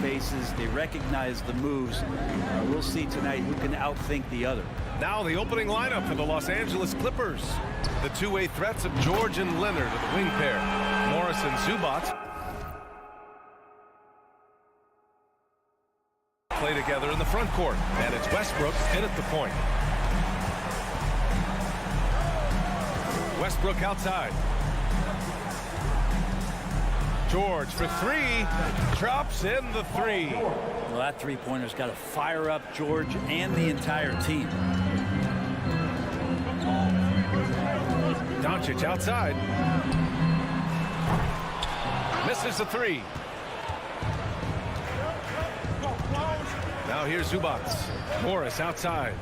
faces. They recognize the moves. We'll see tonight who can outthink the other. Now the opening lineup for the Los Angeles Clippers. The two-way threats of George and Leonard are the wing pair. Morris and Zubac play together in the front court. And it's Westbrook in at the point. Westbrook outside. George for three. Drops in the three. Well, that three-pointer's got to fire up George and the entire team. Doncic outside. Misses the three. Now here's Zubac. Morris outside.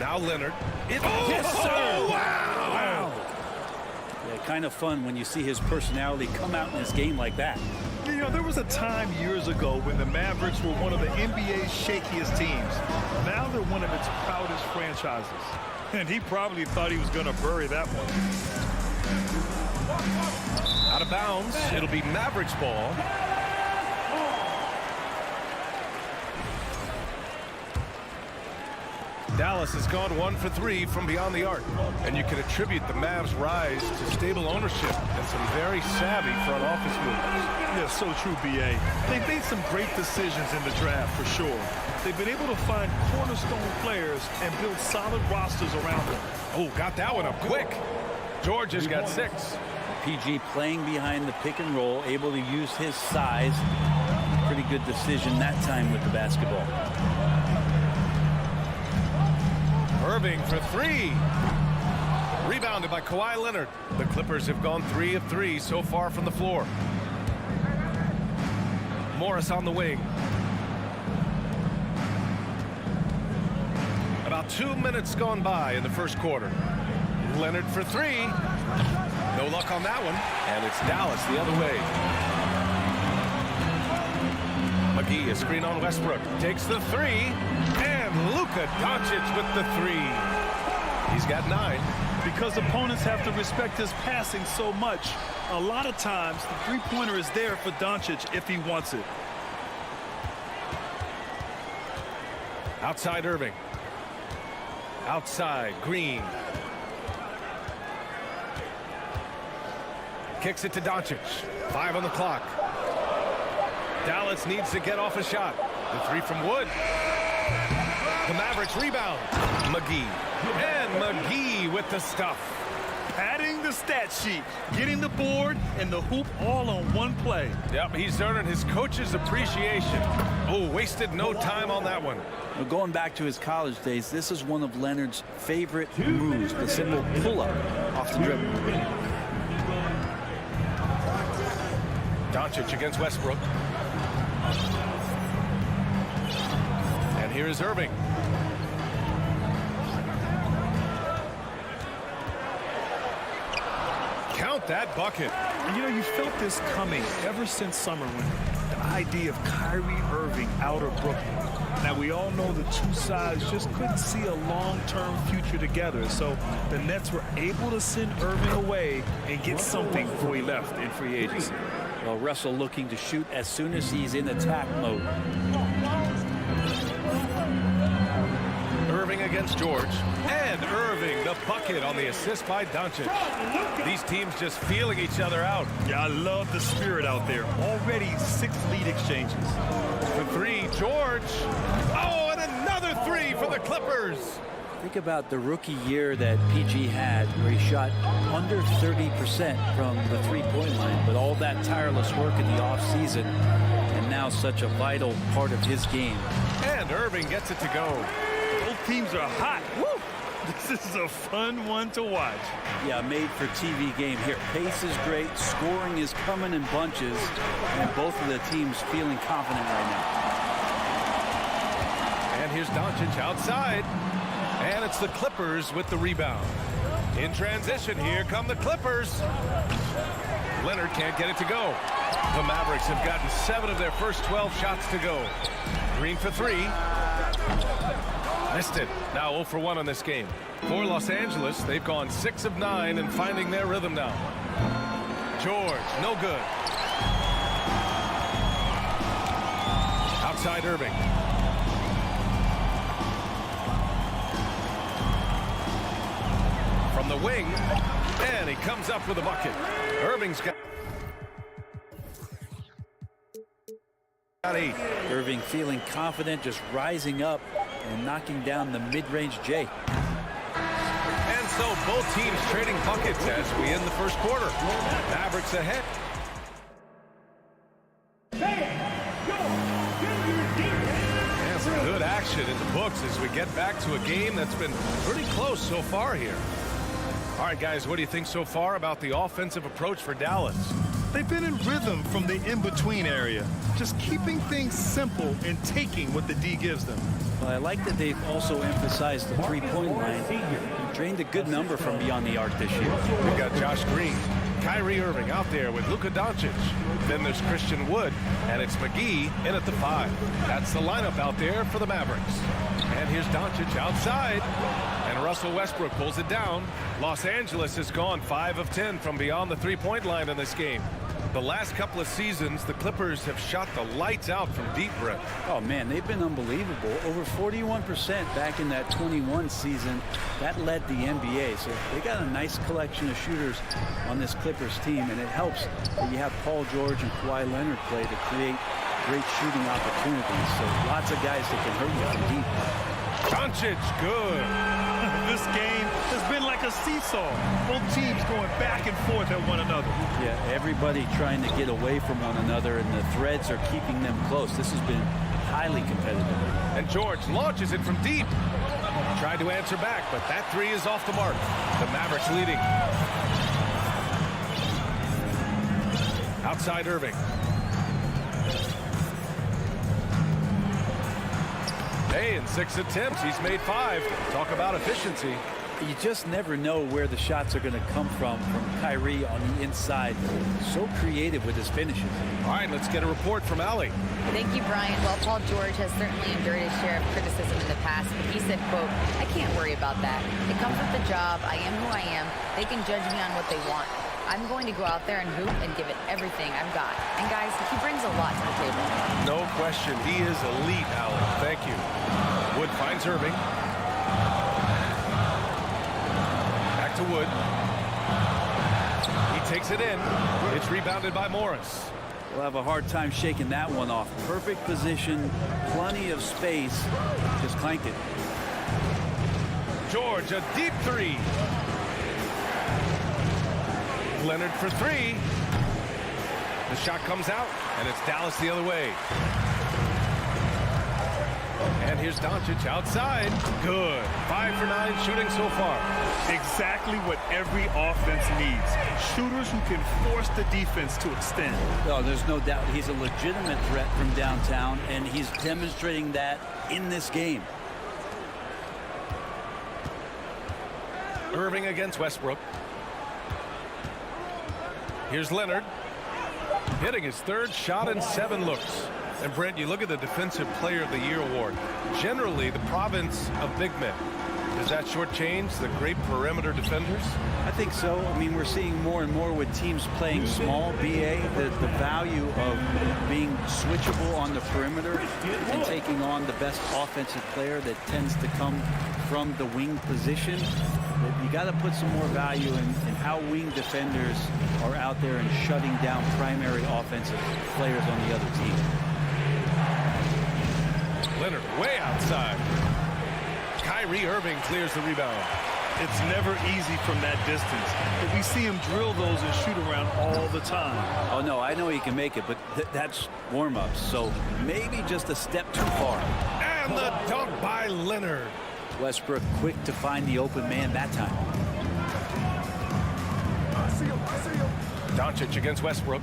Now Leonard. Yes, sir! Oh, wow! Yeah, kind of fun when you see his personality come out in his game like that. You know, there was a time years ago when the Mavericks were one of the NBA's shakiest teams. Now they're one of its proudest franchises. And he probably thought he was going to bury that one. Out of bounds. It'll be Mavericks ball. Dallas has gone 1 for 3 from beyond the arc. And you can attribute the Mavs' rise to stable ownership and some very savvy front office moves. Yeah, so true, B.A. They've made some great decisions in the draft, for sure. They've been able to find cornerstone players and build solid rosters around them. Oh, got that one up quick. George has got 6. PG playing behind the pick and roll, able to use his size. Pretty good decision that time with the basketball. Irving for 3. Rebounded by Kawhi Leonard. The Clippers have gone 3 of 3 so far from the floor. Morris on the wing. About 2 minutes gone by in the first quarter. Leonard for 3. No luck on that one. And it's Dallas the other way. McGee, a screen on Westbrook. Takes the 3. And Luka Doncic with the 3. He's got 9. Because opponents have to respect his passing so much, a lot of times the three-pointer is there for Doncic if he wants it. Outside Irving. Outside Green. Kicks it to Doncic. 5 on the clock. Dallas needs to get off a shot. The 3 from Wood. The Mavericks rebound. McGee. And McGee with the stuff. Padding the stat sheet, getting the board and the hoop all on one play. Yep, he's earning his coach's appreciation. Oh, wasted no time on that one. Well, going back to his college days, this is one of Leonard's favorite moves, the simple pull-up off the dribble. Doncic against Westbrook. And here is Irving. Count that bucket. And you know, you felt this coming ever since summer when the idea of Kyrie Irving out of Brooklyn. Now, we all know the two sides just couldn't see a long-term future together. So the Nets were able to send Irving away and get something before he left in free agency. Well, Russell looking to shoot as soon as he's in attack mode. Irving against George. And Irving, the bucket on the assist by Doncic. These teams just feeling each other out. Yeah, I love the spirit out there. Already 6 lead exchanges. The 3, George. Oh, and another 3 for the Clippers. Think about the rookie year that PG had where he shot under 30% from the three-point line, but all that tireless work in the offseason and now such a vital part of his game. And Irving gets it to go. Both teams are hot. Woo! This is a fun one to watch. Yeah, made for TV game here. Pace is great, scoring is coming in bunches, and both of the teams feeling confident right now. And here's Doncic outside. And it's the Clippers with the rebound. In transition, here come the Clippers. Leonard can't get it to go. The Mavericks have gotten 7 of their first 12 shots to go. Green for 3. Missed it. Now 0 for 1 on this game. For Los Angeles, they've gone 6 of 9 and finding their rhythm now. George, no good. Outside Irving. From the wing, and he comes up with a bucket. Irving's got 8. Irving feeling confident, just rising up and knocking down the mid-range J. And so both teams trading buckets as we end the first quarter. Mavericks ahead. And some good action in the books as we get back to a game that's been pretty close so far here. All right, guys, what do you think so far about the offensive approach for Dallas? They've been in rhythm from the in-between area, just keeping things simple and taking what the D gives them. Well, I like that they've also emphasized the three-point line. Drained a good number from beyond the arc this year. We got Josh Green, Kyrie Irving out there with Luka Doncic. Then there's Christian Wood, and it's McGee in at the 5. That's the lineup out there for the Mavericks. And here's Doncic outside, and Russell Westbrook pulls it down. Los Angeles has gone 5 of 10 from beyond the three-point line in this game. The last couple of seasons, the Clippers have shot the lights out from deep, Brett. Oh, man, they've been unbelievable. Over 41% back in that 21 season. That led the NBA. So they got a nice collection of shooters on this Clippers team, and it helps that you have Paul George and Kawhi Leonard play to create great shooting opportunities. So lots of guys that can hurt you from deep. Doncic, good. This game has been like a seesaw. Both teams going back and forth at one another. Yeah, everybody trying to get away from one another, and the threads are keeping them close. This has been highly competitive. And George launches it from deep. Tried to answer back, but that 3 is off the mark. The Mavericks leading. Outside Irving. Hey, in 6 attempts, he's made 5. Talk about efficiency. You just never know where the shots are going to come from Kyrie on the inside. So creative with his finishes. All right, let's get a report from Allie. Thank you, Brian. Well, Paul George has certainly endured his share of criticism in the past, but he said, quote, "I can't worry about that. It comes with the job. I am who I am. They can judge me on what they want. I'm going to go out there and hoop and give it everything I've got." And guys, he brings a lot to the table. No question. He is elite, Allie. Thank you. Wood finds Irving. Back to Wood. He takes it in. It's rebounded by Morris. We'll have a hard time shaking that one off. Perfect position, plenty of space. Just clanked it. George, a deep 3. Leonard for 3. The shot comes out, and it's Dallas the other way. And here's Doncic outside. Good. 5 for 9 shooting so far. Exactly what every offense needs. Shooters who can force the defense to extend. Oh, there's no doubt he's a legitimate threat from downtown, and he's demonstrating that in this game. Irving against Westbrook. Here's Leonard. Hitting his 3rd shot in 7 looks. And Brent, you look at the Defensive Player of the Year award. Generally, the province of big men. Does that shortchange the great perimeter defenders? I think so. I mean, we're seeing more and more with teams playing small, BA, the value of being switchable on the perimeter and taking on the best offensive player that tends to come from the wing position. You got to put some more value in how wing defenders are out there and shutting down primary offensive players on the other team. Leonard way outside. Kyrie Irving clears the rebound. It's never easy from that distance, but we see him drill those and shoot around all the time. Oh, no, I know he can make it, but that's warm-ups, so maybe just a step too far. And the dunk by Leonard. Westbrook quick to find the open man that time. Doncic against Westbrook.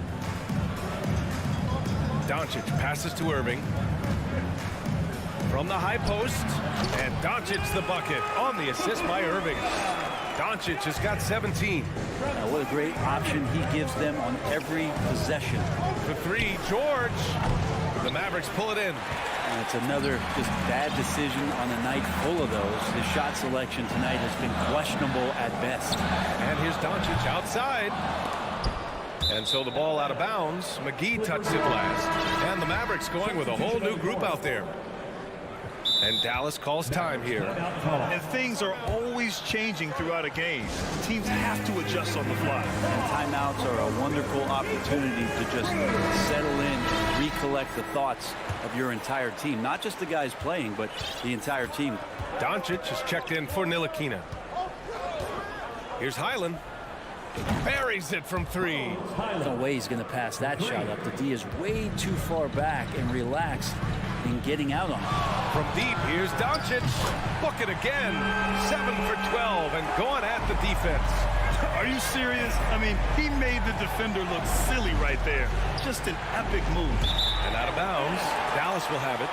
Doncic passes to Irving. From the high post, and Doncic the bucket on the assist by Irving. Doncic has got 17. Now, what a great option he gives them on every possession. The 3, George. The Mavericks pull it in. And it's another just bad decision on a night full of those. His shot selection tonight has been questionable at best. And here's Doncic outside. And so the ball out of bounds. McGee touched it last. And the Mavericks going with a whole new group out there. And Dallas calls time here. And things are always changing throughout a game. Teams have to adjust on the fly. And timeouts are a wonderful opportunity to just settle in, recollect the thoughts of your entire team. Not just the guys playing, but the entire team. Doncic is checked in for Ntilikina. Here's Highland. Buries it from three. No way he's going to pass that shot up. The D is way too far back and relaxed in getting out on it. From deep, here's Doncic. Book it again. 7 for 12 and going at the defense. Are you serious? I mean, he made the defender look silly right there. Just an epic move. And out of bounds. Dallas will have it.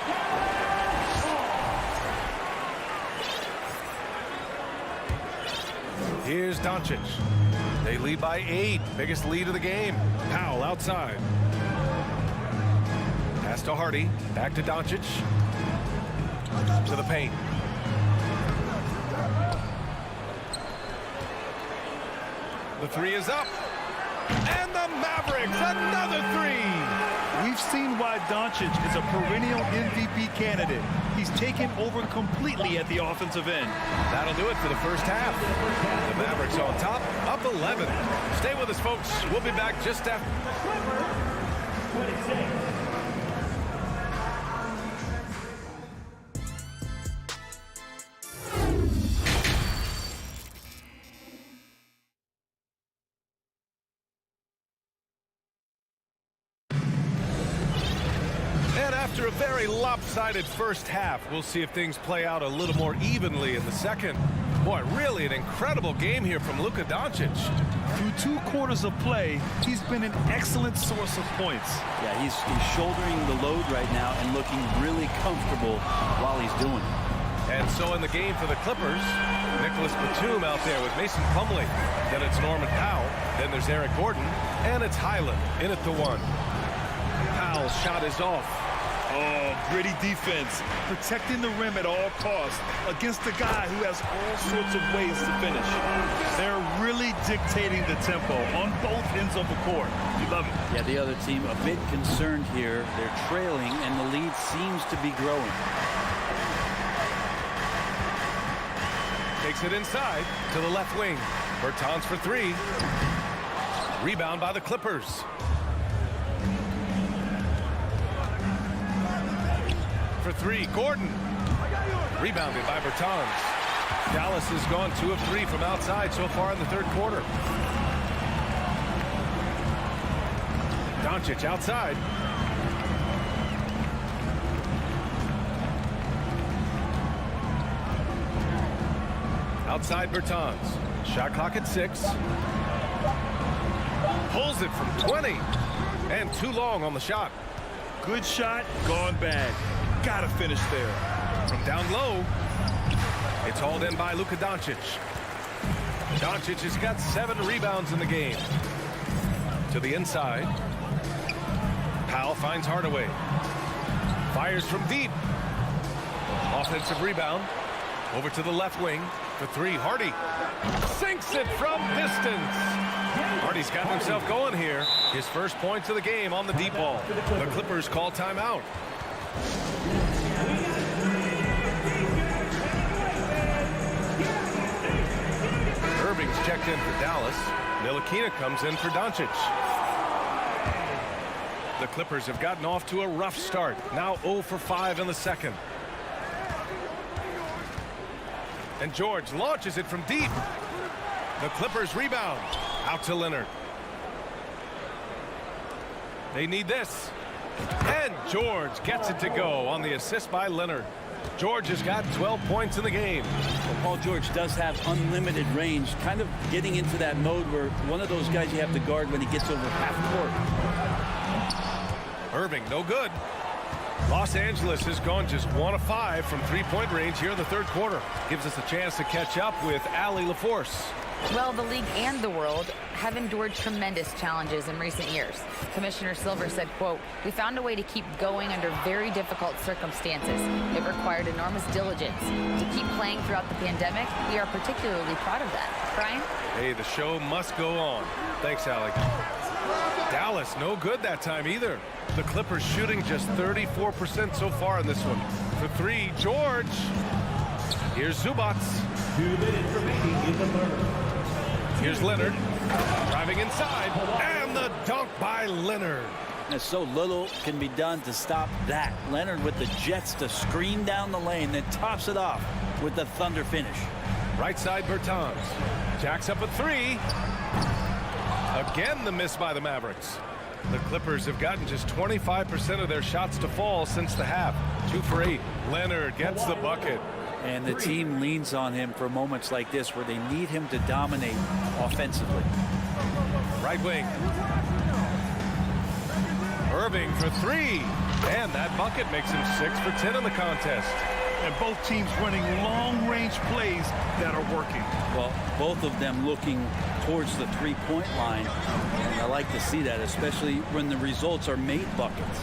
Here's Doncic. They lead by 8. Biggest lead of the game. Powell outside. Pass to Hardy. Back to Doncic. To the paint. The three is up. And the Mavericks, another three. We've seen why Doncic is a perennial MVP candidate. He's taken over completely at the offensive end. That'll do it for the first half. The Mavericks on top, up 11. Stay with us, folks. We'll be back just after. After a very lopsided first half, we'll see if things play out a little more evenly in the second. Boy, really an incredible game here from Luka Doncic. Through 2 quarters of play, he's been an excellent source of points. Yeah, he's shouldering the load right now and looking really comfortable while he's doing it. And so in the game for the Clippers, Nicholas Batum out there with Mason Plumlee. Then it's Norman Powell. Then there's Eric Gordon. And it's Highland in at the 1. Powell's shot is off. Oh, gritty defense, protecting the rim at all costs against a guy who has all sorts of ways to finish. They're really dictating the tempo on both ends of the court. You love it. Yeah, the other team a bit concerned here. They're trailing, and the lead seems to be growing. Takes it inside to the left wing. Bertans for 3. Rebound by the Clippers. For 3, Gordon. Rebounded by Bertans. Dallas has gone 2 of 3 from outside so far in the third quarter. Doncic outside. Outside Bertans. Shot clock at 6. Pulls it from 20. And too long on the shot. Good shot, gone bad. Gotta finish there. From down low, it's hauled in by Luka Doncic. Doncic has got 7 rebounds in the game. To the inside. Powell finds Hardaway. Fires from deep. Offensive rebound. Over to the left wing for 3. Hardy sinks it from distance. Hardy's got himself going here. His first points of the game on the deep ball. The Clippers call timeout. Irving's checked in for Dallas. Ntilikina comes in for Doncic. The Clippers have gotten off to a rough start. Now 0 for 5 in the second. And George launches it from deep. The Clippers rebound. Out to Leonard. They need this. And George gets it to go on the assist by Leonard. George has got 12 points in the game. Well, Paul George does have unlimited range, kind of getting into that mode where one of those guys you have to guard when he gets over half court. Irving, no good. Los Angeles has gone just 1 of 5 from 3-point range here in the third quarter. Gives us a chance to catch up with Allie LaForce. Well, the league and the world have endured tremendous challenges in recent years. Commissioner Silver said, quote, "We found a way to keep going under very difficult circumstances. It required enormous diligence. To keep playing throughout the pandemic, we are particularly proud of that." Brian? Hey, the show must go on. Thanks, Allie. Dallas, no good that time either. The Clippers shooting just 34% so far in this one. For three, George. Here's Zubac. 2 minutes remaining in the third. Here's Leonard. Driving inside. And the dunk by Leonard. And so little can be done to stop that. Leonard with the jets to screen down the lane, then tops it off with the thunder finish. Right side, Bertans. Jacks up a three. Again, the miss by the Mavericks. The Clippers have gotten just 25% of their shots to fall since the half. 2 for 8. Leonard gets the bucket. And the team leans on him for moments like this where they need him to dominate offensively. Right wing. Irving for three. And that bucket makes him 6 for 10 in the contest. And both teams running long-range plays that are working. Well, both of them looking towards the three-point line. And I like to see that, especially when the results are made buckets.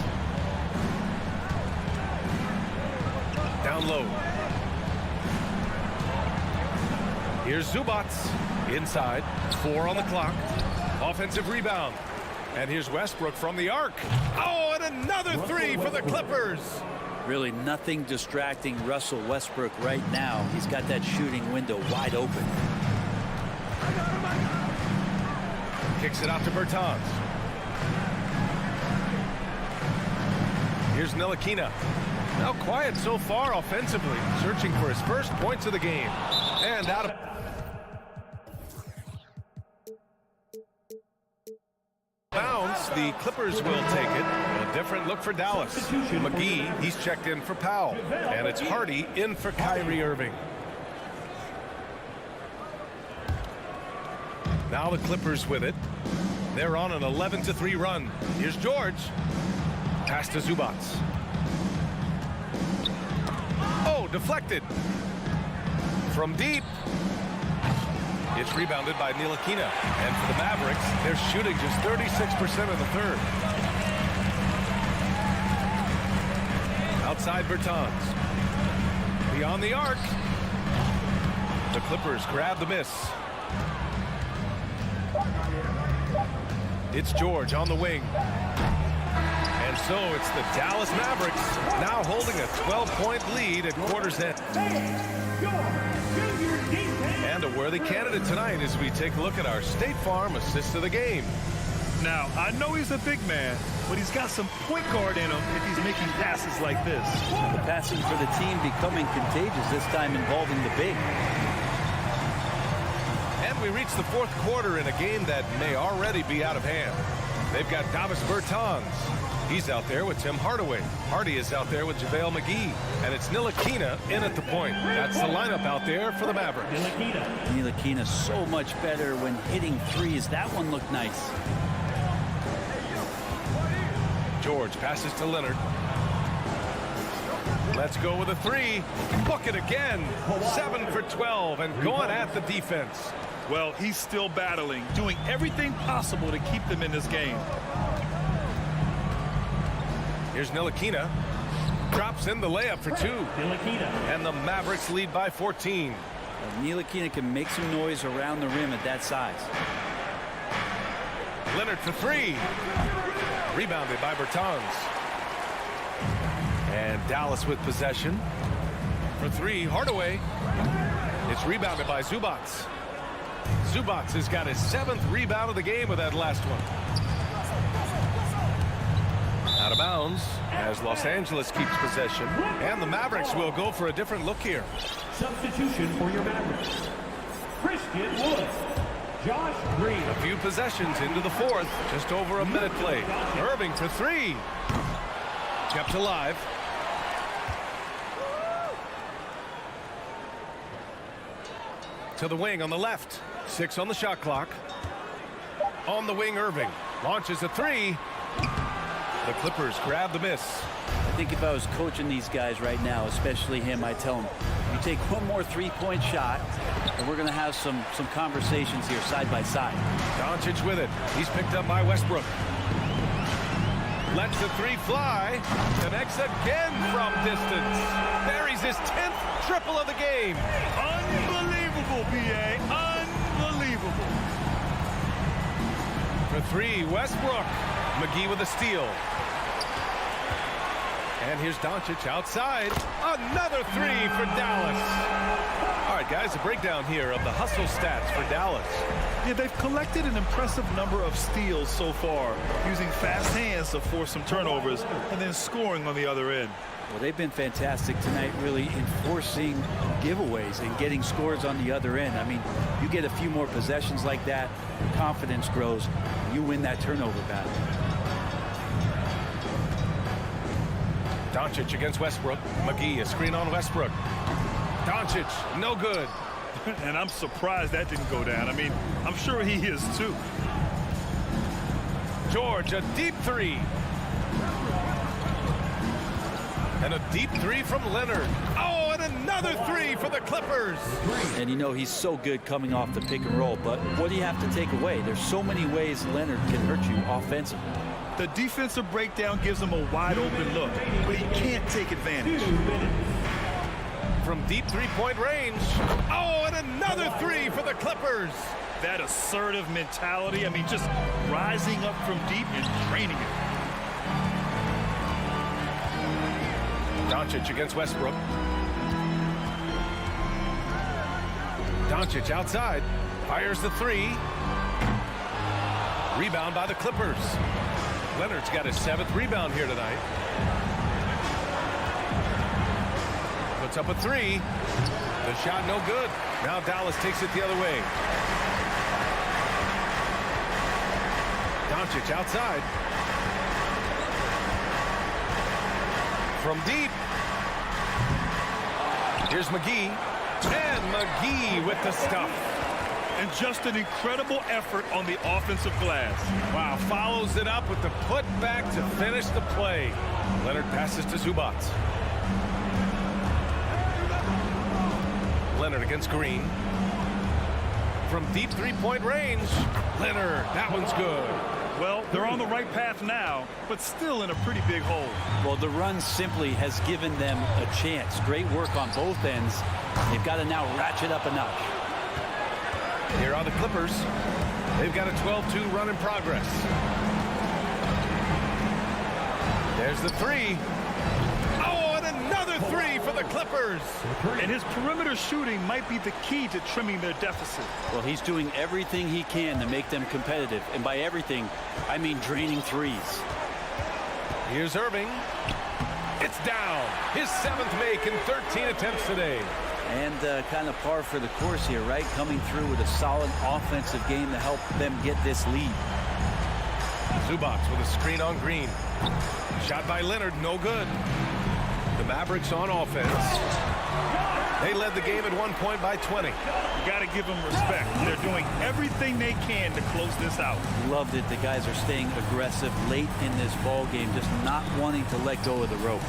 Down low. Here's Zubac. Inside. 4 on the clock. Offensive rebound. And here's Westbrook from the arc. Oh, and another three for the Clippers. Really nothing distracting Russell Westbrook right now. He's got that shooting window wide open. Kicks it out to Bertans. Here's Ntilikina. Now quiet so far offensively. Searching for his first points of the game. And out of... bounds, the Clippers will take it. A different look for Dallas. McGee, he's checked in for Powell. And it's Hardy in for Kyrie Irving. Now the Clippers with it. They're on an 11-3 run. Here's George. Pass to Zubac. Oh, deflected. From deep. It's rebounded by Ntilikina. And for the Mavericks, they're shooting just 36% in the third. Outside Bertans. Beyond the arc. The Clippers grab the miss. It's George on the wing. And so it's the Dallas Mavericks now holding a 12-point lead at quarter's end. And a worthy candidate tonight as we take a look at our State Farm assist of the game. Now, I know he's a big man, but he's got some point guard in him if he's making passes like this. The passing for the team becoming contagious, this time involving the big. And we reach the fourth quarter in a game that may already be out of hand. They've got Davis Bertans. He's out there with Tim Hardaway. Hardy is out there with JaVale McGee. And it's Ntilikina in at the point. That's the lineup out there for the Mavericks. Ntilikina so much better when hitting threes. That one looked nice. George passes to Leonard. Let's go with a three. Bucket again. 7 for 12 and going at the defense. Well, he's still battling, doing everything possible to keep them in this game. Here's Ntilikina. Drops in the layup for 2. And the Mavericks lead by 14. Ntilikina can make some noise around the rim at that size. Leonard for 3. Rebounded by Bertans. And Dallas with possession. For 3, Hardaway. It's rebounded by Zubac. Zubac has got his 7th rebound of the game with that last one. Out of bounds as Los Angeles keeps possession. And the Mavericks will go for a different look here. Substitution for your Mavericks. Christian Wood. Josh Green. A few possessions into the fourth. Just over a minute played. Irving for 3. Kept alive. To the wing on the left. 6 on the shot clock. On the wing, Irving. Launches a 3. The Clippers grab the miss. I think if I was coaching these guys right now, especially him, I'd tell him, you take one more three-point shot, and we're going to have some conversations here side by side. Doncic with it. He's picked up by Westbrook. Lets the 3 fly. Connects again from distance. Buries his 10th triple of the game. Unbelievable, PA. Unbelievable. For For three, Westbrook. McGee with a steal. And here's Doncic outside. Another three for Dallas. All right, guys, a breakdown here of the hustle stats for Dallas. Yeah, they've collected an impressive number of steals so far, using fast hands to force some turnovers and then scoring on the other end. Well, they've been fantastic tonight, really enforcing giveaways and getting scores on the other end. I mean, you get a few more possessions like that, confidence grows, you win that turnover battle. Doncic against Westbrook. McGee, a screen on Westbrook. Doncic, no good. And I'm surprised that didn't go down. I mean, I'm sure he is too. George, a deep three. And a deep three from Leonard. Oh, and another three for the Clippers. And you know he's so good coming off the pick and roll, but what do you have to take away? There's so many ways Leonard can hurt you offensively. The defensive breakdown gives him a wide open look, but he can't take advantage. From deep three-point range. Oh, and another three for the Clippers. That assertive mentality, I mean, just rising up from deep and draining it. Doncic against Westbrook. Doncic outside. Fires the three. Rebound by the Clippers. Leonard's got his 7th rebound here tonight. Puts up a three. The shot no good. Now Dallas takes it the other way. Doncic outside. From deep. Here's McGee. And McGee with the stuff. And just an incredible effort on the offensive glass. Wow, follows it up with the putback to finish the play. Leonard passes to Zubac. Leonard against Green. From deep three-point range. Leonard, that one's good. Well, they're on the right path now, but still in a pretty big hole. Well, the run simply has given them a chance. Great work on both ends. They've got to now ratchet up a notch. Here are the Clippers. They've got a 12-2 run in progress. There's the three. Oh, and another three for the Clippers. And his perimeter shooting might be the key to trimming their deficit. Well, he's doing everything he can to make them competitive. And by everything, I mean draining threes. Here's Irving. It's down. His 7th make in 13 attempts today. And kind of par for the course here, right? Coming through with a solid offensive game to help them get this lead. Zubac with a screen on Green. Shot by Leonard, no good. The Mavericks on offense. They led the game at one point by 20. You got to give them respect. They're doing everything they can to close this out. Loved it. The guys are staying aggressive late in this ball game, just not wanting to let go of the rope.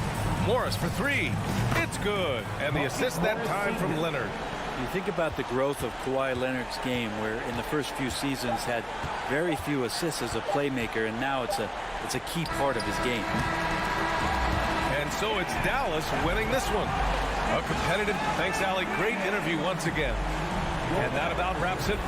Morris for three. It's good. And the assist that time from Leonard. You think about the growth of Kawhi Leonard's game, where in the first few seasons had very few assists as a playmaker, and now it's a key part of his game. And so it's Dallas winning this one. A competitive, thanks, Allie. Great interview once again. And that about wraps it.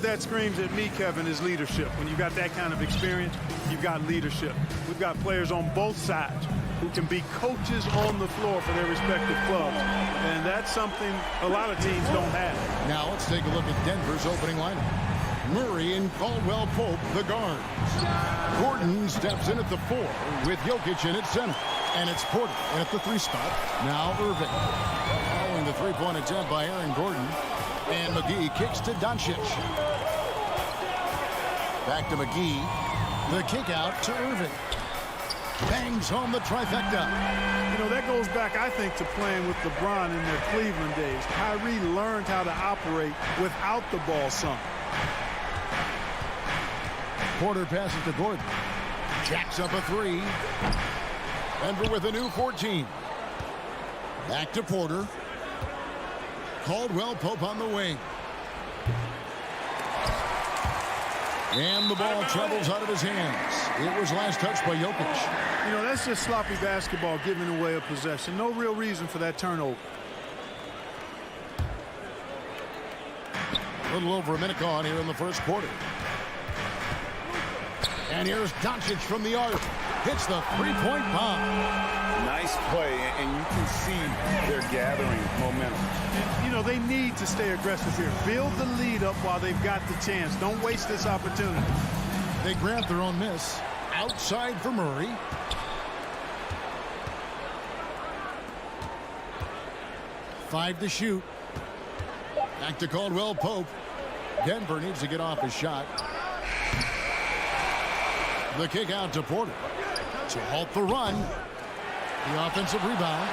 what that screams at me, Kevin, is leadership. When you've got that kind of experience, you've got leadership. We've got players on both sides who can be coaches on the floor for their respective clubs. And that's something a lot of teams don't have. Now let's take a look at Denver's opening lineup. Murray and Caldwell Pope, the guards. Gordon steps in at the 4 with Jokic in at center. And it's Porter in at the 3 spot. Now Irving. Following the three-point attempt by Aaron Gordon. And McGee kicks to Doncic. Back to McGee. The kick out to Irving. Bangs home the trifecta. You know, that goes back, I think, to playing with LeBron in their Cleveland days. Kyrie learned how to operate without the ball some. Porter passes to Gordon. Jacks up a 3. Denver with a new 14. Back to Porter. Caldwell Pope on the wing. And the ball travels out of his hands. It was last touched by Jokic. You know, that's just sloppy basketball, giving away a possession. No real reason for that turnover. A little over a minute gone here in the first quarter. And here's Doncic from the arc. Hits the three-point bomb. Nice play, and you can see they're gathering momentum. And, you know, they need to stay aggressive here. Build the lead up while they've got the chance. Don't waste this opportunity. They grant their own miss. Outside for Murray. Five to shoot. Back to Caldwell Pope. Denver needs to get off his shot. The kick out to Porter to halt the run. The offensive rebound.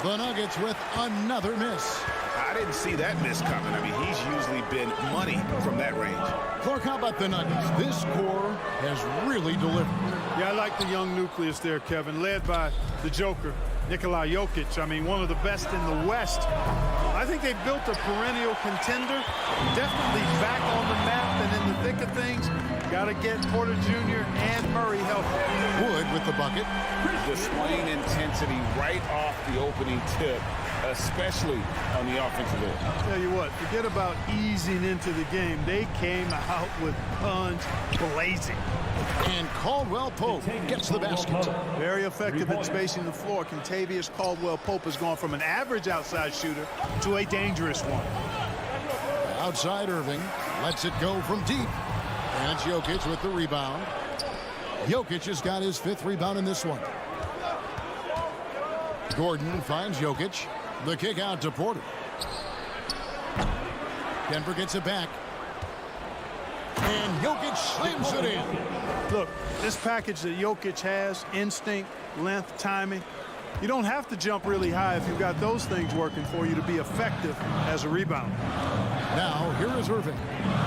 The Nuggets with another miss. I didn't see that miss coming. I mean, he's usually been money from that range. Clark, how about the Nuggets? This core has really delivered. Yeah, I like the young nucleus there, Kevin, led by the Joker, Nikola Jokic. I mean, one of the best in the West. I think they've built a perennial contender, definitely back on the map and in the thick of things. Got to get Porter Jr. and Murray healthy. Wood with the bucket. Displaying intensity right off the opening tip, especially on the offensive end. I'll tell you what, forget about easing into the game. They came out with guns blazing. And Caldwell Pope gets the basket. Very effective at spacing the floor. Kentavious Caldwell Pope has gone from an average outside shooter to a dangerous one. Outside Irving lets it go from deep. And it's Jokic with the rebound. Jokic has got his 5th rebound in this one. Gordon finds Jokic. The kick out to Porter. Denver gets it back. And Jokic slams it in. Look, this package that Jokic has, instinct, length, timing, you don't have to jump really high if you've got those things working for you to be effective as a rebounder. Now, here is Irving.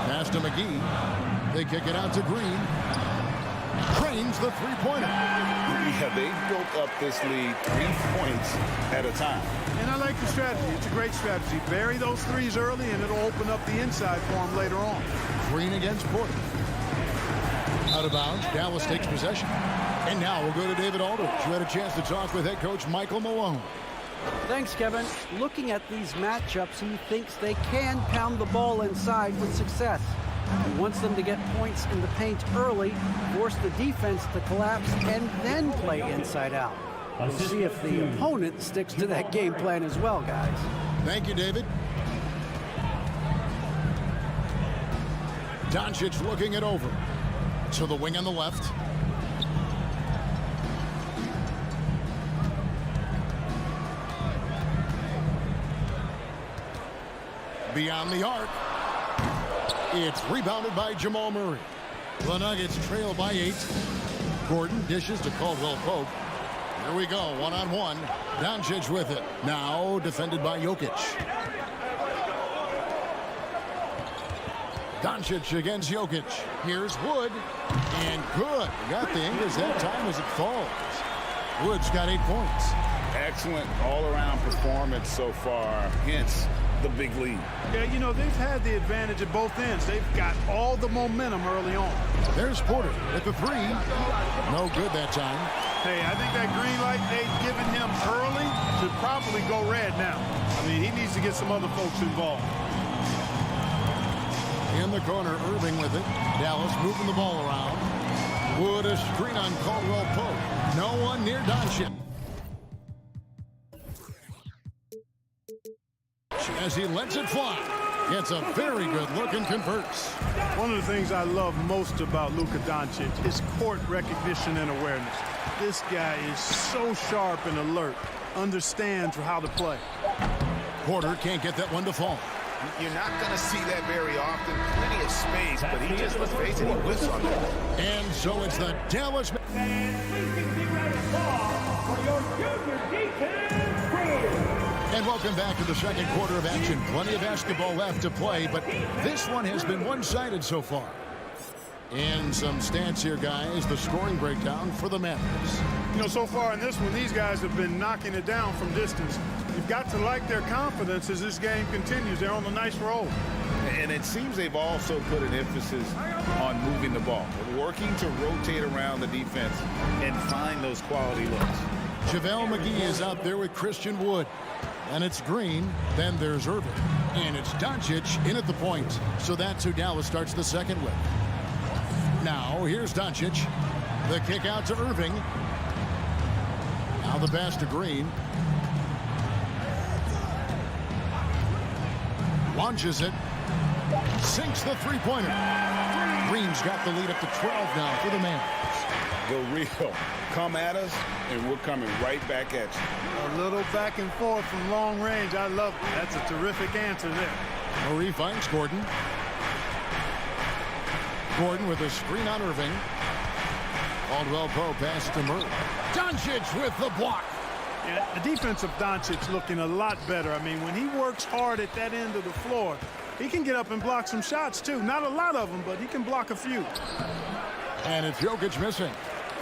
Pass to McGee. They kick it out to Green. Drains the three-pointer. Yeah, they built up this lead 3 points at a time. And I like the strategy. It's a great strategy. Bury those threes early, and it'll open up the inside for them later on. Green against Porter. Out of bounds. Dallas takes possession. And now we'll go to David Aldridge, who had a chance to talk with head coach Michael Malone. Thanks, Kevin. Looking at these matchups, he thinks they can pound the ball inside with success. He wants them to get points in the paint early, force the defense to collapse, and then play inside out. We'll see if the opponent sticks to that game plan as well, guys. Thank you, David. Doncic looking it over. To the wing on the left. Beyond the arc. It's rebounded by Jamal Murray. The Nuggets trail by 8. Gordon dishes to Caldwell Pope. Here we go, one-on-one. Doncic with it. Now defended by Jokic. Doncic against Jokic. Here's Wood. And good. Got the Ingles that time as it falls. Wood's got 8 points. Excellent all-around performance so far. Hence, the big lead. Yeah, you know, they've had the advantage at both ends. They've got all the momentum early on. There's Porter at the three. No good that time. Hey, I think that green light they've given him early should probably go red now. I mean, he needs to get some other folks involved. In the corner, Irving with it. Dallas moving the ball around. Wood a screen on Caldwell Pope. No one near Doncic. As he lets it fly. Gets a very good look and converts. One of the things I love most about Luka Doncic is court recognition and awareness. This guy is so sharp and alert, understands how to play. Porter can't get that one to fall. You're not going to see that very often. Plenty of space, but he just, let's face it, he whiffs on that. And so it's the Dallas. And welcome back to the second quarter of action. Plenty of basketball left to play, but this one has been one-sided so far. And some stats here, guys. The scoring breakdown for the Mavericks. You know, so far in this one, these guys have been knocking it down from distance. You've got to like their confidence as this game continues. They're on a nice roll. And it seems they've also put an emphasis on moving the ball, working to rotate around the defense and find those quality looks. JaVale McGee is out there with Christian Wood. And it's Green. Then there's Irving. And it's Doncic in at the point. So that's who Dallas starts the second with. Now, here's Doncic. The kick out to Irving. Now the pass to Green. Launches it. Sinks the three-pointer. Green's got the lead up to 12 now for the Mavericks. The real. Come at us, and we're coming right back at you. A little back and forth from long range. I love it. That's a terrific answer there. Murray finds Gordon. Gordon with a screen on Irving. Caldwell Pope pass to Murray. Doncic with the block. Yeah, the defense of Doncic looking a lot better. I mean, when he works hard at that end of the floor, he can get up and block some shots, too. Not a lot of them, but he can block a few. And it's Jokic missing.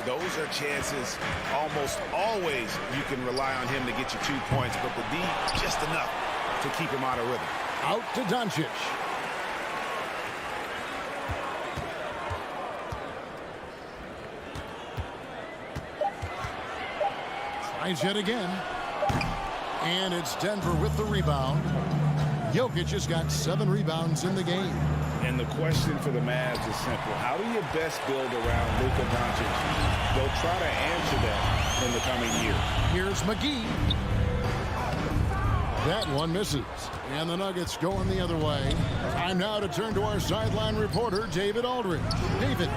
Those are chances almost always you can rely on him to get you 2 points, but the D, just enough to keep him out of rhythm. Out to Doncic. Tries yet again. And it's Denver with the rebound. Jokic has got 7 rebounds in the game. And the question for the Mavs is simple. How do you best build around Luka Doncic? They'll try to answer that in the coming year. Here's McGee. That one misses. And the Nuggets going the other way. Time now to turn to our sideline reporter, David Aldridge. David.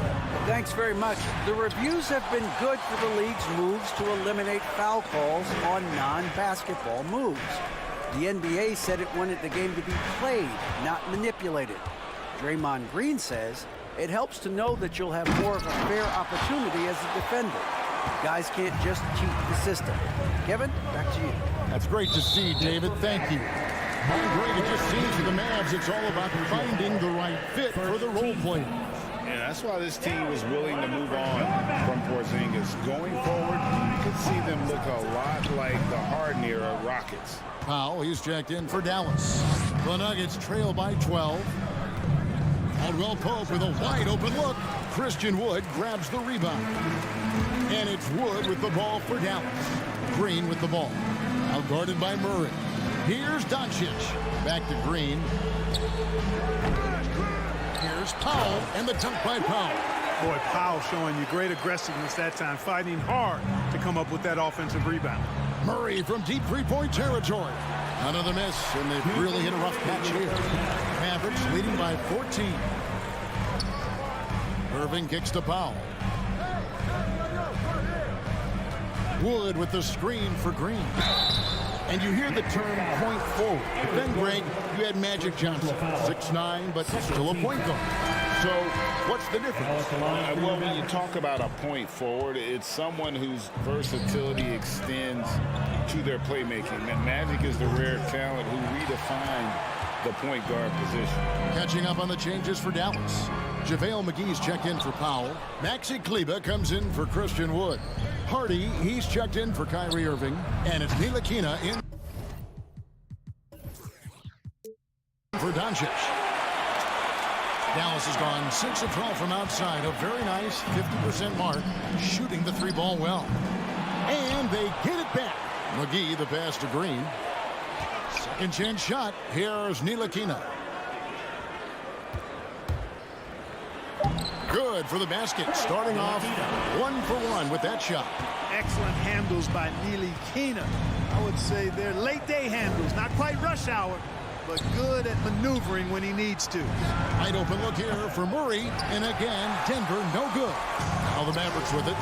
Thanks very much. The reviews have been good for the league's moves to eliminate foul calls on non-basketball moves. The NBA said it wanted the game to be played, not manipulated. Draymond Green says it helps to know that you'll have more of a fair opportunity as a defender. Guys can't just cheat the system. Kevin, back to you. That's great to see, David. Thank you. And Greg, it just seems for the Mavs it's all about finding the right fit for the role players. And that's why this team was willing to move on from Porzingis. Going forward, you could see them look a lot like the Harden-era Rockets. Powell, he's checked in for Dallas. The Nuggets trail by 12. Caldwell Pope with a wide open look. Christian Wood grabs the rebound. And it's Wood with the ball for Dallas. Green with the ball. Now guarded by Murray. Here's Doncic. Back to Green. Here's Powell and the dunk by Powell. Boy, Powell showing you great aggressiveness that time, fighting hard to come up with that offensive rebound. Murray from deep three-point territory. Another miss, and they've really hit a rough patch here. Mavericks leading by 14. Irving kicks to Powell. Wood with the screen for Green. And you hear the term point forward. But then, Greg, you had Magic Johnson, 6'9", but still a point guard. So what's the difference? Well, when you talk about a point forward, it's someone whose versatility extends to their playmaking. And Magic is the rare talent who redefined the point guard position. Catching up on the changes for Dallas. JaVale McGee's checked in for Powell. Maxi Kleber comes in for Christian Wood. Hardy, he's checked in for Kyrie Irving. And it's Bjelica in. for Doncic. Dallas has gone 6 of 12 from outside. A very nice 50% mark, shooting the 3-ball well. And they get it back. McGee, the pass to Green. Second chance shot. Here's Bjelica. Good for the basket. Starting off 1 for 1 with that shot. Excellent handles by Bjelica. I would say they're late-day handles. Not quite rush hour, but good at maneuvering when he needs to. Wide open look here for Murray. And again, Denver no good. Now the Mavericks with it.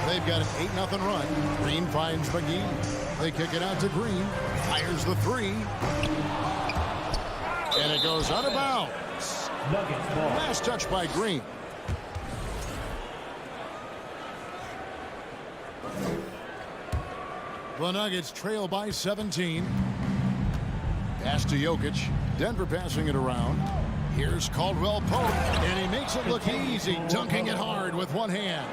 They've got an 8-0 run. Green finds McGee. They kick it out to Green. Fires the 3. And it goes out of bounds. Last touch by Green. The Nuggets trail by 17. Pass to Jokic. Denver passing it around. Here's Caldwell Pope, and he makes it look easy, dunking it hard with one hand.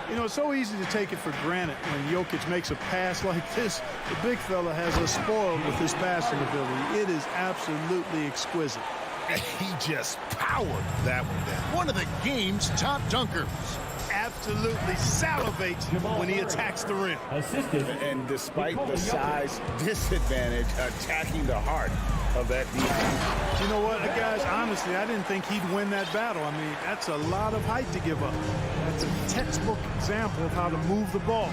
You know, it's so easy to take it for granted when Jokic makes a pass like this. The big fella has us spoiled with his passing ability. It is absolutely exquisite. He just powered that one down. One of the game's top dunkers. Absolutely salivates when he attacks the rim. And despite the size disadvantage, attacking the heart of that defense. You know what, guys? Honestly, I didn't think he'd win that battle. I mean, that's a lot of height to give up. That's a textbook example of how to move the ball.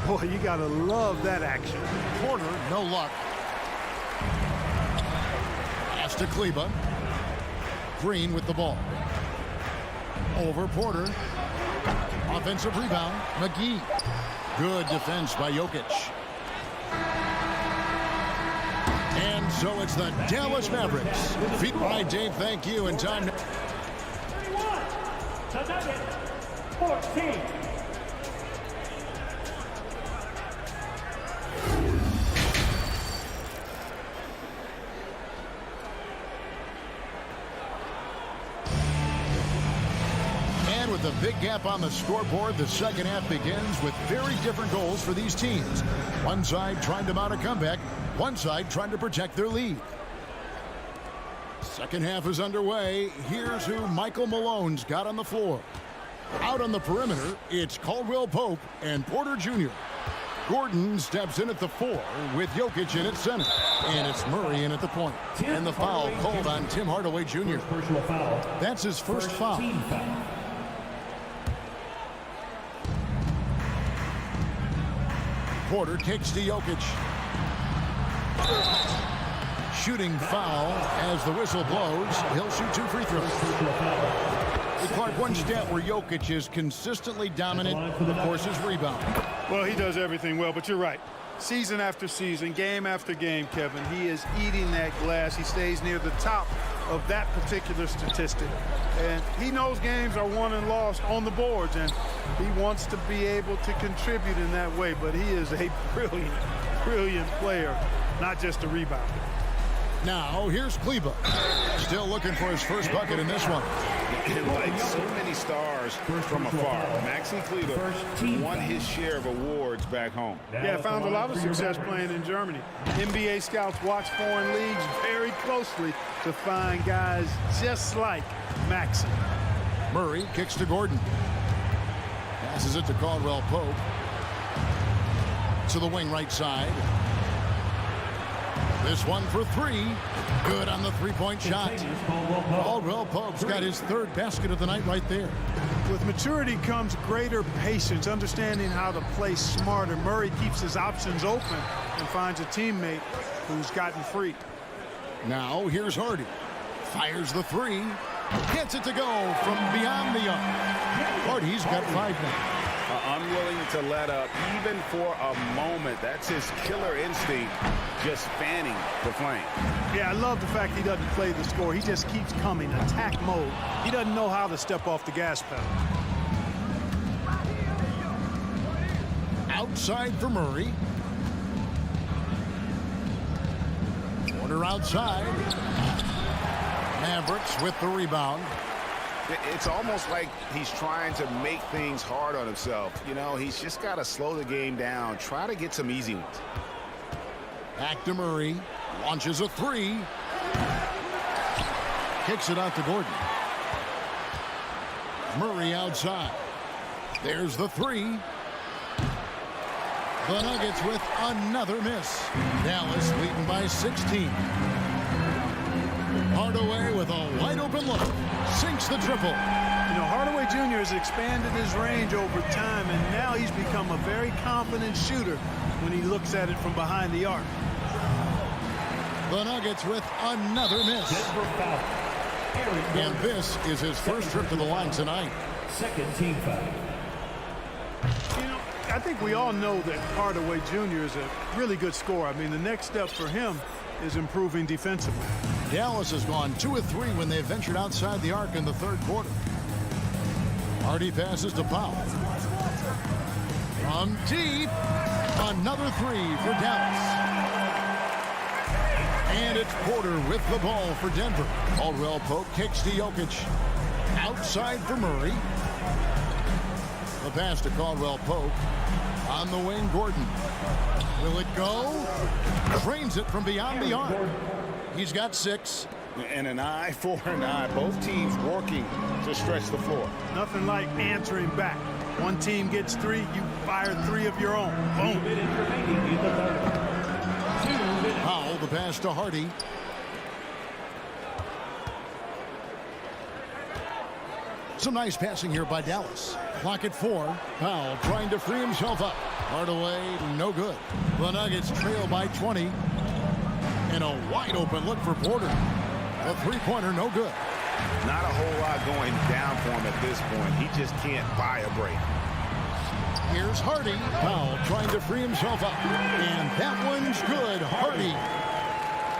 Boy, you got to love that action. Porter, no luck. Pass to Kleba. Green with the ball. Over Porter. Offensive rebound. McGee. Good defense by Jokic. And so it's the Dallas Mavericks. Feet by Dave, thank you. And time. 31. The Nuggets. 14. With a big gap on the scoreboard, the second half begins with very different goals for these teams. One side trying to mount a comeback, one side trying to protect their lead. Second half is underway. Here's who Michael Malone's got on the floor. Out on the perimeter, it's Caldwell Pope and Porter Jr. Gordon steps in at the 4 with Jokic in at center. And it's Murray in at the point. And the foul called on Tim Hardaway Jr. That's his first foul. Porter kicks to Jokic. Shooting foul as the whistle blows. He'll shoot 2 free throws. Clark, one stat where Jokic is consistently dominant, of course, is rebound. Well, he does everything well, but you're right. Season after season, game after game, Kevin, he is eating that glass. He stays near the top of that particular statistic. And he knows games are won and lost on the boards, and he wants to be able to contribute in that way. But he is a brilliant, brilliant player, not just a rebounder. Now, here's Kleba. Still looking for his first bucket in this one. Like so many stars from afar, Maxi Kleba won his share of awards back home. Yeah, found a lot of success playing in Germany. NBA scouts watch foreign leagues very closely to find guys just like Maxi. Murray kicks to Gordon. Passes it to Caldwell Pope. To the wing right side. This one for 3. Good on the three-point shot. Caldwell Pope's got his 3rd basket of the night right there. With maturity comes greater patience, understanding how to play smarter. Murray keeps his options open and finds a teammate who's gotten free. Now here's Hardy. Fires the 3. Gets it to go from beyond the arc. Hardy's got 5 now. Unwilling to let up even for a moment. That's his killer instinct, just fanning the flame. Yeah, I love the fact he doesn't play the score. He just keeps coming, attack mode. He doesn't know how to step off the gas pedal. Outside for Murray. Porter outside. Mavericks with the rebound. It's almost like he's trying to make things hard on himself. You know, he's just got to slow the game down, try to get some easy ones. Back to Murray. Launches a 3. Kicks it out to Gordon. Murray outside. There's the three. The Nuggets with another miss. Dallas leading by 16. Hardaway with a wide open look. Sinks the triple. You know, Hardaway Jr. has expanded his range over time, and now he's become a very confident shooter when he looks at it from behind the arc. The Nuggets with another miss. And this is his first trip to the line tonight. Second team foul. You know, I think we all know that Hardaway Jr. is a really good scorer. I mean, the next step for him is improving defensively. Dallas has gone 2 of 3 when they ventured outside the arc in the third quarter. Hardy passes to Powell. From deep, another three for Dallas. And it's Porter with the ball for Denver. Caldwell Pope kicks to Jokic. Outside for Murray. The pass to Caldwell Pope. On the wing, Gordon. Will it go? Trains it from beyond the arc. He's got 6. And an eye for an eye. Both teams working to stretch the floor. Nothing like answering back. One team gets 3, you fire 3 of your own. Boom. Powell, the pass to Hardy. Some nice passing here by Dallas. Clock at 4. Powell trying to free himself up. Hardaway, no good. The Nuggets trail by 20. And a wide open look for Porter. The three-pointer, no good. Not a whole lot going down for him at this point. He just can't buy a break. Here's Hardy. Powell trying to free himself up. And that one's good.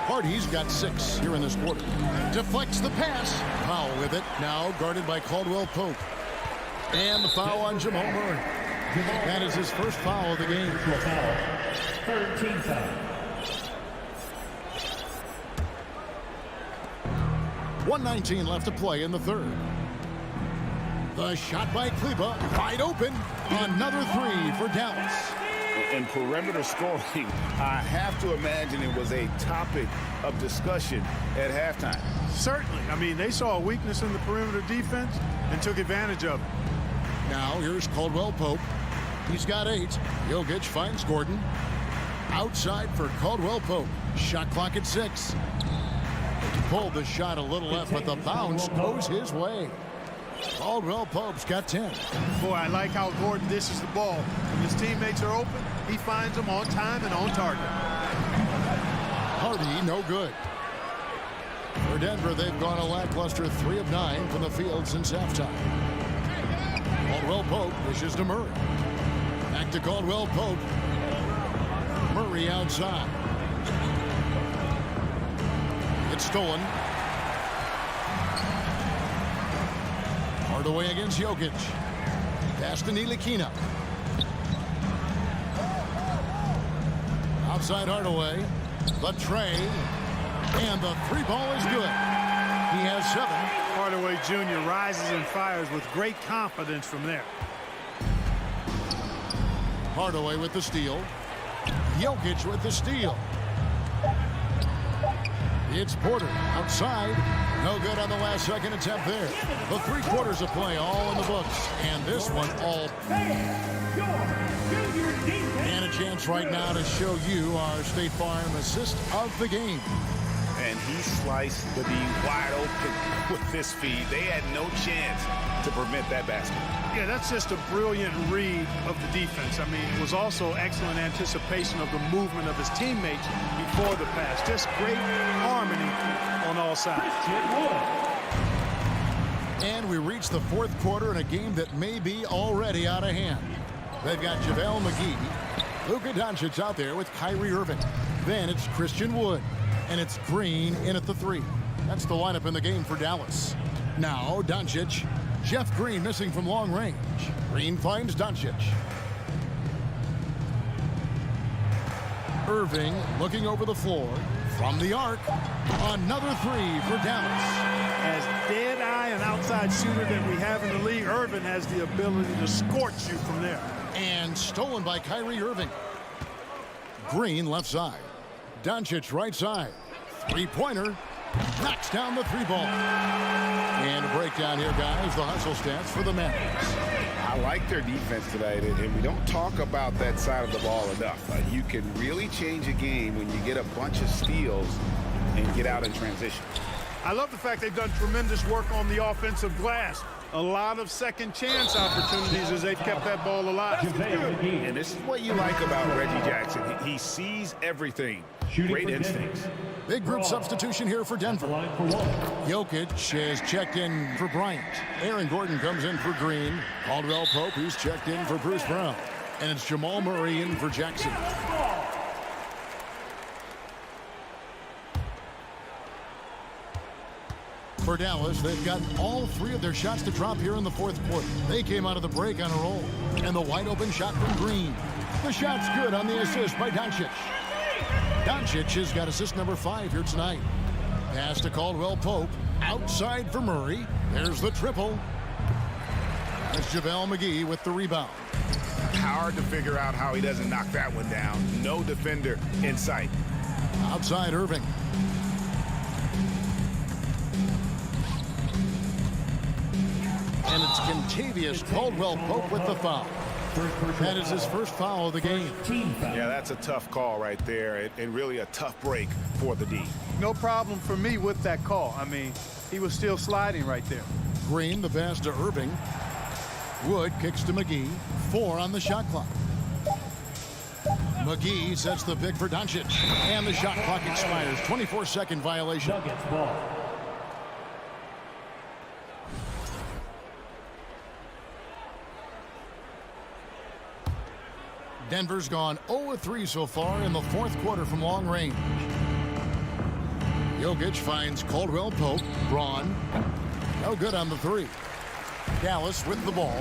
Hardy's got 6 here in this quarter. Deflects the pass. Powell with it. Now guarded by Caldwell Pope. And the foul on Jamal Murray. That is his first foul of the game. Third team foul. 1:19 left to play in the third. The shot by Kleber, wide open. Another three for Dallas. And perimeter scoring, I have to imagine it was a topic of discussion at halftime. Certainly. I mean, they saw a weakness in the perimeter defense and took advantage of it. Now here's Caldwell Pope. He's got 8. Jokic finds Gordon. Outside for Caldwell Pope. Shot clock at 6. Pulled the shot a little left, but the bounce goes his way. Caldwell Pope's got 10. Boy, I like how Gordon dishes the ball. When his teammates are open, he finds them on time and on target. Hardy, no good. For Denver, they've gone a lackluster 3 of 9 from the field since halftime. Caldwell Pope dishes to Murray. Back to Caldwell Pope. Murray outside. It's stolen. Hardaway against Jokic. Pass to Ntilikina. Outside Hardaway. The tray. And the 3 ball is good. He has 7. Hardaway Jr. rises and fires with great confidence from there. Hardaway with the steal. Jokic with the steal. It's Porter outside. No good on the last second attempt there. The 3 quarters of play all in the books. And this one all. And a chance right now to show you our State Farm assist of the game. And he sliced the D wide open with this feed. They had no chance to prevent that basket. Yeah, that's just a brilliant read of the defense. I mean, it was also excellent anticipation of the movement of his teammates before the pass. Just great harmony on all sides. And we reach the 4th quarter in a game that may be already out of hand. They've got JaVale McGee, Luka Doncic out there with Kyrie Irving. Then it's Christian Wood. And it's Green in at the 3. That's the lineup in the game for Dallas. Now Doncic. Jeff Green missing from long range. Green finds Doncic. Irving looking over the floor. From the arc. Another 3 for Dallas. As dead-eye and outside shooter that we have in the league, Irving has the ability to scorch you from there. And stolen by Kyrie Irving. Green left side. Doncic right side. 3-pointer. Knocks down the three ball. And a breakdown here, guys. The hustle stats for the Mavericks. I like their defense tonight, and we don't talk about that side of the ball enough. You can really change a game when you get a bunch of steals and get out in transition. I love the fact they've done tremendous work on the offensive glass. A lot of second chance opportunities as they've kept that ball alive. And this is what you like about Reggie Jackson. He sees everything. Great instincts. Big group substitution here for Denver. Jokic has checked in for Bryant. Aaron Gordon comes in for Green. Caldwell Pope, who's checked in for Bruce Brown. And it's Jamal Murray in for Jackson. For Dallas, they've got all three of their shots to drop here in the fourth quarter. They came out of the break on a roll. And the wide open shot from Green. The shot's good on the assist by Doncic. Doncic has got assist number 5 here tonight. Pass to Caldwell Pope. Outside for Murray. There's the triple. That's JaVale McGee with the rebound. Hard to figure out how he doesn't knock that one down. No defender in sight. Outside Irving. And it's Kentavious Caldwell Pope with the foul. That is his first foul of the game. Yeah, that's a tough call right there, and really a tough break for the D. No problem for me with that call. I mean, he was still sliding right there. Green, the pass to Irving. Wood kicks to McGee. 4 on the shot clock. McGee sets the pick for Doncic. And the shot clock expires. 24-second violation. Nuggets ball. Denver's gone 0-3 so far in the fourth quarter from long range. Jokic finds Caldwell Pope. Braun. No good on the 3. Dallas with the ball.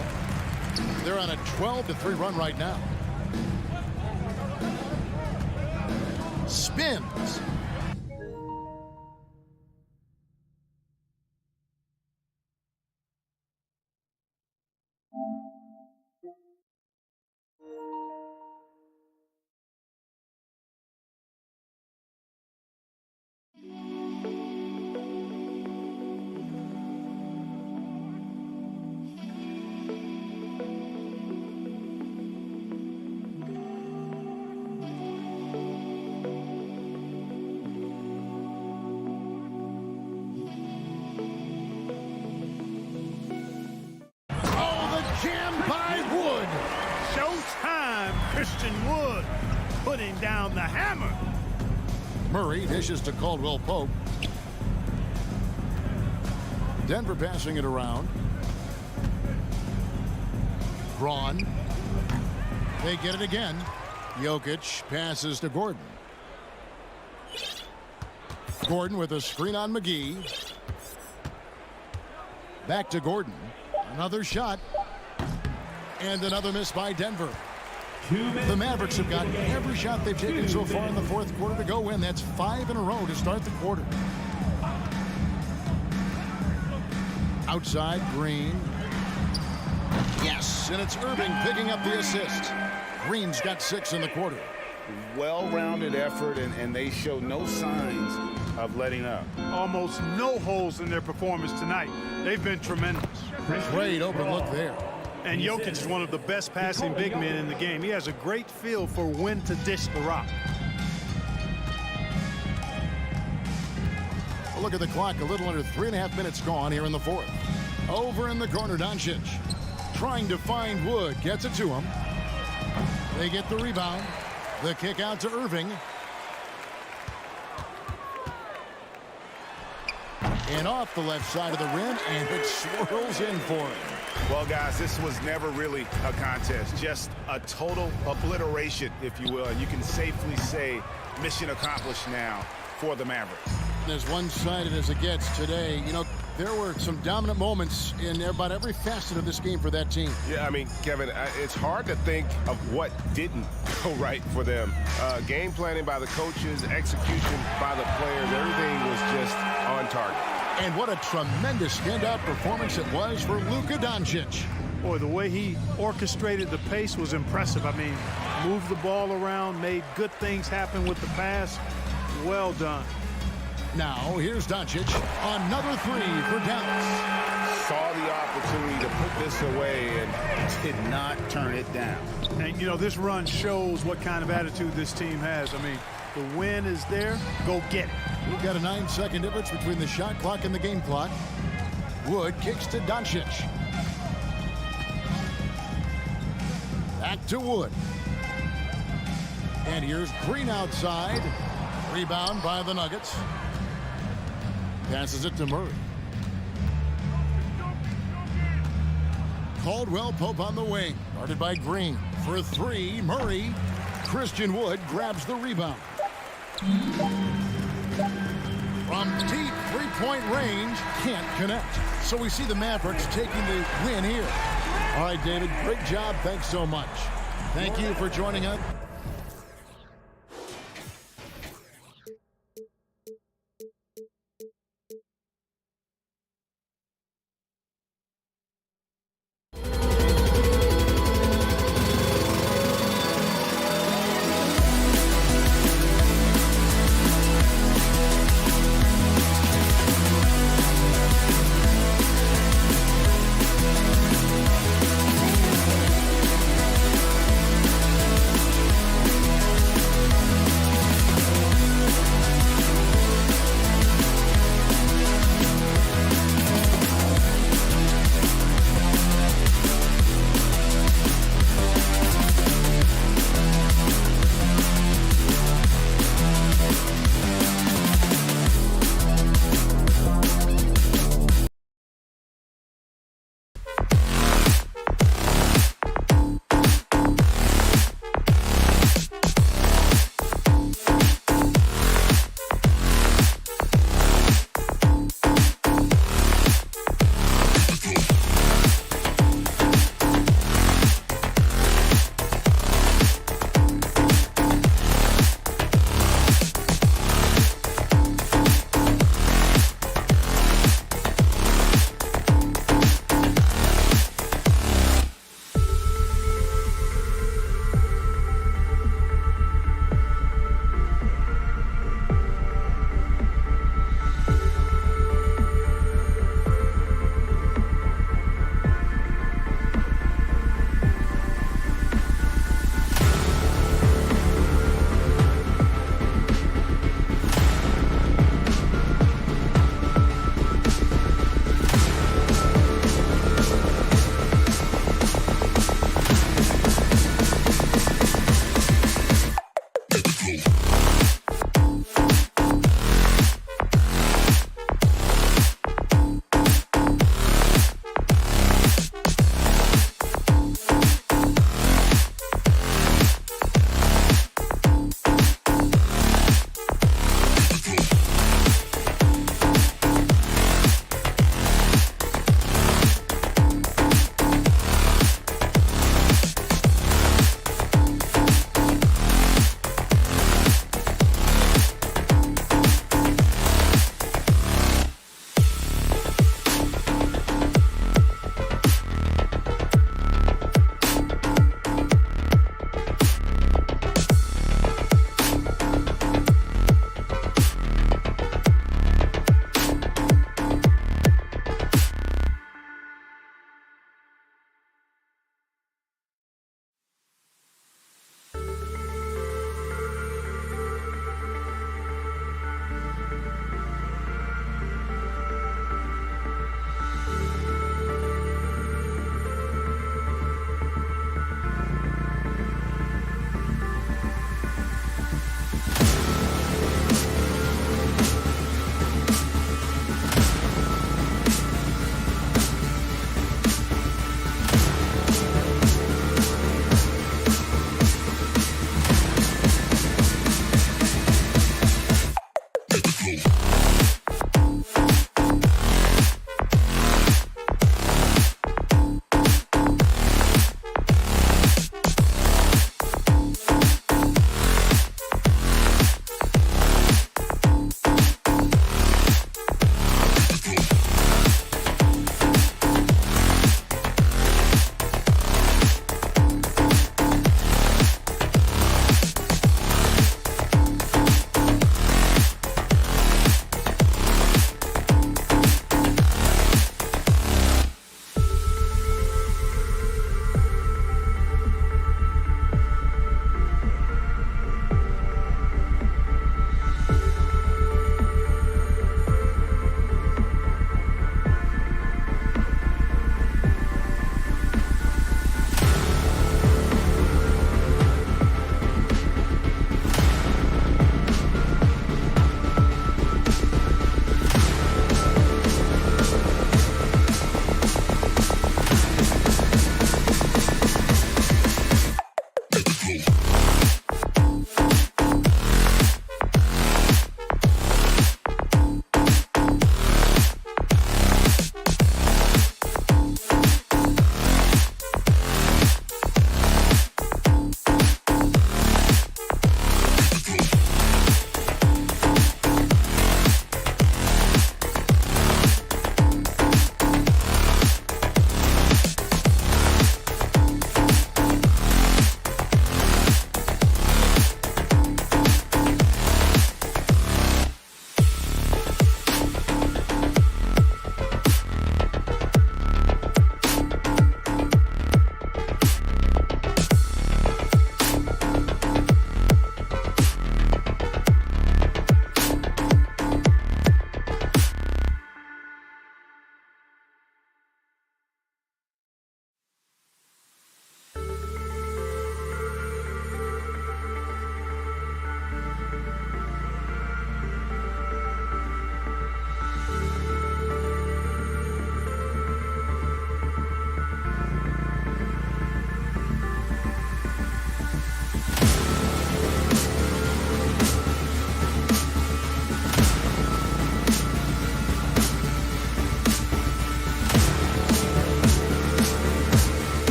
They're on a 12-3 run right now. Spins. Jam by Wood. Showtime, Christian Wood putting down the hammer. Murray dishes to Caldwell Pope. Denver passing it around. Braun. They get it again. Jokic passes to Gordon. Gordon with a screen on McGee. Back to Gordon. Another shot. And another miss by Denver. The Mavericks have got every shot they've taken so far in the fourth quarter to go in. That's 5 in a row to start the quarter. Outside, Green. Yes, and it's Irving picking up the assist. Green's got 6 in the quarter. Well-rounded effort, and they show no signs of letting up. Almost no holes in their performance tonight. They've been tremendous. Great open look there. And Jokic is one of the best passing big men in the game. He has a great feel for when to dish the rock. A look at the clock, a little under 3.5 minutes gone here in the fourth. Over in the corner, Doncic. Trying to find Wood, gets it to him. They get the rebound. The kick out to Irving. And off the left side of the rim, and it swirls in for him. Well, guys, this was never really a contest, just a total obliteration, if you will. And you can safely say mission accomplished now for the Mavericks. As one-sided as it gets today, you know, there were some dominant moments in about every facet of this game for that team. Yeah, I mean, Kevin, it's hard to think of what didn't go right for them. Game planning by the coaches, execution by the players, everything was just on target. And what a tremendous standout performance it was for Luka Doncic. Boy, the way he orchestrated the pace was impressive. I mean, moved the ball around, made good things happen with the pass. Well done. Now, here's Doncic. Another three for Dallas. Saw the opportunity to put this away and did not turn it down. And, you know, this run shows what kind of attitude this team has. I mean, the win is there. Go get it. We've got a 9-second difference between the shot clock and the game clock. Wood kicks to Doncic. Back to Wood. And here's Green outside. Rebound by the Nuggets. Passes it to Murray. Caldwell Pope on the wing. Guarded by Green. For three, Murray. Christian Wood grabs the rebound. From deep three-point range, can't connect. So we see the Mavericks taking the win here. All right, David, great job. Thanks so much. Thank you for joining us.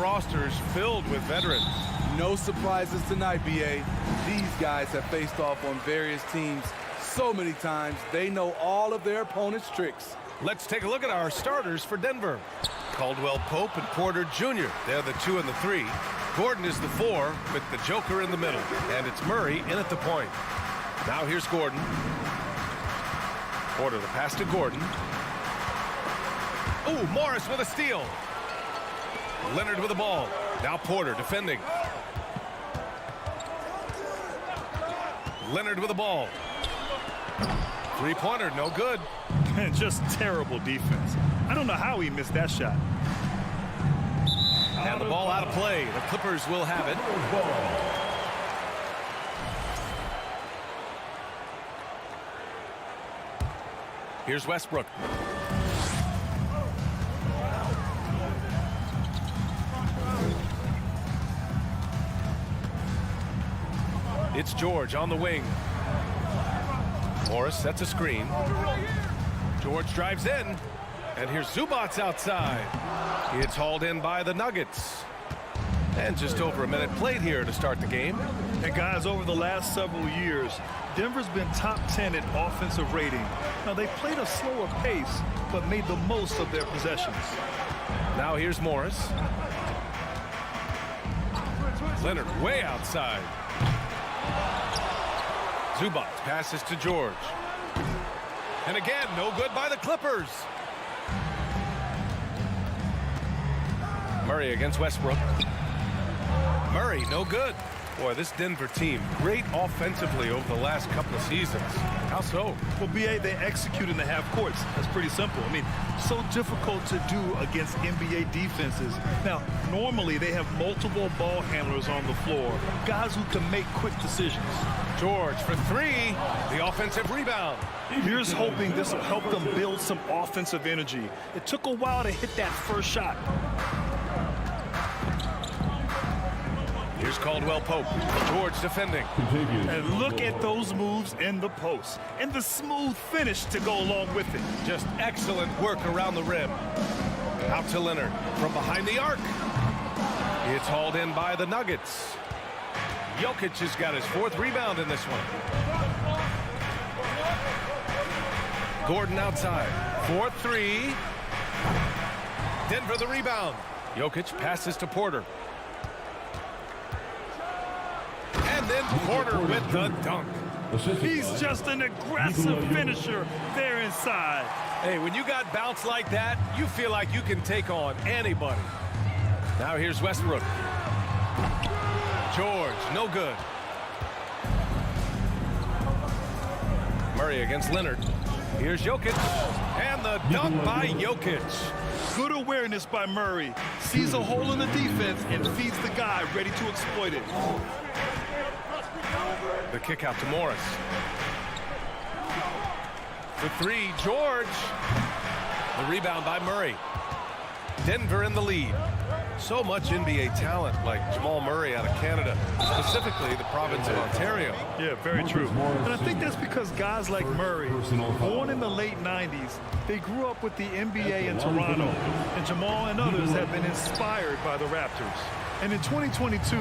rosters filled with veterans. No surprises tonight, B.A. These guys have faced off on various teams so many times, they know all of their opponent's tricks. Let's take a look at our starters for Denver. Caldwell Pope and Porter Jr. They're the 2 and the 3. Gordon is the 4 with the Joker in the middle. And it's Murray in at the point. Now here's Gordon. Porter the pass to Gordon. Ooh, Morris with a steal. Leonard with the ball. Now Porter defending. Leonard with the ball. Three-pointer, no good. Just terrible defense. I don't know how he missed that shot. And the ball out of play. The Clippers will have it. Here's Westbrook. It's George on the wing. Morris sets a screen. George drives in. And here's Zubats outside. It's hauled in by the Nuggets. And just over a minute played here to start the game. And guys, over the last several years, Denver's been top 10 in offensive rating. Now, they played a slower pace, but made the most of their possessions. Now here's Morris. Leonard way outside. Zubats passes to George. And again, no good by the Clippers. Murray against Westbrook. Murray, no good. Boy, this Denver team, great offensively over the last couple of seasons. How so? Well, B.A., they execute in the half courts. That's pretty simple. I mean, so difficult to do against NBA defenses. Now, normally they have multiple ball handlers on the floor, guys who can make quick decisions. George for 3, the offensive rebound. Here's hoping this will help them build some offensive energy. It took a while to hit that first shot. Here's Caldwell Pope. George defending. And look at those moves in the post. And the smooth finish to go along with it. Just excellent work around the rim. Out to Leonard from behind the arc. It's hauled in by the Nuggets. Jokic has got his 4th rebound in this one. Gordon outside. 4-3. Denver the rebound. Jokic passes to Porter. And then Porter with the dunk. He's just an aggressive finisher there inside. Hey, when you got bounce like that, you feel like you can take on anybody. Now here's Westbrook. George, no good. Murray against Leonard. Here's Jokic. And the dunk by Jokic. Good awareness by Murray. Sees a hole in the defense and feeds the guy ready to exploit it. The kick out to Morris. For 3, George. The rebound by Murray. Denver in the lead. So much NBA talent like Jamal Murray out of Canada, specifically the province of Ontario. Yeah, very true. And I think that's because guys like Murray, born in the late 90s, they grew up with the NBA in Toronto. And Jamal and others have been inspired by the Raptors. And in 2022,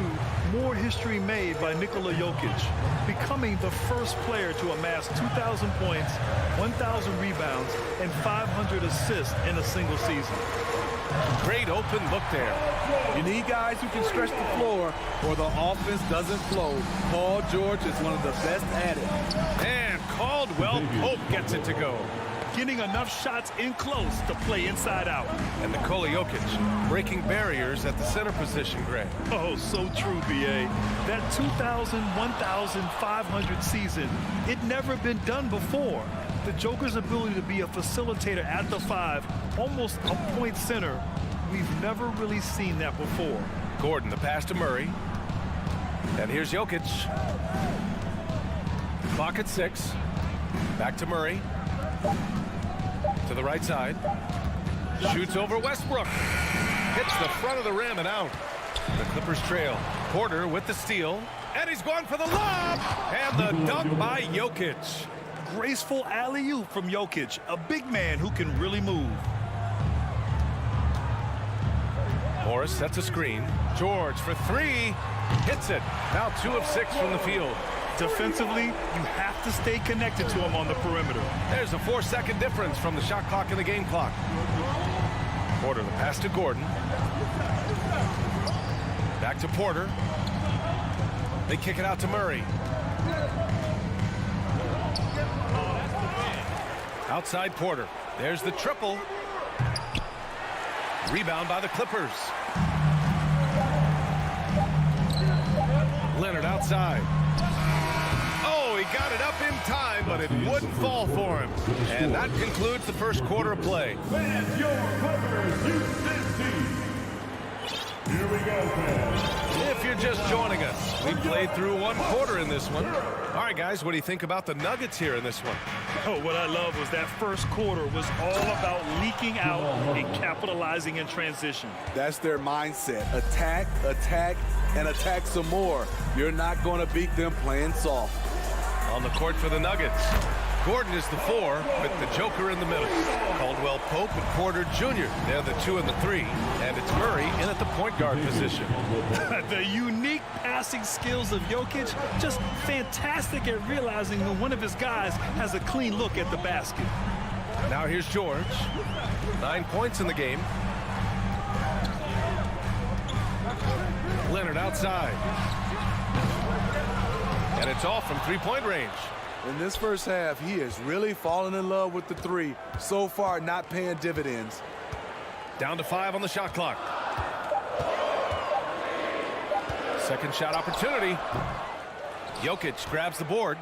more history made by Nikola Jokic, becoming the first player to amass 2,000 points, 1,000 rebounds, and 500 assists in a single season. Great open look there. You need guys who can stretch the floor or the offense doesn't flow. Paul George is one of the best at it. And Caldwell Pope gets it to go. Getting enough shots in close to play inside out. And Nikola Jokic breaking barriers at the center position, Greg. Oh, so true, B.A. That 2,000, 1,500 season, it never been done before. The Joker's ability to be a facilitator at the 5, almost a point center, we've never really seen that before. Gordon, the pass to Murray. And here's Jokic. Clock at 6. Back to Murray. To the right side. Shoots over Westbrook. Hits the front of the rim and out. The Clippers trail. Porter with the steal. And he's going for the lob. And the dunk by Jokic. Graceful alley-oop from Jokic, a big man who can really move. Morris sets a screen. George for three. Hits it. Now 2 of 6 from the field. Defensively, you have to stay connected to him on the perimeter. There's a 4-second difference from the shot clock and the game clock. Porter, the pass to Gordon. Back to Porter. They kick it out to Murray. Outside Porter. There's the triple. Rebound by the Clippers. Leonard outside. Oh, he got it up in time, but it wouldn't fall for him. And that concludes the first quarter of play. And your Clippers Houston team. Here we go, fans. If you're just joining us, we played through 1 quarter in this one. All right, guys, what do you think about the Nuggets here in this one? Oh, what I love was that first quarter was all about leaking out and capitalizing in transition. That's their mindset. Attack, attack, and attack some more. You're not going to beat them playing soft. On the court for the Nuggets, Gordon is the 4 with the Joker in the middle. Caldwell Pope and Porter Jr. They're the 2 and the 3. And it's Murray in at the point guard position. The unique passing skills of Jokic, just fantastic at realizing when one of his guys has a clean look at the basket. Now here's George. 9 points in the game. Leonard outside. And it's off from 3-point range. In this first half, he is really falling in love with the 3. So far, not paying dividends. Down to 5 on the shot clock. Second shot opportunity. Jokic grabs the board.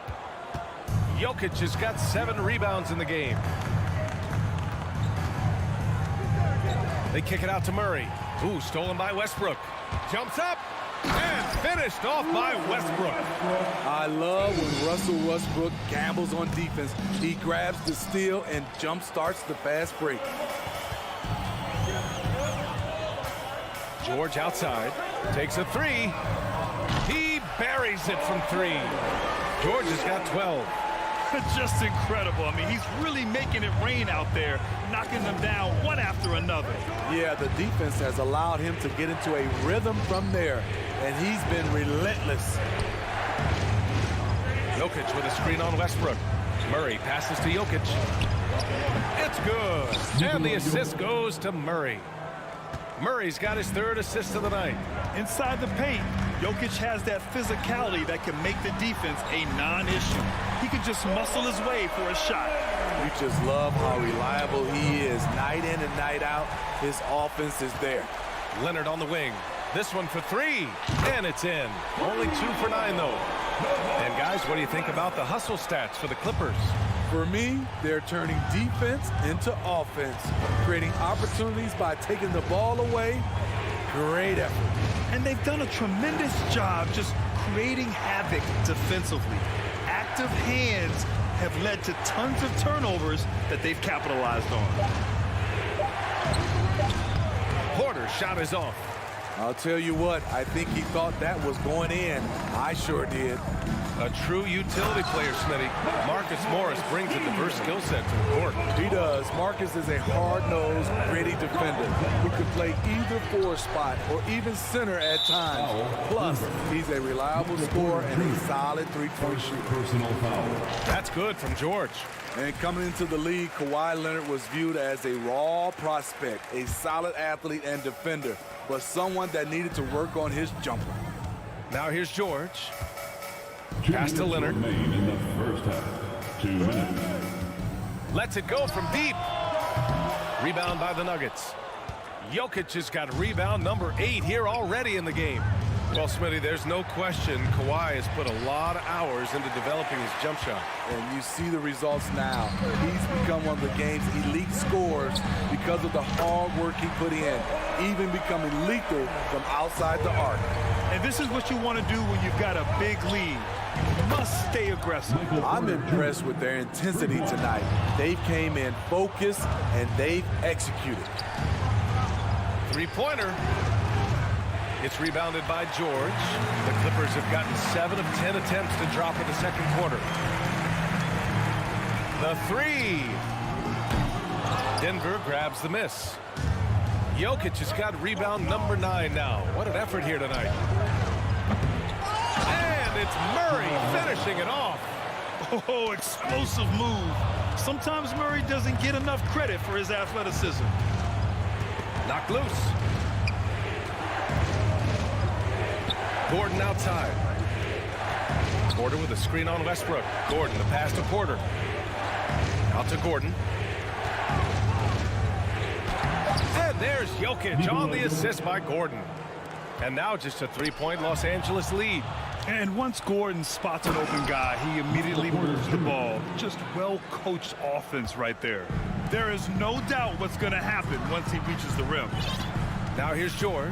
Jokic has got 7 rebounds in the game. They kick it out to Murray. Ooh, stolen by Westbrook. Jumps up and finished off by Westbrook. I love when Russell Westbrook gambles on defense. He grabs the steal and jump starts the fast break. George outside, takes a 3. He buries it from 3. George has got 12. Just incredible. I mean, he's really making it rain out there, knocking them down one after another. Yeah, the defense has allowed him to get into a rhythm from there, and he's been relentless. Jokic with a screen on Westbrook. Murray passes to Jokic. It's good. And the assist goes to Murray. Murray's got his 3rd assist of the night. Inside the paint, Jokic has that physicality that can make the defense a non-issue. He can just muscle his way for a shot. You just love how reliable he is. Night in and night out, his offense is there. Leonard on the wing. This one for 3. And it's in. Only 2 for 9, though. And, guys, what do you think about the hustle stats for the Clippers? For me, they're turning defense into offense, creating opportunities by taking the ball away. Great effort. And they've done a tremendous job just creating havoc defensively. Active hands have led to tons of turnovers that they've capitalized on. Porter's shot is off. I'll tell you what, I think he thought that was going in. I sure did. A true utility player, Smitty. Marcus Morris brings a diverse skill set to the court. He does. Marcus is a hard-nosed, gritty defender who can play either 4 spot or even center at times. Plus, he's a reliable scorer and a solid 3-point shooter. Personal foul. That's good from George. And coming into the league, Kawhi Leonard was viewed as a raw prospect, a solid athlete and defender, but someone that needed to work on his jumper. Now here's George. Pass to Leonard. In the first half. 2 minutes. Lets it go from deep. Rebound by the Nuggets. Jokic has got rebound number 8 here already in the game. Well, Smitty, there's no question Kawhi has put a lot of hours into developing his jump shot. And you see the results now. He's become one of the game's elite scorers because of the hard work he put in, even becoming lethal from outside the arc. And this is what you want to do when you've got a big lead. You must stay aggressive. I'm impressed with their intensity tonight. They came in focused, and they've executed. 3-pointer. It's rebounded by George. The Clippers have gotten 7 of 10 attempts to drop in the second quarter. The 3. Denver grabs the miss. Jokic has got rebound number 9 now. What an effort here tonight. And it's Murray finishing it off. Oh, explosive move. Sometimes Murray doesn't get enough credit for his athleticism. Knocked loose. Gordon outside. Porter with a screen on Westbrook. Gordon, the pass to Porter. Out to Gordon. And there's Jokic on the assist by Gordon. And now just a 3-point Los Angeles lead. And once Gordon spots an open guy, he immediately moves the ball. Just well-coached offense right there. There is no doubt what's going to happen once he reaches the rim. Now here's George.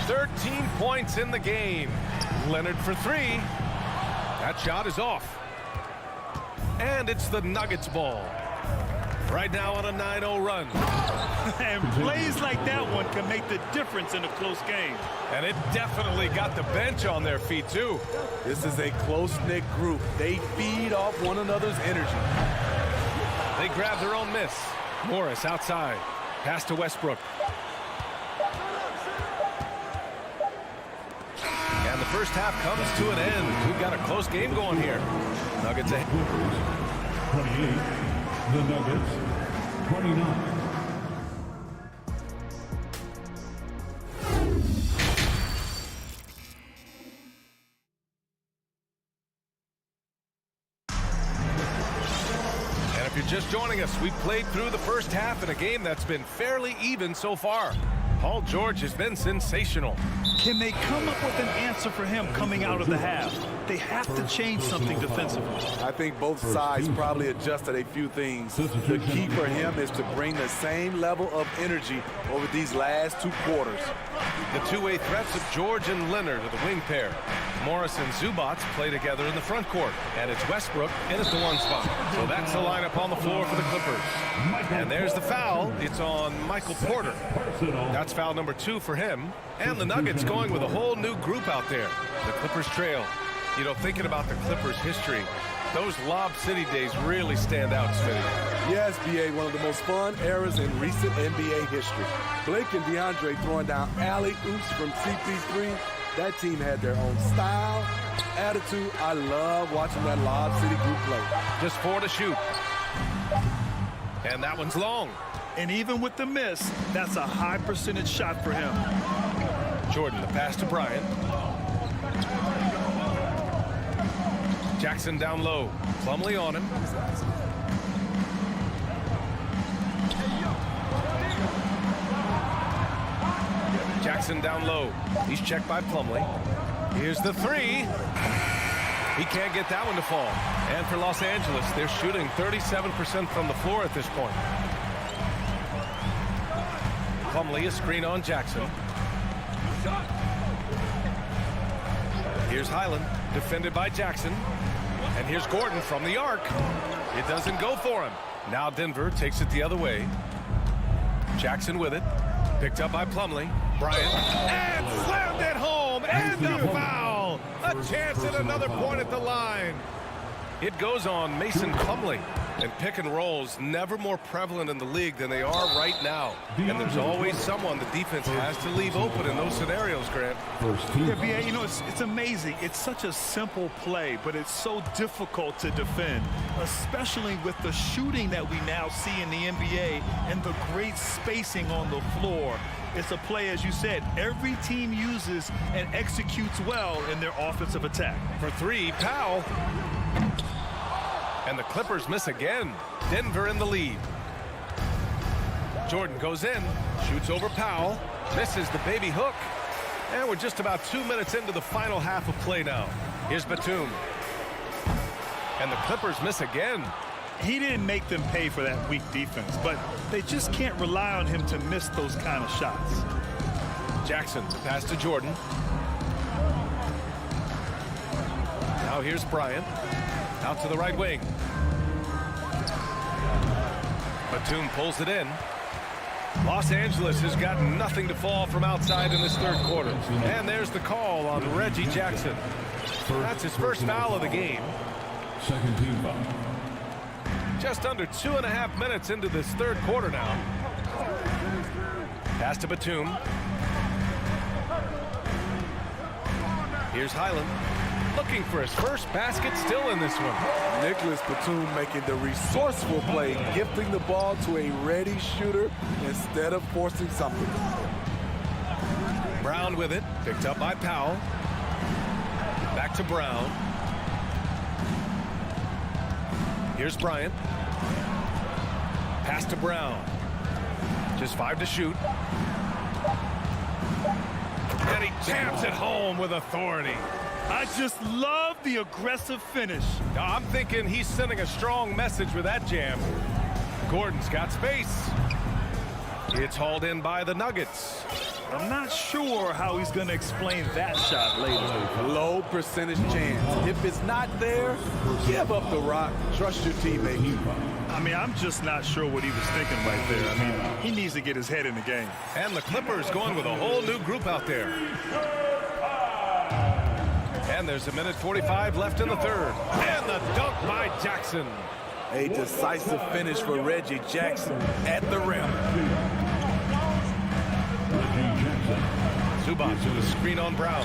13 points in the game. Leonard for 3. That shot is off. And it's the Nuggets ball. Right now on a 9-0 run. And plays like that one can make the difference in a close game. And it definitely got the bench on their feet, too. This is a close-knit group. They feed off one another's energy. They grab their own miss. Morris outside. Pass to Westbrook. And the first half comes to an end. We've got a close game going here. Nuggets ahead. 28. The Nuggets, 29. And if you're just joining us, we played through the first half in a game that's been fairly even so far. Paul George has been sensational. Can they come up with an answer for him coming out of the half? They have to change something defensively. I think both sides probably adjusted a few things. The key for him is to bring the same level of energy over these last 2 quarters. The two-way threats of George and Leonard are the wing pair. Morris and Zubac play together in the front court. And it's Westbrook in at the 1 spot. So that's the lineup on the floor for the Clippers. And there's the foul. It's on Michael Porter. That's foul number 2 for him. And the Nuggets going with a whole new group out there. The Clippers trail. You know, thinking about the Clippers' history, those Lob City days really stand out, Smitty. Yes, BA, one of the most fun eras in recent NBA history. Blake and DeAndre throwing down alley-oops from CP3. That team had their own style, attitude. I love watching that Lob City group play. Just 4 to shoot. And that one's long. And even with the miss, that's a high percentage shot for him. Jordan, the pass to Bryant. Jackson down low. Plumlee on him. Jackson down low. He's checked by Plumlee. Here's the 3. He can't get that one to fall. And for Los Angeles, they're shooting 37% from the floor at this point. Plumlee, a screen on Jackson. Here's Highland, defended by Jackson. And here's Gordon from the arc. It doesn't go for him. Now Denver takes it the other way. Jackson with it. Picked up by Plumlee. Bryant. And slammed it home. And the foul. A chance at another point at the line. It goes on Mason Plumlee. And pick and rolls never more prevalent in the league than they are right now. And there's always someone the defense has to leave open in those scenarios, Grant. Yeah, BA, you know, it's amazing. It's such a simple play, but it's so difficult to defend, especially with the shooting that we now see in the NBA and the great spacing on the floor. It's a play, as you said, every team uses and executes well in their offensive attack. For 3, Powell. And the Clippers miss again. Denver in the lead. Jordan goes in, shoots over Powell, misses the baby hook. And we're just about 2 minutes into the final half of play now. Here's Batum. And the Clippers miss again. He didn't make them pay for that weak defense, but they just can't rely on him to miss those kind of shots. Jackson, pass to Jordan. Now here's Bryant. Out to the right wing. Batum pulls it in. Los Angeles has got nothing to fall from outside in this 3rd quarter. And there's the call on Reggie Jackson. That's his first foul of the game. Second team foul. Just under 2.5 minutes into this 3rd quarter now. Pass to Batum. Here's Highland. Looking for his first basket, still in this one. Nicholas Batum making the resourceful play, gifting the ball to a ready shooter instead of forcing something. Brown with it, picked up by Powell. Back to Brown. Here's Bryant. Pass to Brown. Just 5 to shoot. And he jams it home with authority. I just love the aggressive finish. I'm thinking he's sending a strong message with that jam. Gordon's got space. It's hauled in by the Nuggets. I'm not sure how he's going to explain that shot later. Low percentage chance. If it's not there, give up the rock. Trust your teammate. I mean, I'm just not sure what he was thinking right there. I mean, he needs to get his head in the game. And the Clippers going with a whole new group out there. And there's 1:45 left in the third. And the dunk by Jackson. A decisive finish for Reggie Jackson at the rim. Zubats with a screen on Brown.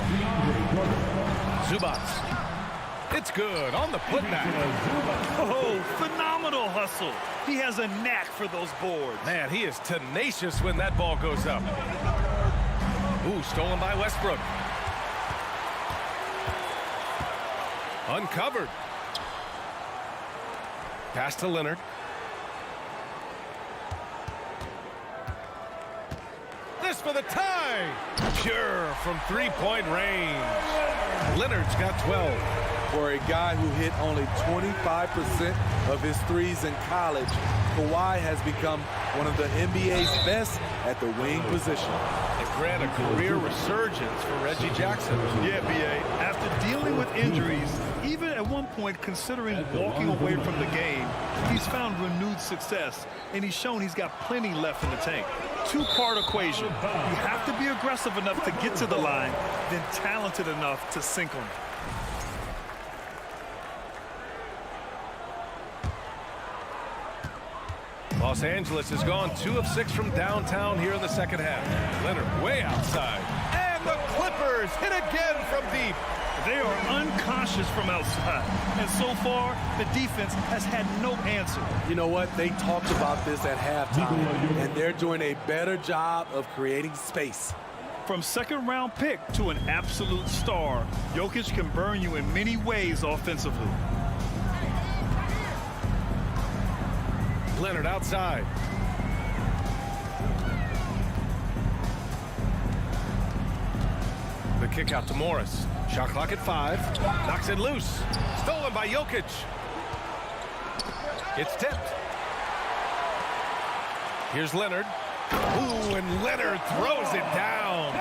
Zubats. It's good on the putback. Oh, phenomenal hustle. He has a knack for those boards. Man, he is tenacious when that ball goes up. Ooh, stolen by Westbrook. Uncovered. Pass to Leonard. This for the tie. Pure from three-point range. Leonard's got 12. For a guy who hit only 25% of his threes in college, Kawhi has become one of the NBA's best at the wing position. And grant a career resurgence for Reggie Jackson. Yeah, B.A. After dealing with injuries, even at one point considering walking away from the game, he's found renewed success, and he's shown he's got plenty left in the tank. Two-part equation. You have to be aggressive enough to get to the line, then talented enough to sink them. Los Angeles has gone 2 of 6 from downtown here in the second half. Leonard way outside. And the Clippers hit again from deep. They are unconscious from outside. And so far, the defense has had no answer. You know what? They talked about this at halftime, and they're doing a better job of creating space. From second-round pick to an absolute star, Jokic can burn you in many ways offensively. Leonard outside. The kick out to Morris. Shot clock at 5. Knocks it loose. Stolen by Jokic. It's tipped. Here's Leonard. Ooh, and Leonard throws it down.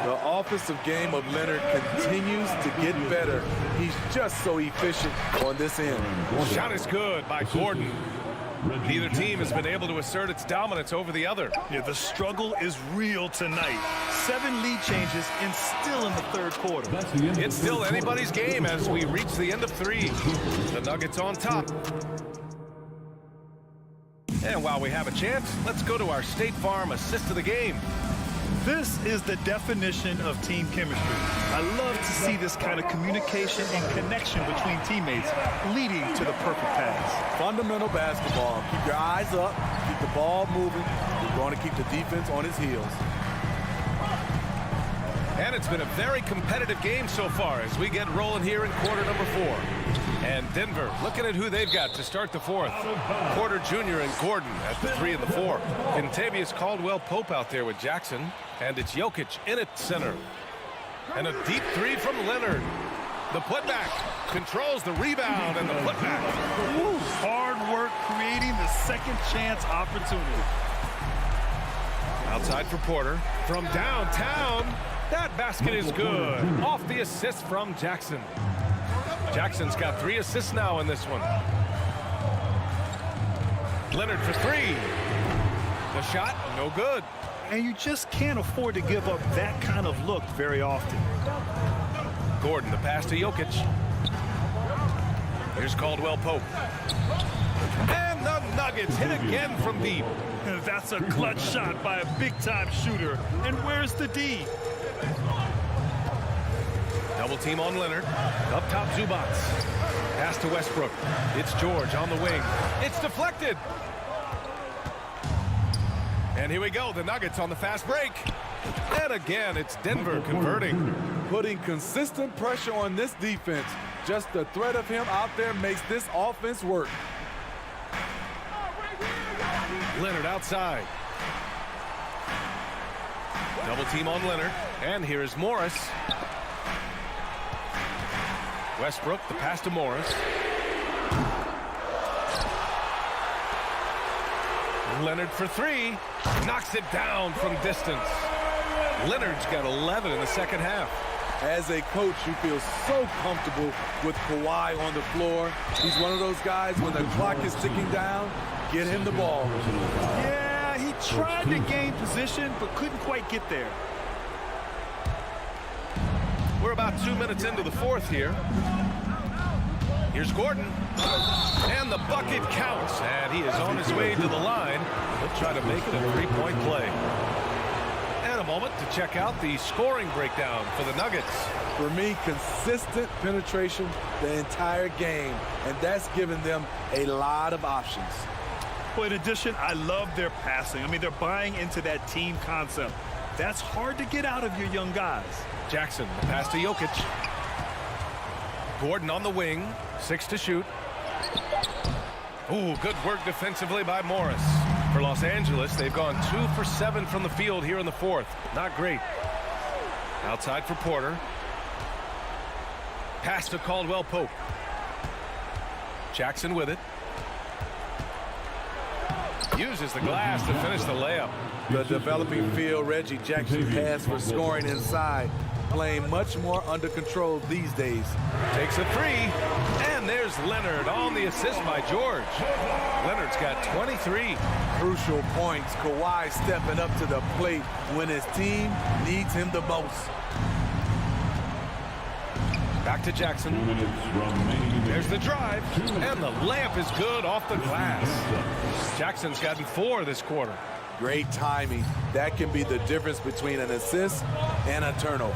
The offensive game of Leonard continues to get better. He's just so efficient on this end. Shot is good by Gordon. Neither team has been able to assert its dominance over the other. Yeah, the struggle is real tonight. 7 lead changes and still in the third quarter. It's still anybody's game as we reach the end of 3. The Nuggets on top. And while we have a chance, let's go to our State Farm assist of the game. This is the definition of team chemistry. I love to see this kind of communication and connection between teammates leading to the perfect pass. Fundamental basketball. Keep your eyes up, keep the ball moving. You're going to keep the defense on its heels. And it's been a very competitive game so far as we get rolling here in quarter number 4. And Denver looking at who they've got to start the 4th. Porter Jr. and Gordon at the 3 and the 4. Kentavious Caldwell-Pope out there with Jackson. And it's Jokic in at center. And a deep 3 from Leonard. The putback controls the rebound and the putback. Ooh, hard work creating the second chance opportunity. Outside for Porter. From downtown. That basket is good. Off the assist from Jackson. Jackson's got 3 assists now in this one. Leonard for 3. The shot, no good. And you just can't afford to give up that kind of look very often. Gordon, the pass to Jokic. Here's Caldwell-Pope. And the Nuggets hit again from deep. That's a clutch shot by a big-time shooter. And where's the D? Double team on Leonard. Up top, Zubats. Pass to Westbrook. It's George on the wing. It's deflected. And here we go. The Nuggets on the fast break. And again, it's Denver converting. Putting consistent pressure on this defense. Just the threat of him out there makes this offense work. Leonard outside. Double team on Leonard. And here is Morris. Westbrook, the pass to Morris. Leonard for three. Knocks it down from distance. Leonard's got 11 in the second half. As a coach, you feel so comfortable with Kawhi on the floor. He's one of those guys, when the clock is ticking down, get him the ball. Yeah, he tried to gain position, but couldn't quite get there. We're about 2 minutes into the fourth here. Here's Gordon. And the bucket counts. And he is on his way to the line. He'll try to make it a three-point play. And a moment to check out the scoring breakdown for the Nuggets. For me, consistent penetration the entire game, and that's given them a lot of options. Well, in addition, I love their passing. I mean, they're buying into that team concept. That's hard to get out of your young guys. Jackson, the pass to Jokic. Gordon on the wing, 6 to shoot. Ooh, good work defensively by Morris. For Los Angeles, they've gone 2 for 7 from the field here in the fourth. Not great. Outside for Porter. Pass to Caldwell Pope. Jackson with it. Uses the glass to finish the layup. The developing field, Reggie Jackson pass for scoring inside. Playing much more under control these days. Takes a three, and there's Leonard on the assist by George. Leonard's got 23. Crucial points. Kawhi stepping up to the plate when his team needs him the most. Back to Jackson. There's the drive, and the layup is good off the glass. Jackson's gotten 4 this quarter. Great timing. That can be the difference between an assist and a turnover.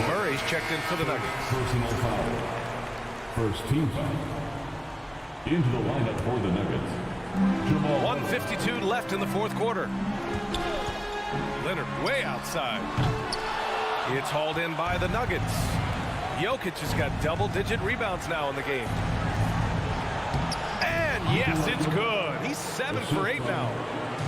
Murray's checked in for the Nuggets. Personal foul. First team foul. Into the lineup for the Nuggets. 1:52 left in the fourth quarter. Leonard way outside. It's hauled in by the Nuggets. Jokic has got double-digit rebounds now in the game. And yes, it's good. He's 7 for 8 now.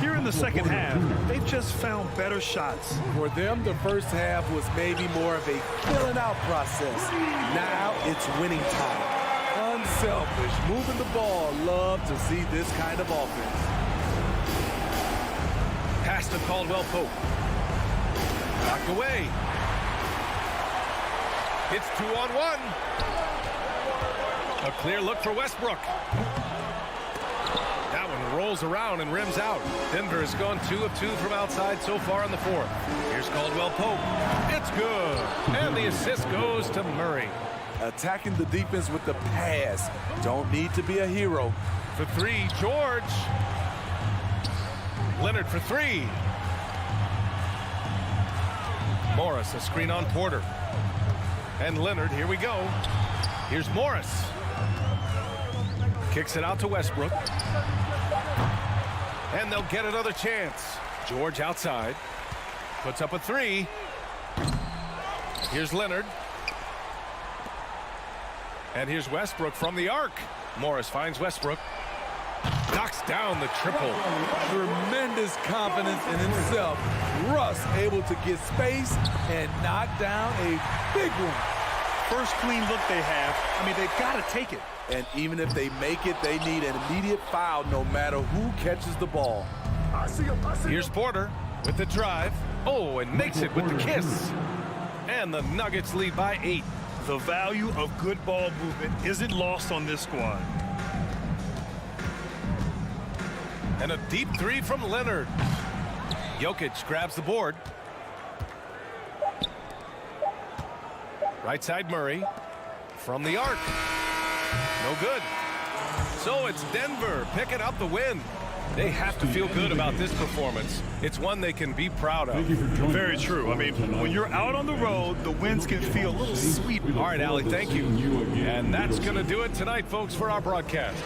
Here in the second half, they've just found better shots. For them, the first half was maybe more of a filling out process. Now it's winning time. Unselfish, moving the ball. Love to see this kind of offense. Pass to Caldwell Pope. Knocked away. It's 2-on-1. A clear look for Westbrook. That one rolls around and rims out. Denver has gone 2 of 2 from outside so far in the fourth. Here's Caldwell Pope. It's good. And the assist goes to Murray. Attacking the defense with the pass. Don't need to be a hero. For 3, George. Leonard for 3. Morris, a screen on Porter. And Leonard, here we go. Here's Morris. Kicks it out to Westbrook. And they'll get another chance. George outside. Puts up a 3. Here's Leonard. And here's Westbrook from the arc. Morris finds Westbrook. Knocks down the triple. Tremendous confidence in himself. Russ able to get space and knock down a big one. First clean look they have. I mean, they've got to take it. And even if they make it, they need an immediate foul no matter who catches the ball. Here's Porter with the drive. Oh, and makes it with the kiss. And the Nuggets lead by 8. The value of good ball movement isn't lost on this squad. And a deep 3 from Leonard. Jokic grabs the board. Right side Murray. From the arc. No good. So it's Denver picking up the win. They have to feel good about this performance. It's one they can be proud of. Very true. I mean, when you're out on the road, the wins can feel a little sweet. All right, Allie, thank you. And that's going to do it tonight, folks, for our broadcast.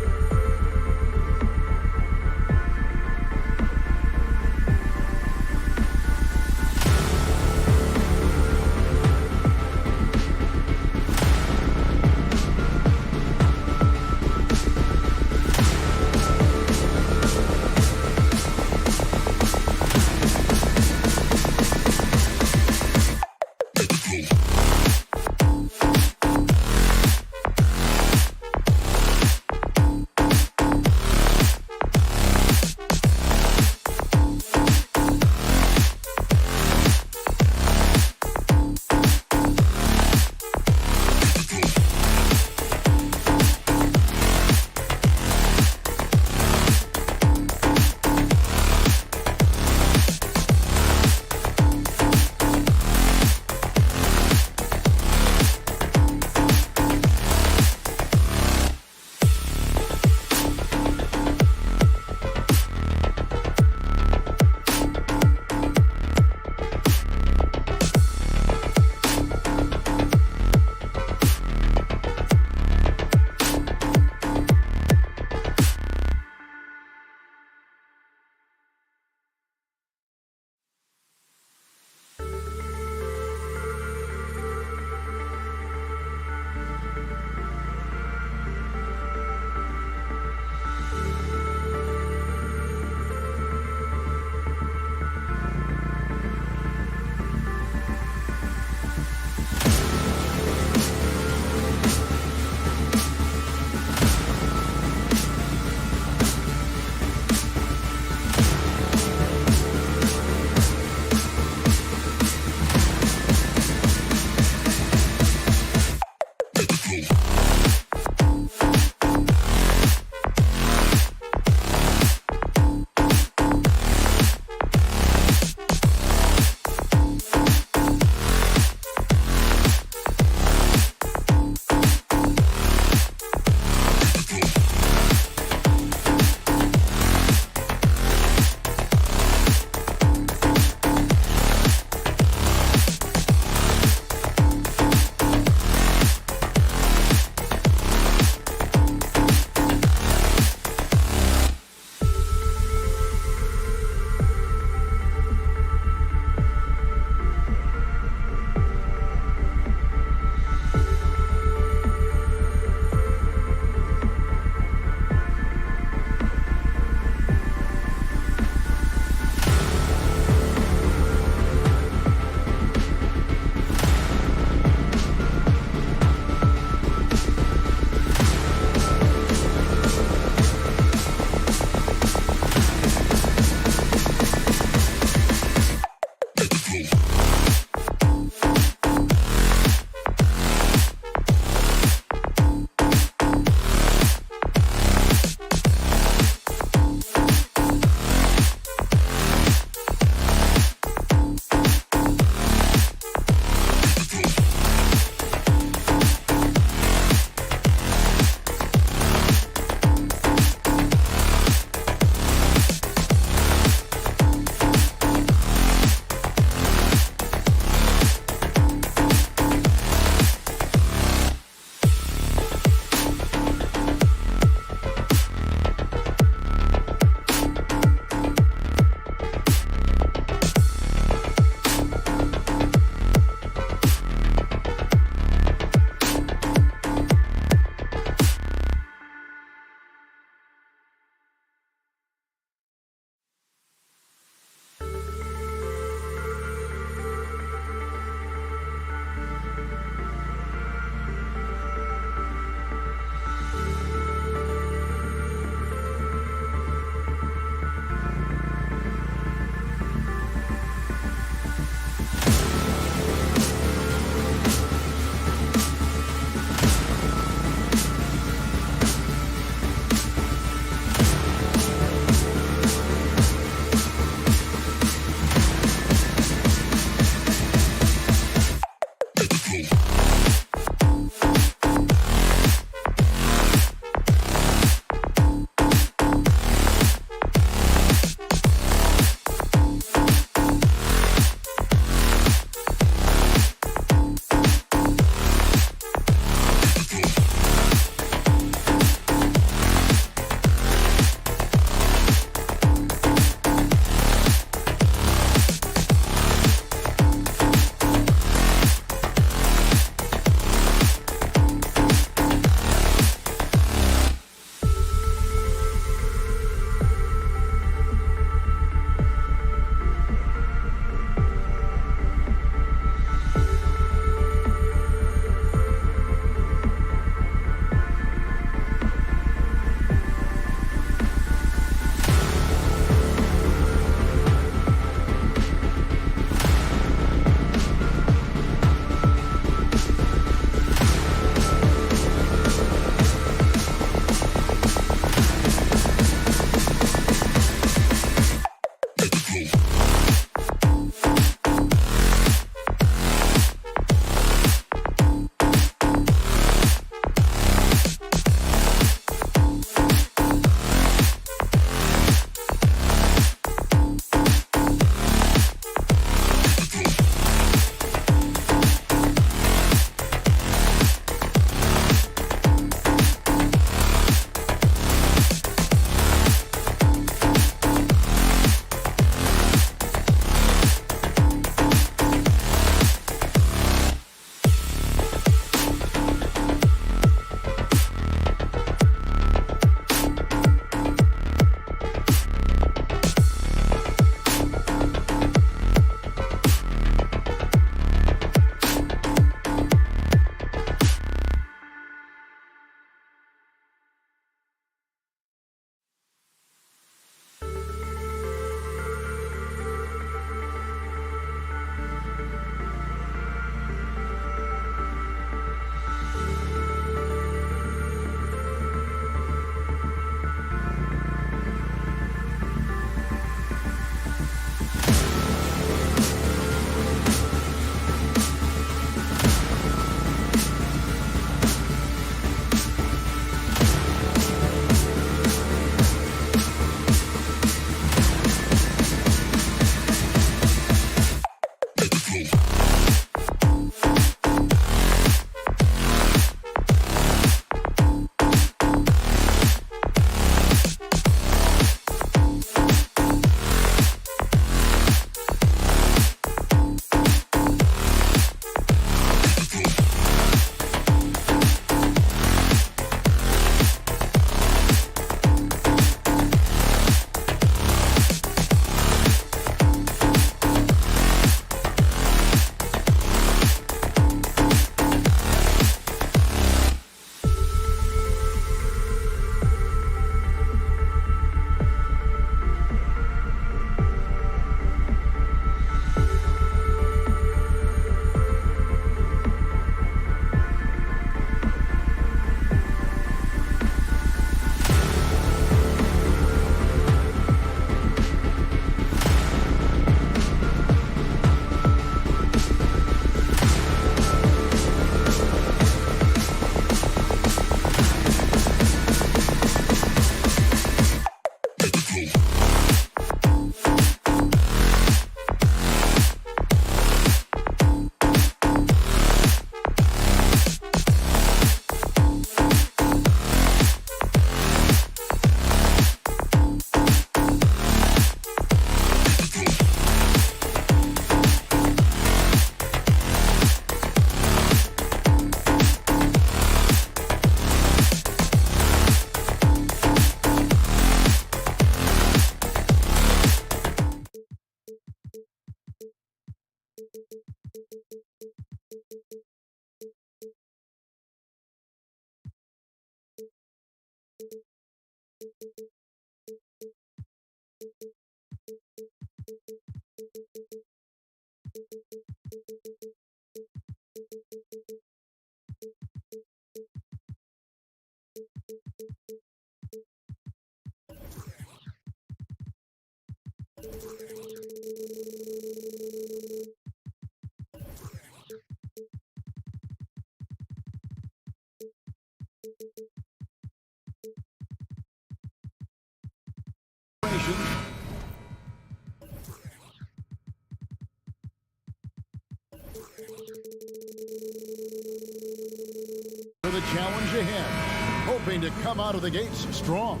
For the challenge ahead, hoping to come out of the gates strong.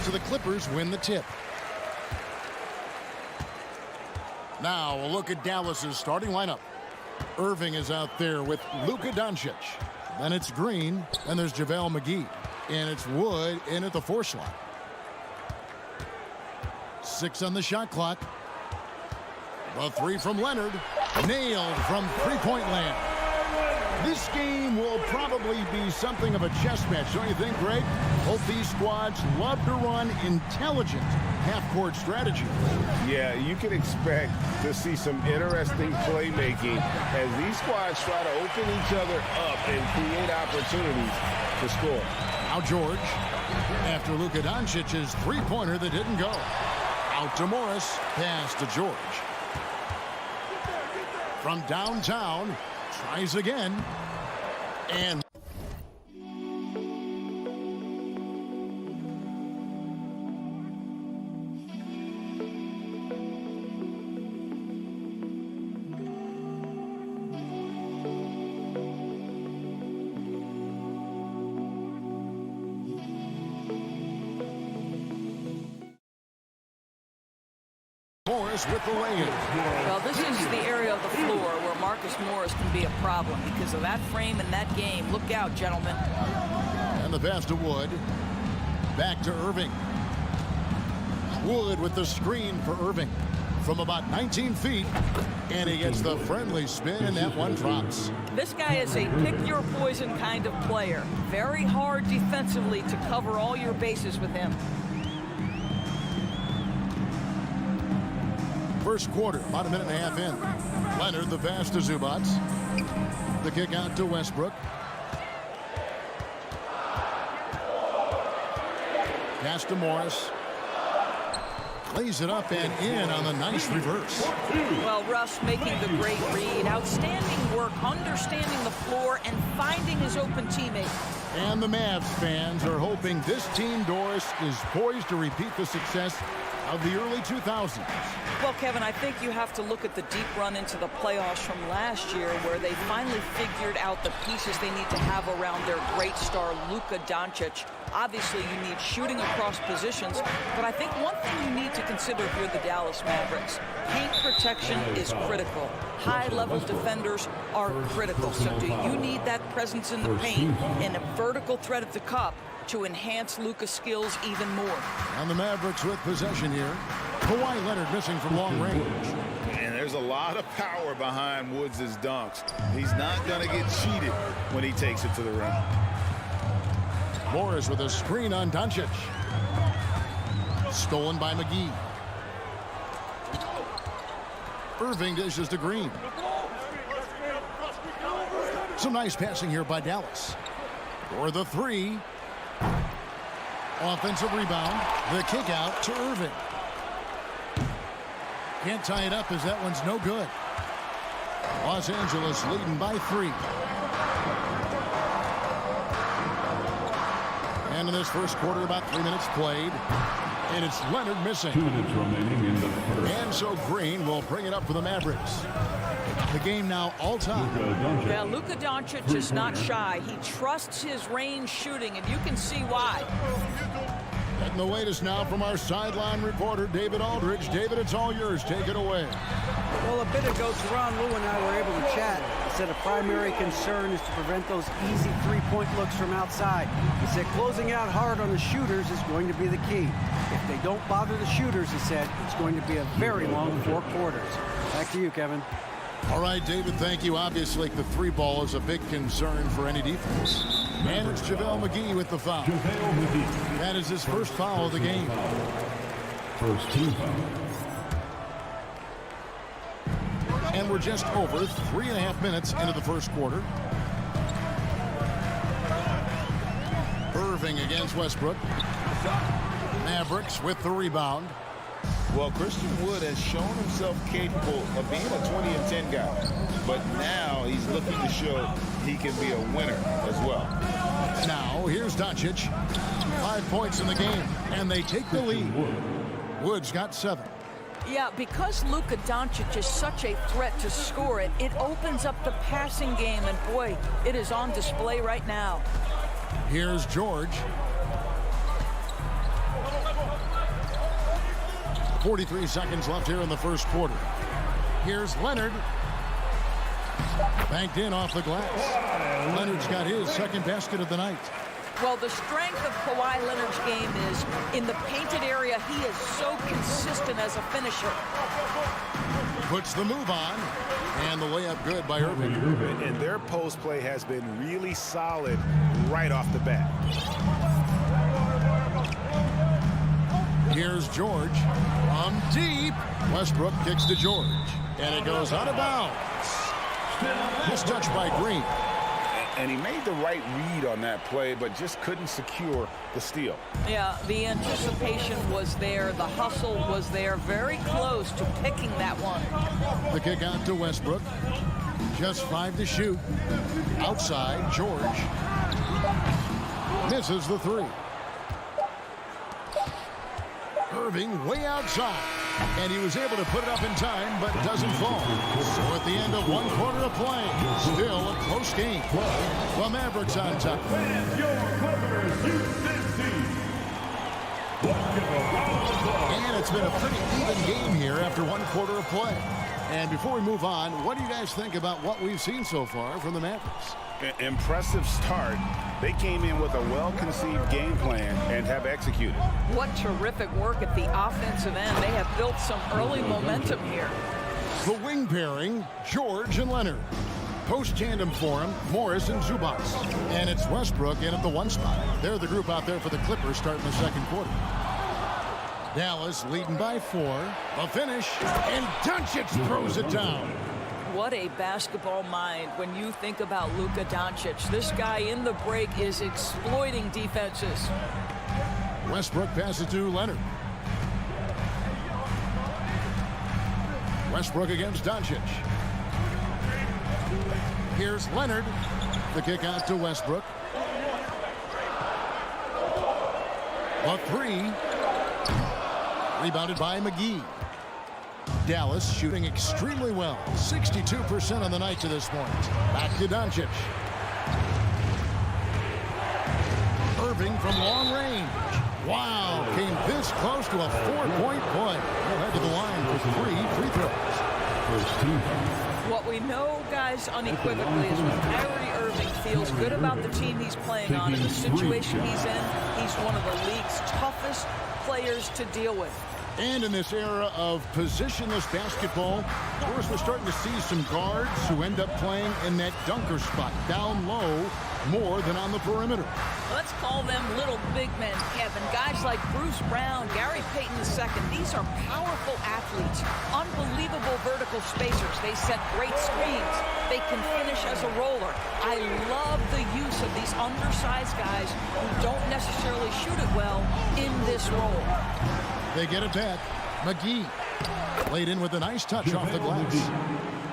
So the Clippers win the tip. Now a look at Dallas's starting lineup. Irving is out there with Luka Doncic. Then it's Green, and there's JaVale McGee. And it's Wood in at the 4 slot. 6 on the shot clock. The 3 from Leonard. Nailed from three-point land. This game will probably be something of a chess match, don't you think, Greg? Both these squads love to run intelligent half-court strategy. Yeah, you can expect to see some interesting playmaking as these squads try to open each other up and create opportunities to score. Now George, after Luka Doncic's three-pointer that didn't go. Out to Morris, pass to George. From downtown, tries again, and Morris with the lay-in. Well, this is the area of the floor where Marcus Morris can be a problem because of that frame and that game. Look out, gentlemen. And the pass to Wood. Back to Irving. Wood with the screen for Irving from about 19 feet. And he gets the friendly spin, and that one drops. This guy is a pick-your-poison kind of player. Very hard defensively to cover all your bases with him. First quarter, about a minute and a half in. Leonard, the pass to Zubac. The kick out to Westbrook. Pass to Morris. Lays it up and in on the nice reverse. Well, Russ making the great read. Outstanding work, understanding the floor, and finding his open teammate. And the Mavs fans are hoping this team, Doris, is poised to repeat the success of the early 2000s. Well, Kevin, I think you have to look at the deep run into the playoffs from last year where they finally figured out the pieces they need to have around their great star, Luka Doncic. Obviously, you need shooting across positions, but I think one thing you need to consider if you're the Dallas Mavericks, paint protection is critical. High-level defenders are critical. So do you need that presence in the paint and a vertical threat at the cup to enhance Luka's skills even more? And the Mavericks with possession here. Kawhi Leonard missing from long range. And there's a lot of power behind Woods' dunks. He's not going to get cheated when he takes it to the rim. Morris with a screen on Doncic. Stolen by McGee. Irving dishes to Green. Some nice passing here by Dallas. For the 3. Offensive rebound. The kick out to Irving. Can't tie it up as that one's no good. Los Angeles leading by 3. And in this first quarter, about 3 minutes played. And it's Leonard missing. 2 minutes remaining in the first. And so Green will bring it up for the Mavericks. The game now all time. Yeah, Luka Doncic is not shy. He trusts his range shooting, and you can see why. And the latest now from our sideline reporter, David Aldridge. David, it's all yours. Take it away. Well, a bit ago, Teron Lou and I were able to chat. He said a primary concern is to prevent those easy three-point looks from outside. He said closing out hard on the shooters is going to be the key. If they don't bother the shooters, he said, it's going to be a very long 4 quarters. Back to you, Kevin. All right, David, thank you. Obviously, the three ball is a big concern for any defense. And it's JaVale McGee with the foul. That is his first foul of the game. First team foul. And we're just over 3.5 minutes into the first quarter. Irving against Westbrook. Mavericks with the rebound. Well, Christian Wood has shown himself capable of being a 20 and 10 guy, but now he's looking to show he can be a winner as well. Now, here's Doncic. 5 points in the game, and they take the lead. Wood's got 7. Yeah, because Luka Doncic is such a threat to score it, it opens up the passing game, and boy, it is on display right now. Here's George. 43 seconds left here in the first quarter. Here's Leonard. Banked in off the glass. Leonard's got his second basket of the night. Well, the strength of Kawhi Leonard's game is in the painted area. He is so consistent as a finisher. Puts the move on, and the layup good by Irving. And their post play has been really solid right off the bat. Here's George from deep. Westbrook kicks to George, and it goes out of bounds. Mistouched by Green. And he made the right read on that play, but just couldn't secure the steal. Yeah, the anticipation was there. The hustle was there. Very close to picking that one. The kick out to Westbrook. Just 5 to shoot. Outside, George. Misses the 3. Irving way outside. And he was able to put it up in time, but doesn't fall. So at the end of 1 quarter of play, still a close game. The Mavericks on top. And it's been a pretty even game here after 1 quarter of play. And before we move on, what do you guys think about what we've seen so far from the Mavericks? Impressive start. They came in with a well-conceived game plan and have executed. What terrific work at the offensive end. They have built some early momentum here. The wing pairing, George and Leonard. Post tandem for him, Morris and Zubac. And it's Westbrook in at the 1 spot. They're the group out there for the Clippers starting the second quarter. Dallas leading by 4. A finish, and Doncic throws it down. What a basketball mind when you think about Luka Doncic. This guy in the break is exploiting defenses. Westbrook passes to Leonard. Westbrook against Doncic. Here's Leonard. The kick out to Westbrook. A 3. Rebounded by McGee. Dallas shooting extremely well. 62% on the night to this point. Back to Doncic. Irving from long range. Wow, came this close to a 4-point play. He'll head to the line for 3 free throws. What we know, guys, unequivocally is when Kyrie Irving feels good about the team he's playing on and the situation he's in, he's one of the league's toughest players to deal with. And in this era of positionless basketball, of course, we're starting to see some guards who end up playing in that dunker spot, down low, more than on the perimeter. Let's call them little big men, Kevin. Guys like Bruce Brown, Gary Payton II. These are powerful athletes, unbelievable vertical spacers. They set great screens. They can finish as a roller. I love the use of these undersized guys who don't necessarily shoot it well in this role. They get it back. McGee laid in with a nice touch off the glass.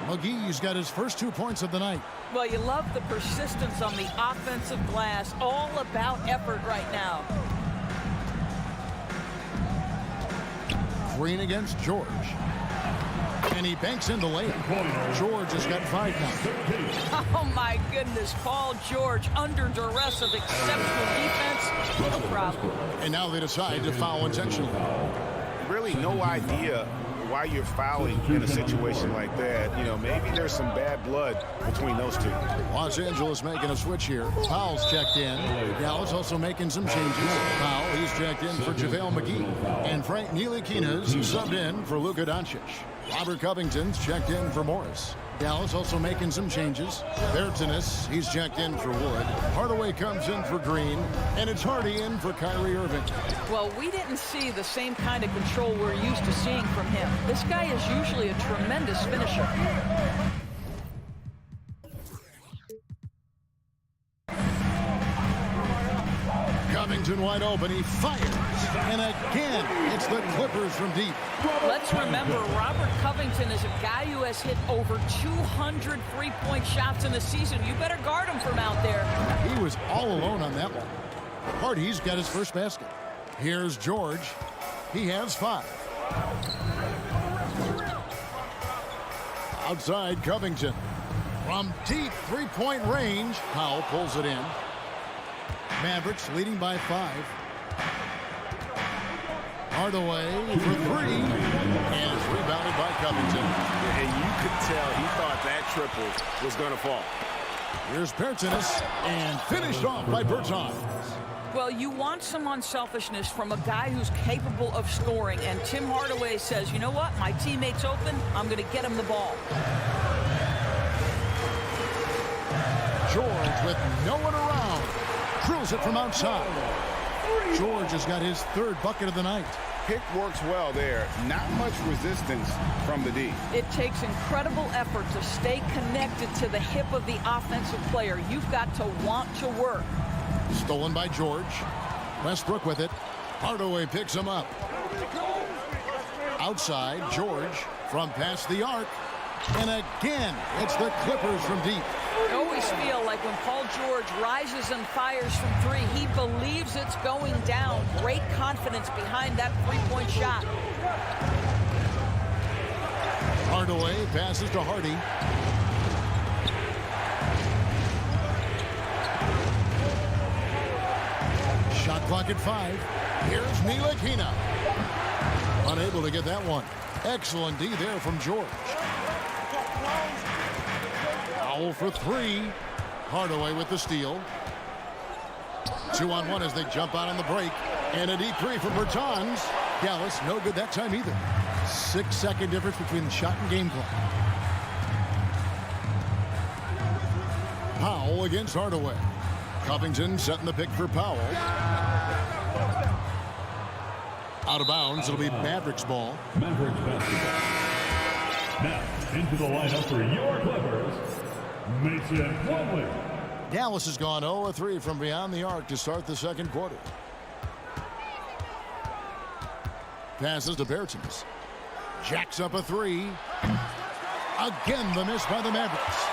McGee's got his first 2 points of the night. Well, you love the persistence on the offensive glass. All about effort right now. Green against George. And he banks in the layup. George has got 5 now. Oh, my goodness. Paul George under duress of exceptional defense. No problem. And now they decide to foul intentionally. Really no idea why you're fouling in a situation like that. You know, maybe there's some bad blood between those two. Los Angeles making a switch here. Powell's checked in. Dallas also making some changes. Powell, he's checked in for JaVale McGee. And Frank Ntilikina's subbed in for Luka Doncic. Robert Covington's checked in for Morris. Dallas also making some changes. Bertans, he's checked in for Wood. Hardaway comes in for Green. And it's Hardy in for Kyrie Irving. Well, we didn't see the same kind of control we're used to seeing from him. This guy is usually a tremendous finisher. Covington wide open. He fires. And again, it's the Clippers from deep. Let's remember, Robert Covington is a guy who has hit over 200 three-point shots in the season. You better guard him from out there. He was all alone on that one. Hardy's got his first basket. Here's George. He has 5. Outside, Covington. From deep three-point range, Powell pulls it in. Mavericks leading by 5. Hardaway for 3. And it's rebounded by Covington. And you could tell he thought that triple was going to fall. Here's Bertans, and finished off by Bertans. Well, you want some unselfishness from a guy who's capable of scoring. And Tim Hardaway says, you know what? My teammate's open. I'm going to get him the ball. George with no one around. Drills it from outside. George has got his 3rd bucket of the night. Pick works well there. Not much resistance from the D. It takes incredible effort to stay connected to the hip of the offensive player. You've got to want to work. Stolen by George. Westbrook with it. Hardaway picks him up. Outside, George from past the arc. And again, it's the Clippers from deep. I always feel like when Paul George rises and fires from 3, he believes it's going down. Great confidence behind that three-point shot. Hardaway passes to Hardy. Shot clock at 5. Here's Ntilikina. Unable to get that one. Excellent D there from George. Powell for 3. Hardaway with the steal. 2-on-1 as they jump out on the break. And a deep 3 from Bertans. Dallas no good that time either. 6-second difference between the shot and game clock. Powell against Hardaway. Covington setting the pick for Powell. Out of bounds. It'll be Mavericks ball. Mavericks basketball. Now into the lineup for your Clippers, Mason Plumlee. Dallas has gone 0-3 from beyond the arc to start the second quarter. Passes to Bertans. Jacks up a 3. Again, the miss by the Mavericks.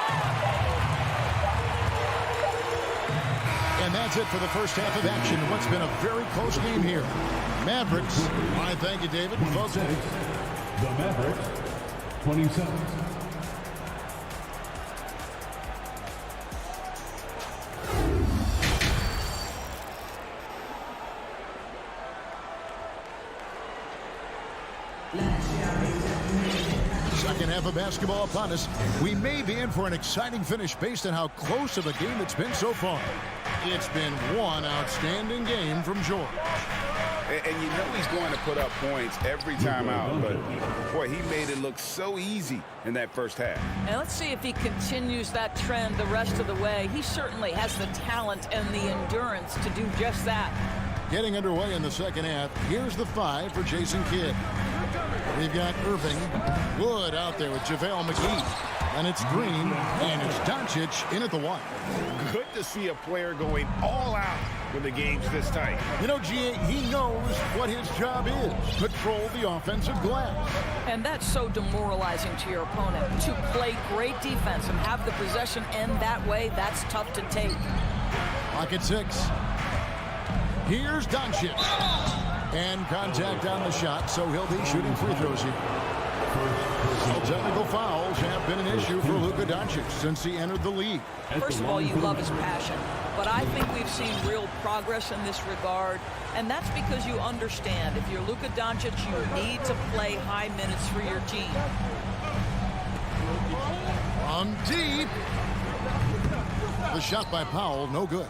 And that's it for the first half of action. What's been a very close game here. Mavericks. I want to thank you, David. Folks. The Mavericks, 27. Second half of basketball upon us. We may be in for an exciting finish based on how close of a game it's been so far. It's been one outstanding game from George. And you know he's going to put up points every time out, but boy, he made it look so easy in that first half. And let's see if he continues that trend the rest of the way. He certainly has the talent and the endurance to do just that. Getting underway in the second half. Here's the 5 for Jason Kidd. We've got Irving, Wood out there with JaVale McGee. And it's Green, and it's Doncic in at the 1. Good to see a player going all out when the game's this tight. You know, G.A., he knows what his job is. Control the offensive glass. And that's so demoralizing to your opponent. To play great defense and have the possession end that way, that's tough to take. Clock at 6. Here's Doncic. And contact on the shot, so he'll be shooting free throws here. Well, technical fouls have been an issue for Luka Doncic since he entered the league. First of all, you love his passion. But I think we've seen real progress in this regard. And that's because you understand if you're Luka Doncic, you need to play high minutes for your team. On deep. The shot by Powell, no good.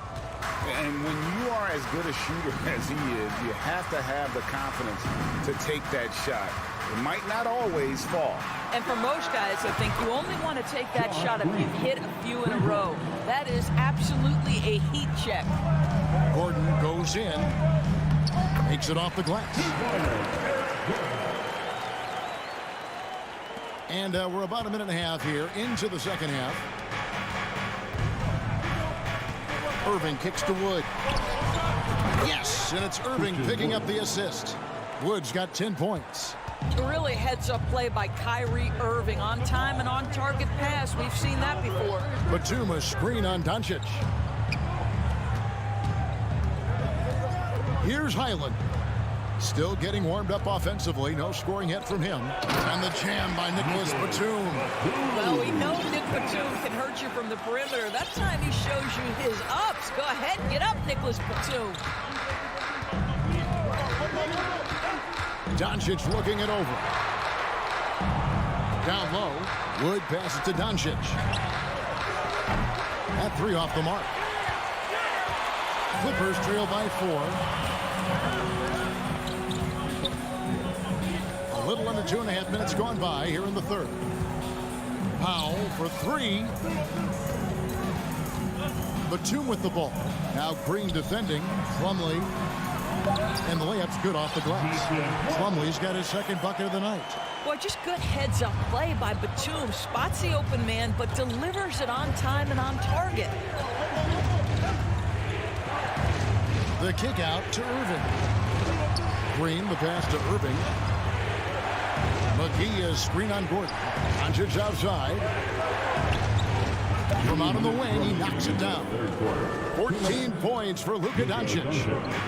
And when you are as good a shooter as he is, you have to have the confidence to take that shot. It might not always fall. And for most guys, I think you only want to take that shot if you've hit a few in a row. That is absolutely a heat check. Gordon goes in, makes it off the glass. And we're about a minute and a half here into the second half. Irving kicks to Wood. Yes, and it's Irving picking up the assist. Wood's got 10 points. Really heads-up play by Kyrie Irving. On time and on target pass. We've seen that before. Batum, a screen on Doncic. Here's Highland. Still getting warmed up offensively. No scoring yet from him. And the jam by Nicholas Batum. Well, we know Nick Batum can hurt you from the perimeter. That time he shows you his ups. Go ahead and get up, Nicholas Batum. Doncic looking it over. Down low. Wood passes to Doncic. That three off the mark. Clippers trail by 4. A little under 2.5 minutes gone by here in the third. Powell for 3. Batum with the ball. Now Green defending. Plumlee. And the layup's good off the glass. Plumlee's got his second bucket of the night. Boy, just good heads-up play by Batum. Spots the open man, but delivers it on time and on target. The kick out to Irving. Green, the pass to Irving. McGee is screen on Gordon. Doncic outside. From out of the wing, he knocks it down. 14 points for Luka Doncic.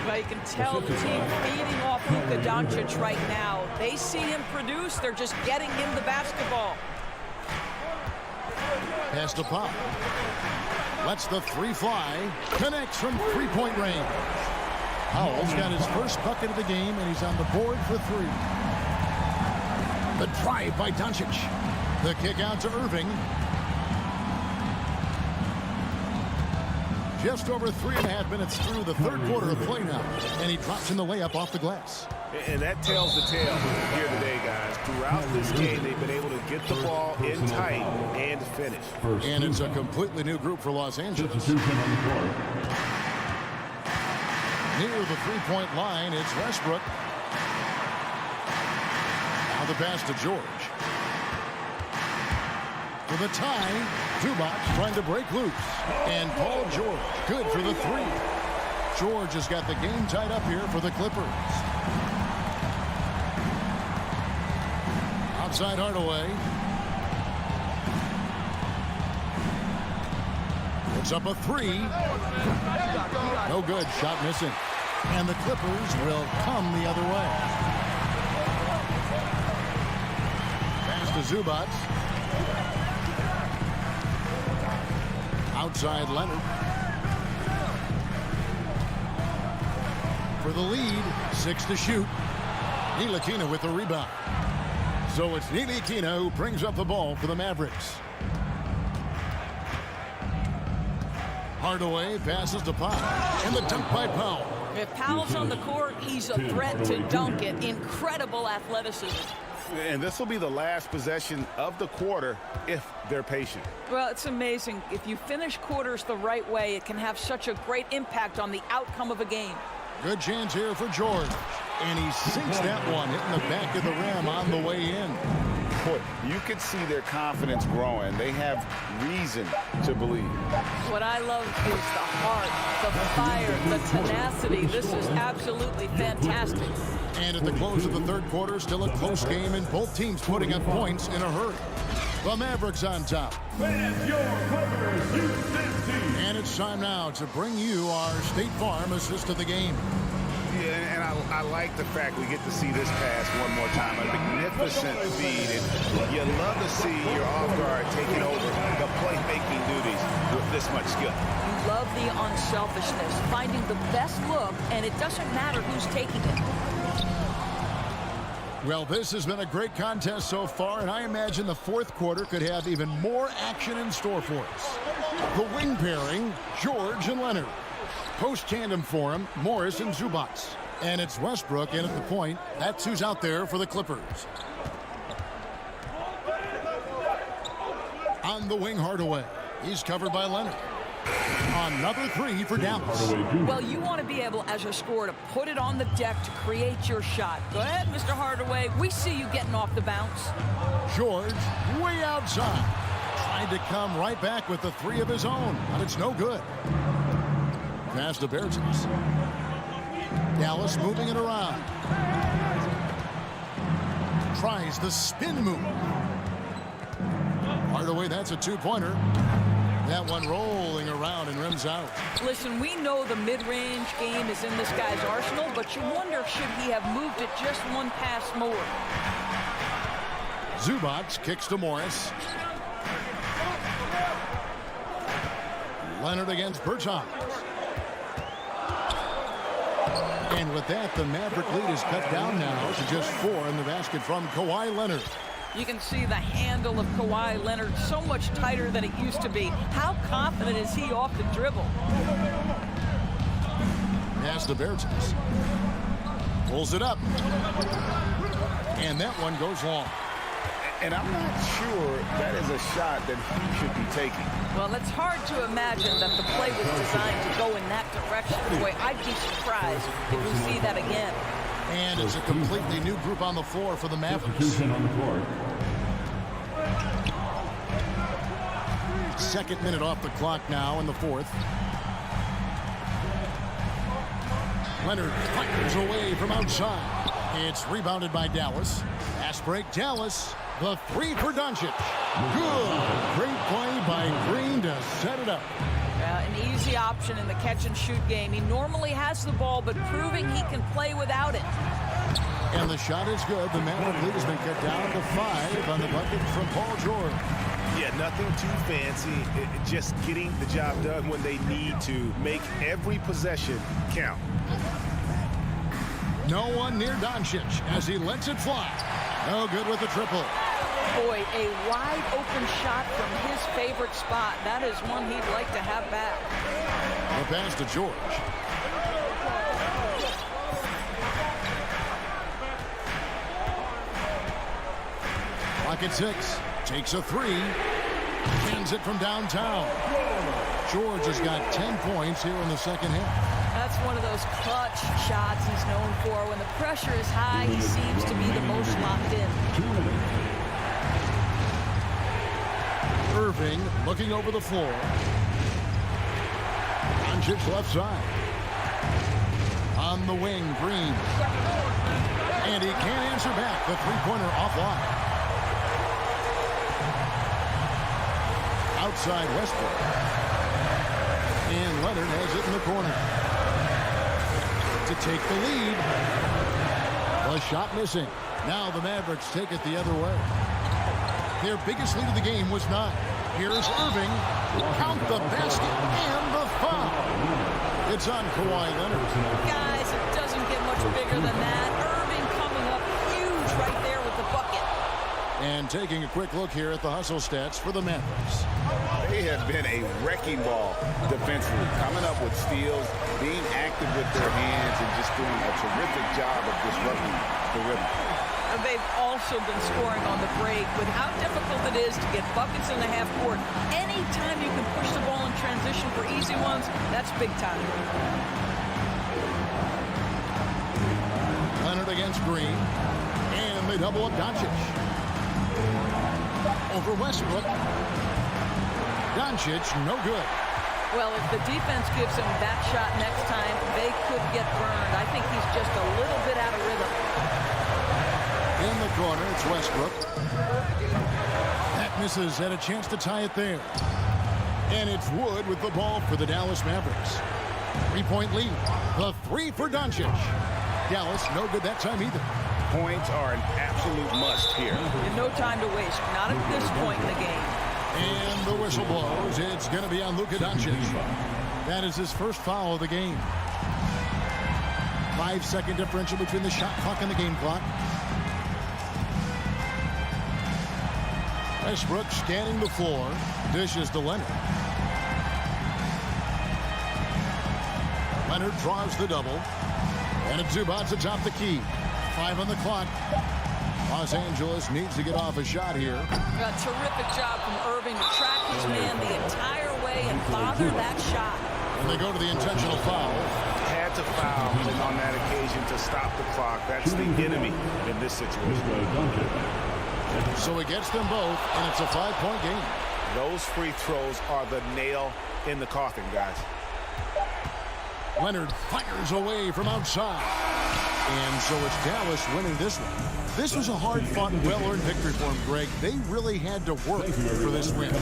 Well, you can tell the team feeding off Luka Doncic right now. They see him produce. They're just getting him the basketball. Pass to Pop. Lets the three fly. Connects from three-point range. Powell's got his first bucket of the game, and he's on the board for 3. The drive by Doncic. The kick out to Irving. Just over 3.5 minutes through the third quarter of play now. And he drops in the layup off the glass. And that tells the tale here today, guys. Throughout this game, they've been able to get the ball in tight and finish. And it's a completely new group for Los Angeles. Near the three-point line, it's Westbrook. Now the pass to George. For the tie, Zubac trying to break loose. And Paul George, good for the 3. George has got the game tied up here for the Clippers. Outside Hardaway. Puts up a 3. No good, shot missing. And the Clippers will come the other way. Pass to Zubac. Outside Leonard. For the lead, 6 to shoot. Ntilikina with the rebound. So it's Ntilikina who brings up the ball for the Mavericks. Hardaway passes to Powell. And the dunk by Powell. If Powell's on the court, he's a threat to dunk it. Incredible athleticism. And this will be the last possession of the quarter if they're patient. Well, it's amazing. If you finish quarters the right way, it can have such a great impact on the outcome of a game. Good chance here for George. And he sinks that one, hitting the back of the rim on the way in. Boy, you could see their confidence growing. They have reason to believe. What I love is the heart, the fire, the tenacity. This is absolutely fantastic. And at the close of the third quarter, still a close game, and both teams putting up points in a hurry. The Mavericks on top. And it's time now to bring you our State Farm assist of the game. Yeah, and I like the fact we get to see this pass one more time. A magnificent feed. And you love to see your off guard taking over the playmaking duties with this much skill. You love the unselfishness, finding the best look, and it doesn't matter who's taking it. Well, this has been a great contest so far, and I imagine the fourth quarter could have even more action in store for us. The wing pairing, George and Leonard. Post tandem for him, Morris and Zubac. And it's Westbrook in at the point. That's who's out there for the Clippers. On the wing, Hardaway. He's covered by Leonard. Another three for Dallas. Well, you want to be able, as a scorer, to put it on the deck to create your shot. Go ahead, Mr. Hardaway. We see you getting off the bounce. George, way outside. Tried to come right back with the three of his own, but it's no good. Pass to Bertens. Dallas moving it around. Tries the spin move. Hardaway, that's a two-pointer. That one rolling around and rims out. Listen, we know the mid-range game is in this guy's arsenal, but you wonder, should he have moved it just one pass more? Zubac kicks to Morris. Leonard against Bertans. And with that, the Maverick lead is cut down now to just 4 in the basket from Kawhi Leonard. You can see the handle of Kawhi Leonard so much tighter than it used to be. How confident is he off the dribble? Pass to Bertens. Pulls it up. And that one goes long. And I'm not sure that is a shot that he should be taking. Well, it's hard to imagine that the play was designed to go in that direction. Boy, I'd be surprised if we see that again. And it's a completely new group on the floor for the Mavericks. Second minute off the clock now in the fourth. Leonard fires away from outside. It's rebounded by Dallas. Pass break, Dallas. The three for Doncic. Good. Great play by Green to set it up. An easy option in the catch-and-shoot game. He normally has the ball, but proving he can play without it. And the shot is good. The Maverick lead has been cut down to 5 on the bucket from Paul George. Yeah, nothing too fancy. Just getting the job done when they need to. Make every possession count. No one near Doncic as he lets it fly. No good with the triple. Boy, a wide-open shot from his favorite spot. That is one he'd like to have back. The pass to George. Clock at 6. Takes a three. Hands it from downtown. George has got 10 points here in the second half. That's one of those clutch shots he's known for. When the pressure is high, he seems to be the most locked in. Irving looking over the floor. Doncic left side. On the wing, Green. And he can't answer back. The three-pointer offline. Outside Westbrook. And Leonard has it in the corner. To take the lead. The shot missing. Now the Mavericks take it the other way. Their biggest lead of the game was 9. Here's Irving. Count the basket and the foul. It's on Kawhi Leonard. Guys, it doesn't get much bigger than that. Irving coming up huge right there with the bucket. And taking a quick look here at the hustle stats for the Mavericks. They have been a wrecking ball defensively, coming up with steals, being active with their hands, and just doing a terrific job of disrupting the rhythm. They've also been scoring on the break. With how difficult it is to get buckets in the half court, anytime you can push the ball in transition for easy ones, that's big time. Leonard against Green. And they double up Doncic. Over Westbrook. Doncic, no good. Well, if the defense gives him that shot next time, they could get burned. I think he's just a little bit out of rhythm. In the corner, it's Westbrook. That misses, had a chance to tie it there. And it's Wood with the ball for the Dallas Mavericks. 3-point lead. The three for Doncic. Dallas, no good that time either. Points are an absolute must here. And no time to waste. Not at this point in the game. And the whistle blows. It's going to be on Luka Doncic. That is his first foul of the game. 5-second differential between the shot clock and the game clock. Westbrook scanning the floor. Dishes to Leonard. Leonard draws the double. And it's Zubats atop the key. 5 on the clock. Los Angeles needs to get off a shot here. A terrific job from Irving to track his man the entire way and bother that shot. And they go to the intentional foul. Had to foul on that occasion to stop the clock. That's the enemy in this situation. So he gets them both, and it's a 5-point game. Those free throws are the nail in the coffin, guys. Leonard fires away from outside. And so it's Dallas winning this one. This was a hard-fought, well-earned victory for them, Greg. They really had to work for this win.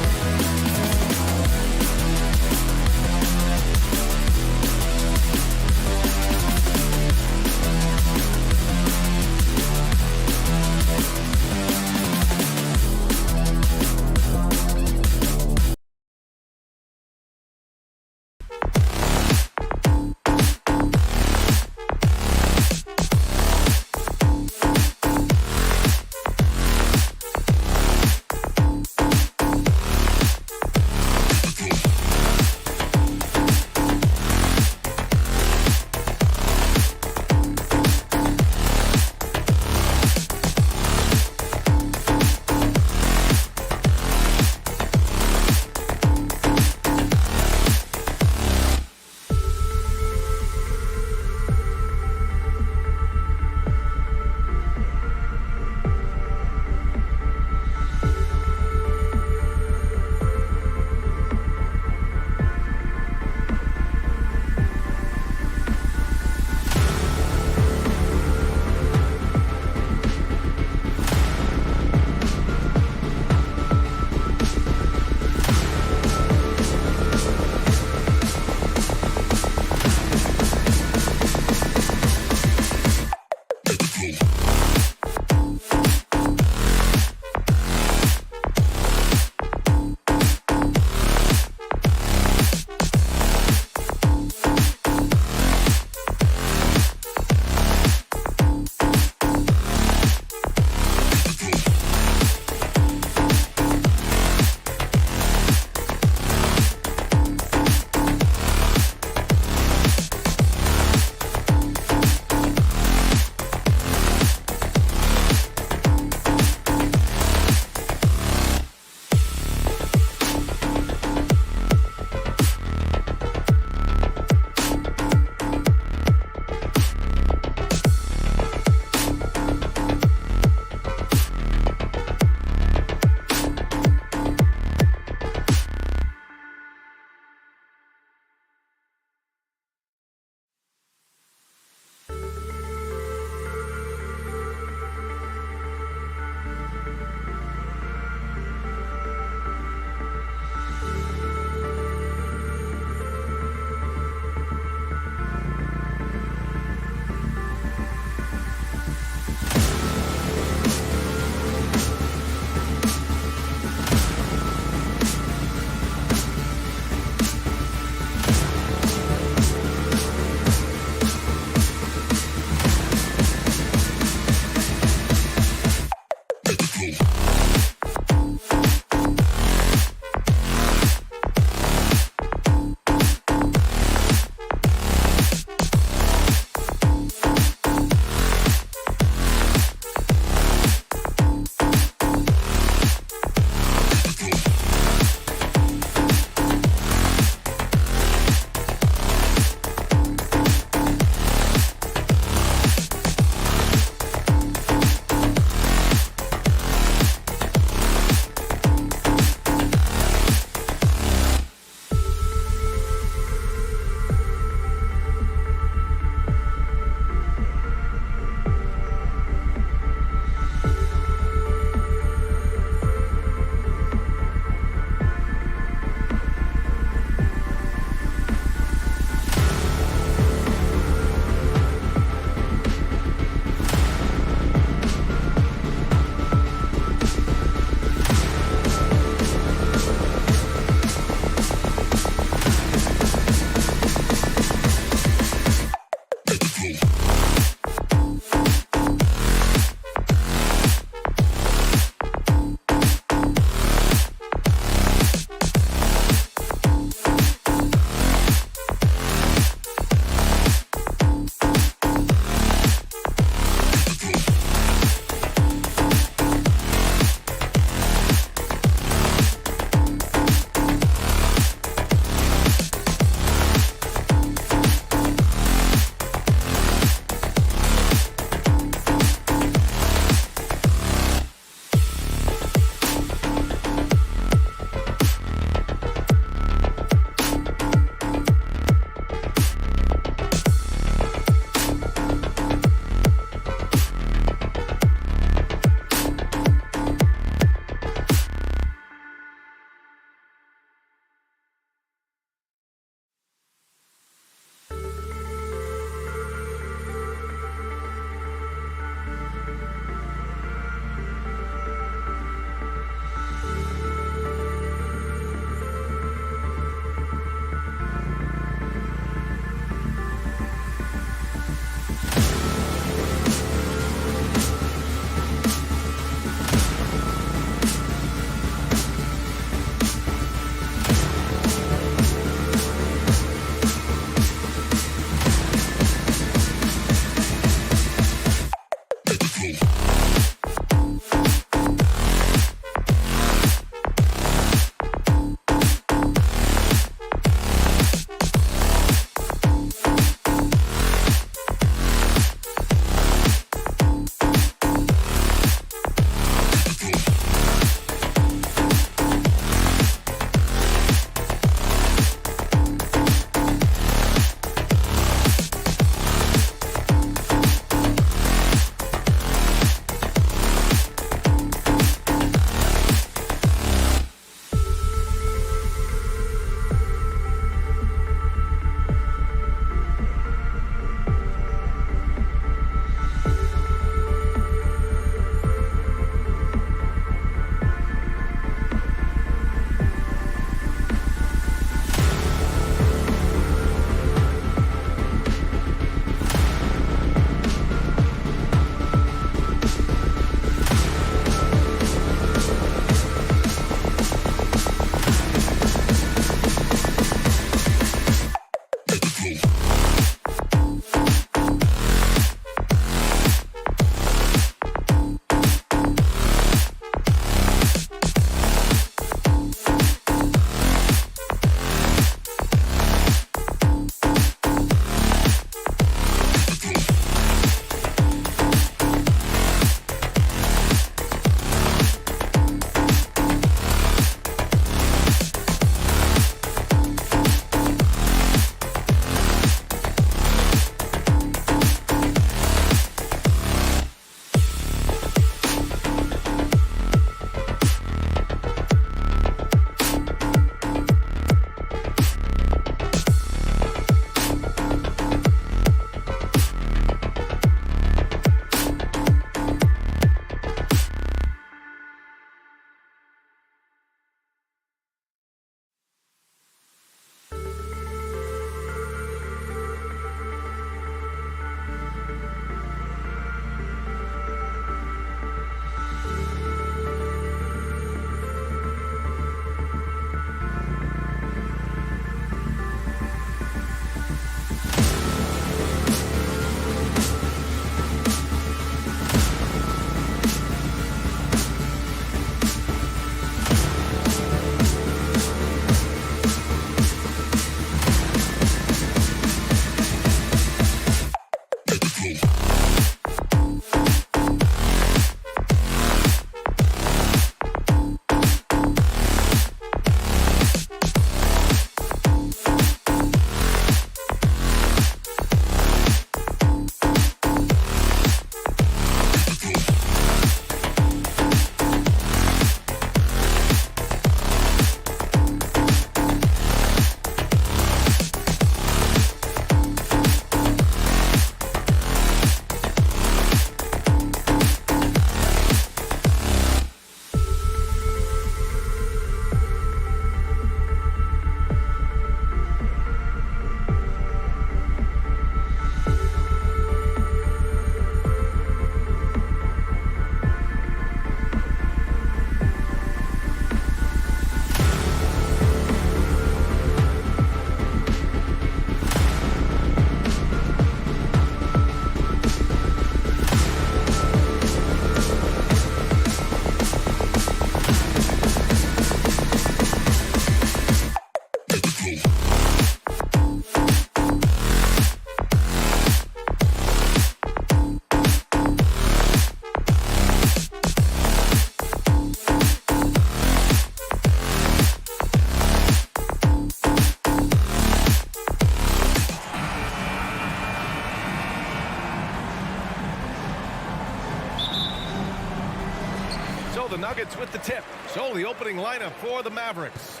go the Nuggets with the tip. So the opening lineup for the Mavericks.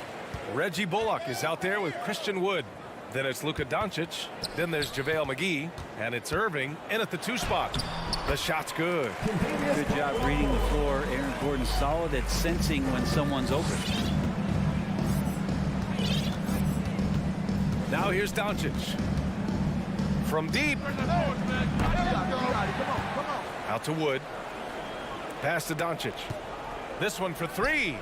Reggie Bullock is out there with Christian Wood. Then it's Luka Doncic. Then there's JaVale McGee. And it's Irving in at the 2 spot. The shot's good. Good job reading the floor. Aaron Gordon solid at sensing when someone's open. Now here's Doncic. From deep. Out to Wood. Pass to Doncic. This one for 3.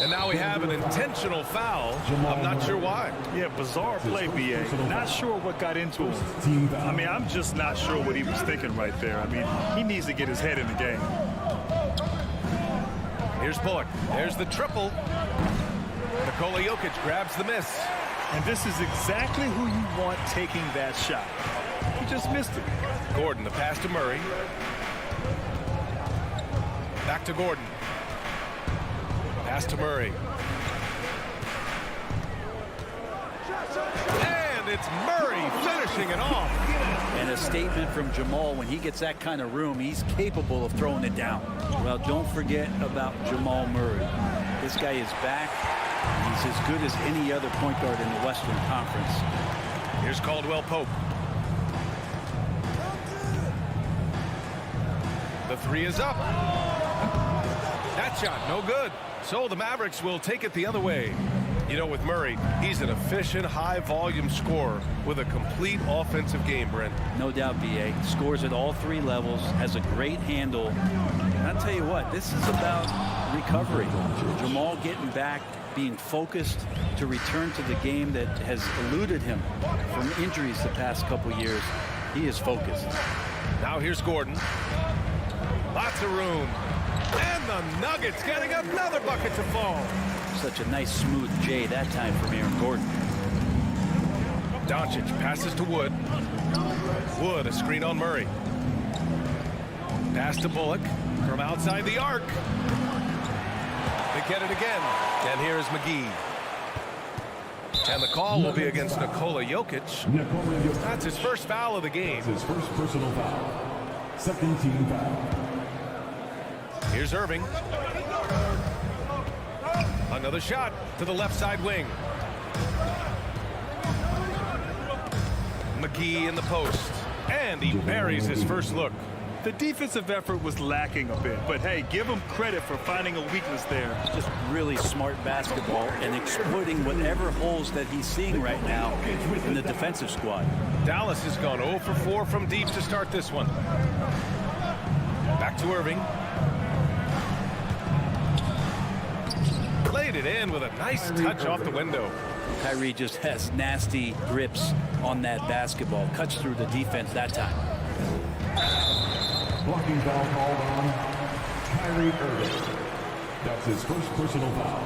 And now we have an intentional foul. I'm not sure why. Yeah, bizarre play, B.A. Not sure what got into him. I mean, I'm just not sure what he was thinking right there. I mean, he needs to get his head in the game. Here's Bullock. There's the triple. Nikola Jokic grabs the miss. And this is exactly who you want taking that shot. He just missed it. Gordon, the pass to Murray. Back to Gordon. Pass to Murray. And it's Murray finishing it off. And a statement from Jamal: when he gets that kind of room, he's capable of throwing it down. Well, don't forget about Jamal Murray. This guy is back. He's as good as any other point guard in the Western Conference. Here's Caldwell Pope. The 3 is up. That shot, no good. So the Mavericks will take it the other way. You know, with Murray, he's an efficient, high-volume scorer with a complete offensive game, Brent. No doubt, B.A. Scores at all 3 levels, has a great handle. And I'll tell you what, this is about recovery. Jamal getting back, being focused to return to the game that has eluded him from injuries the past couple years. He is focused. Now here's Gordon. Lots of room. And the Nuggets getting another bucket to fall. Such a nice smooth J that time from Aaron Gordon. Doncic passes to Wood. Wood, a screen on Murray. Pass to Bullock from outside the arc. They get it again. And here's McGee. And the call will be against Nikola Jokic. That's his first foul of the game. His first personal foul. Second team foul. Here's Irving. Another shot to the left side wing. McGee in the post. And he buries his first look. The defensive effort was lacking a bit, but hey, give him credit for finding a weakness there. Just really smart basketball and exploiting whatever holes that he's seeing right now in the defensive squad. Dallas has gone 0 for 4 from deep to start this one. Back to Irving. Laid it in with a nice touch off the window. Kyrie just has nasty grips on that basketball. Cuts through the defense that time. Blocking foul called on Kyrie Irving. That's his first personal foul.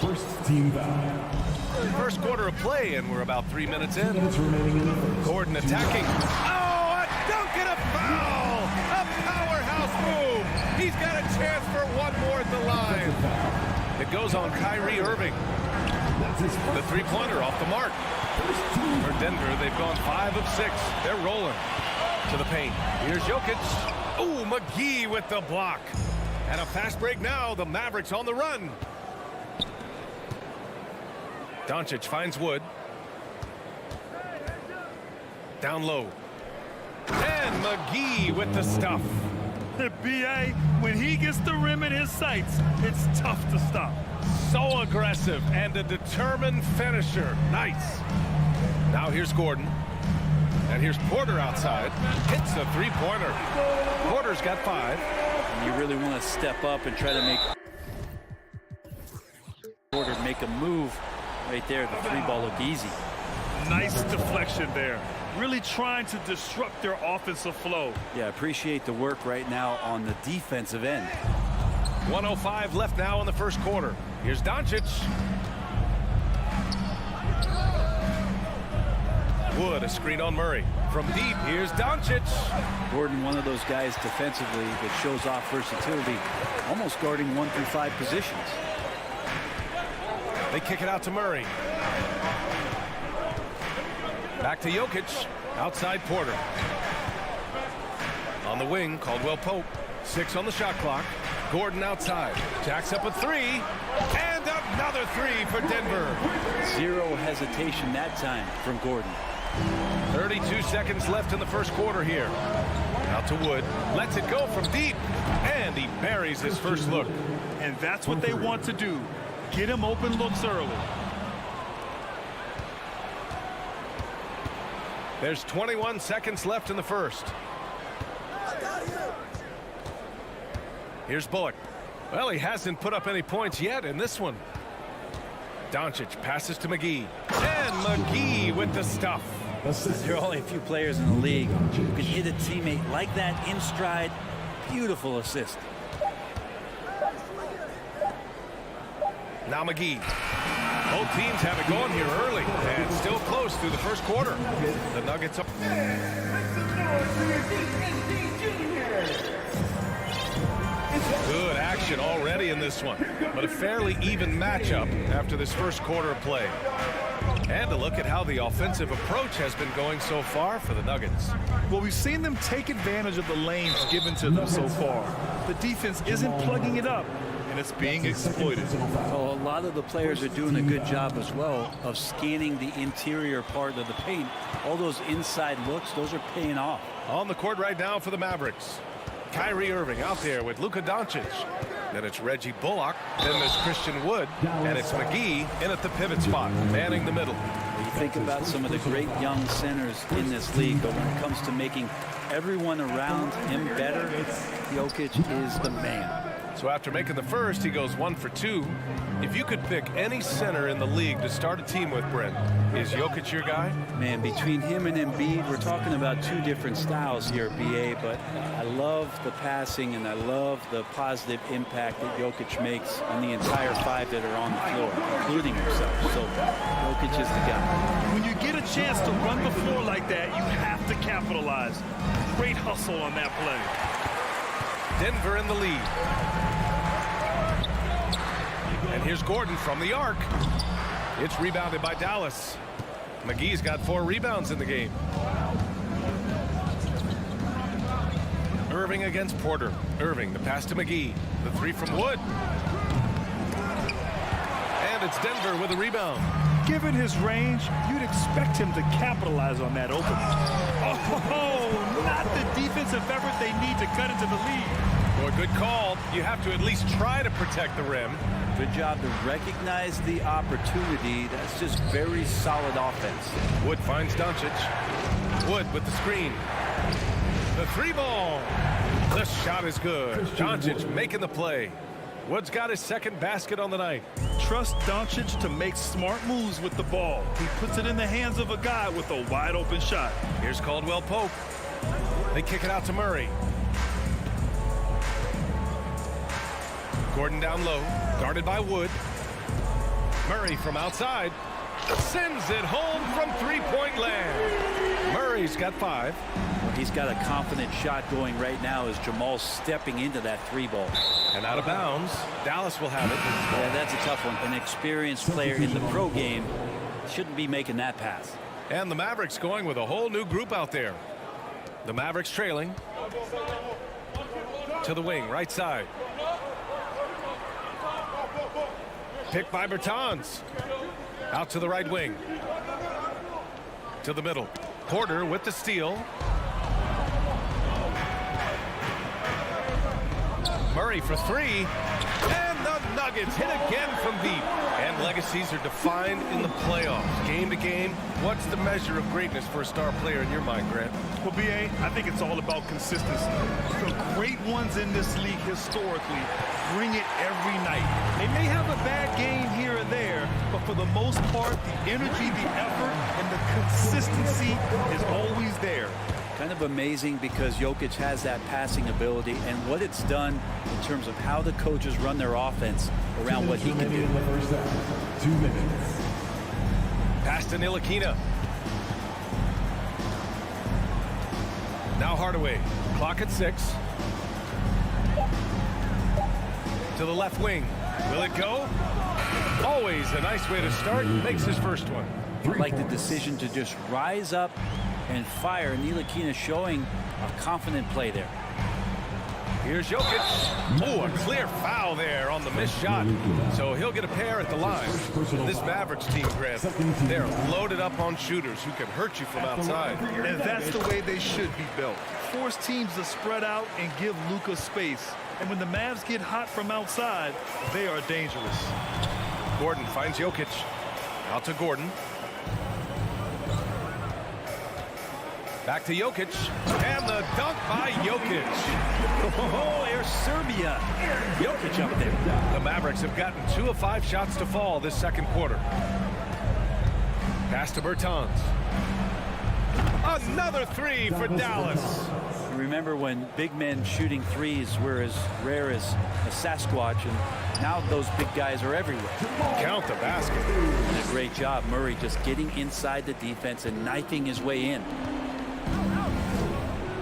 First team foul. First quarter of play, and we're about 3 minutes in. 2 minutes remaining in the first. Gordon attacking. Oh, a dunk and a foul! A powerhouse move! He's got a chance for one more at the line. It goes on Kyrie Irving. The three-pointer off the mark. For Denver, they've gone 5 of 6. They're rolling to the paint. Here's Jokic. Ooh, McGee with the block. And a fast break now. The Mavericks on the run. Doncic finds Wood. Down low. And McGee with the stuff. B.A., when he gets the rim in his sights, it's tough to stop. So aggressive and a determined finisher. Nice. Now here's Gordon. And here's Porter outside. Hits a three-pointer. Porter's got 5. You really want to step up and try to make Porter make a move right there. The 3-ball looked easy. Nice deflection there. Really trying to disrupt their offensive flow. Yeah, appreciate the work right now on the defensive end. 1:05 left now in the first quarter. Here's Doncic. Wood, a screen on Murray. From deep, here's Doncic. Gordon, one of those guys defensively that shows off versatility, almost guarding 1 through 5 positions. They kick it out to Murray. Back to Jokic. Outside Porter. On the wing, Caldwell Pope. 6 on the shot clock. Gordon outside. Jacks up a 3. And another 3 for Denver. Zero hesitation that time from Gordon. 32 seconds left in the first quarter here. Out to Wood. Lets it go from deep. And he buries his first look. And that's what they want to do. Get him open looks early. There's 21 seconds left in the first. Here's Bullock. Well, he hasn't put up any points yet in this one. Doncic passes to McGee. And McGee with the stuff. There are only a few players in the league who can hit a teammate like that in stride. Beautiful assist. Now McGee. Both teams have it going here early and still close through the first quarter. The Nuggets up. Good action already in this one, but a fairly even matchup after this first quarter of play. And a look at how the offensive approach has been going so far for the Nuggets. Well, we've seen them take advantage of the lanes given to them so far. The defense isn't plugging it up, and it's being exploited. Well, a lot of the players are doing a good job as well of scanning the interior part of the paint. All those inside looks, those are paying off. On the court right now for the Mavericks. Kyrie Irving out there with Luka Doncic. Then it's Reggie Bullock. Then there's Christian Wood. And it's McGee in at the pivot spot, manning the middle. You think about some of the great young centers in this league, but when it comes to making everyone around him better, Jokic is the man. So after making the first, he goes 1 for 2. If you could pick any center in the league to start a team with, Brent, is Jokic your guy? Man, between him and Embiid, we're talking about two different styles here, BA, but I love the passing and I love the positive impact that Jokic makes on the entire 5 that are on the floor, including himself. So Jokic is the guy. When you get a chance to run the floor like that, you have to capitalize. Great hustle on that play. Denver in the lead. And here's Gordon from the arc. It's rebounded by Dallas. McGee's got 4 rebounds in the game. Irving against Porter. Irving, the pass to McGee. The 3 from Wood. And it's Denver with a rebound. Given his range, you'd expect him to capitalize on that opening. Oh, not the defensive effort they need to cut into the lead. Boy, good call. You have to at least try to protect the rim. Good job to recognize the opportunity. That's just very solid offense. Wood finds Doncic. Wood with the screen. The 3 ball. The shot is good. Doncic making the play. Wood's got his second basket on the night. Trust Doncic to make smart moves with the ball. He puts it in the hands of a guy with a wide open shot. Here's Caldwell Pope. They kick it out to Murray. Gordon down low, guarded by Wood. Murray from outside sends it home from 3-point land. Murray's got 5. Well, he's got a confident shot going right now as Jamal's stepping into that 3 ball. And out of bounds, Dallas will have it. Yeah, that's a tough one. An experienced player in the pro game shouldn't be making that pass. And the Mavericks going with a whole new group out there. The Mavericks trailing. To the wing, right side. Picked by Bertans. Out to the right wing. To the middle. Porter with the steal. Murray for 3. And the Nuggets hit again from deep. And legacies are defined in the playoffs. Game to game, what's the measure of greatness for a star player in your mind, Grant? Well, B.A., I think it's all about consistency. The great ones in this league historically bring it every night. They may have a bad game here or there, but for the most part, the energy, the effort, and the consistency is always there. Kind of amazing because Jokic has that passing ability and what it's done in terms of how the coaches run their offense around what he can do. 2 minutes. Pass to Ntilikina. Now Hardaway. Clock at 6. To the left wing. Will it go? Always a nice way to start. Makes his first one. I like the decision to just rise up and fire. Ntilikina showing a confident play there. Here's Jokic. Oh, a clear foul there on the missed shot. So he'll get a pair at the line. This Mavericks team, Grant, they're loaded up on shooters who can hurt you from outside. And that's the way they should be built. Force teams to spread out and give Luka space. And when the Mavs get hot from outside, they are dangerous. Gordon finds Jokic. Out to Gordon. Back to Jokic. And the dunk by Jokic. Oh, there's Serbia. Jokic up there. The Mavericks have gotten 2 of 5 shots to fall this second quarter. Pass to Bertans. Another 3 for Dallas. Remember when big men shooting threes were as rare as a Sasquatch, and now those big guys are everywhere. Count the basket. And a great job, Murray, just getting inside the defense and knifing his way in.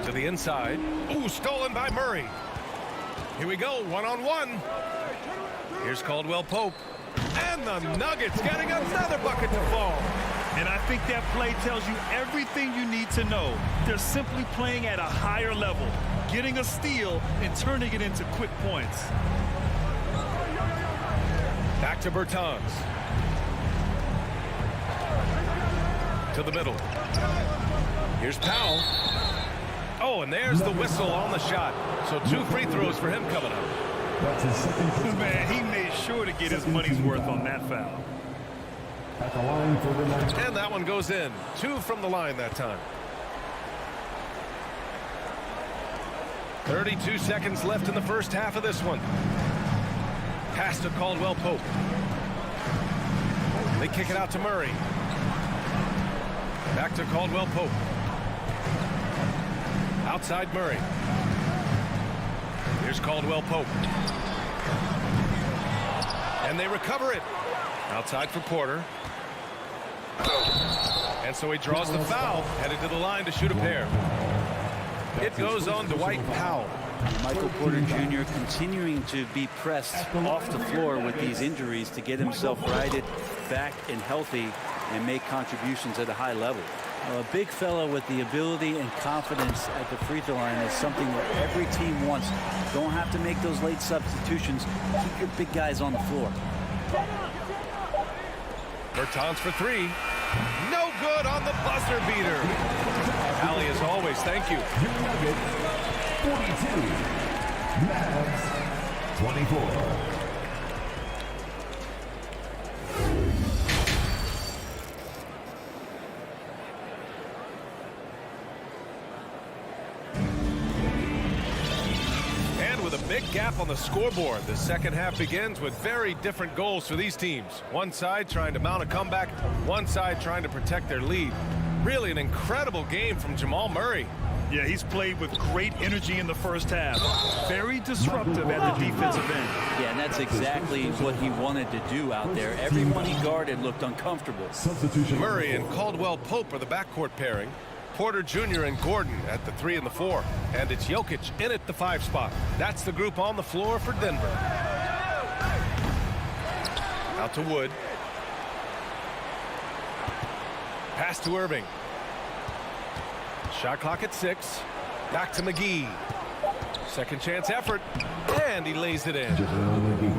To the inside. Ooh, stolen by Murray. Here we go, one-on-one. Here's Caldwell Pope. And the Nuggets getting another bucket to fall. And I think that play tells you everything you need to know. They're simply playing at a higher level, getting a steal and turning it into quick points. Back to Bertans. To the middle. Here's Powell. Oh, and there's the whistle on the shot. So 2 free throws for him coming up. That's his second. Man, he made sure to get his money's worth on that foul. At the line for the next. And that one goes in. 2 from the line that time. 32 seconds left in the first half of this one. Pass to Caldwell Pope. They kick it out to Murray. Back to Caldwell Pope. Outside Murray. Here's Caldwell Pope. And they recover it. Outside for Porter. And so he draws the foul, headed to the line to shoot a pair. It goes on Dwight Powell. Michael Porter Jr. continuing to be pressed off the floor with these injuries to get himself righted, back and healthy, and make contributions at a high level. A big fellow with the ability and confidence at the free throw line is something that every team wants. Don't have to make those late substitutions. Keep your big guys on the floor. Bertans for 3. No good on the buzzer beater. Allie, as always, thank you. 42. Mavs 24. Big gap on the scoreboard. The second half begins with very different goals for these teams. One side trying to mount a comeback, one side trying to protect their lead. Really an incredible game from Jamal Murray. Yeah, he's played with great energy in the first half. Very disruptive at the defensive end. Yeah, and that's exactly what he wanted to do out there. Everyone he guarded looked uncomfortable. Murray and Caldwell Pope are the backcourt pairing. Porter Jr. and Gordon at the 3 and the 4. And it's Jokic in at the 5 spot. That's the group on the floor for Denver. Out to Wood. Pass to Irving. Shot clock at 6. Back to McGee. Second chance effort. And he lays it in.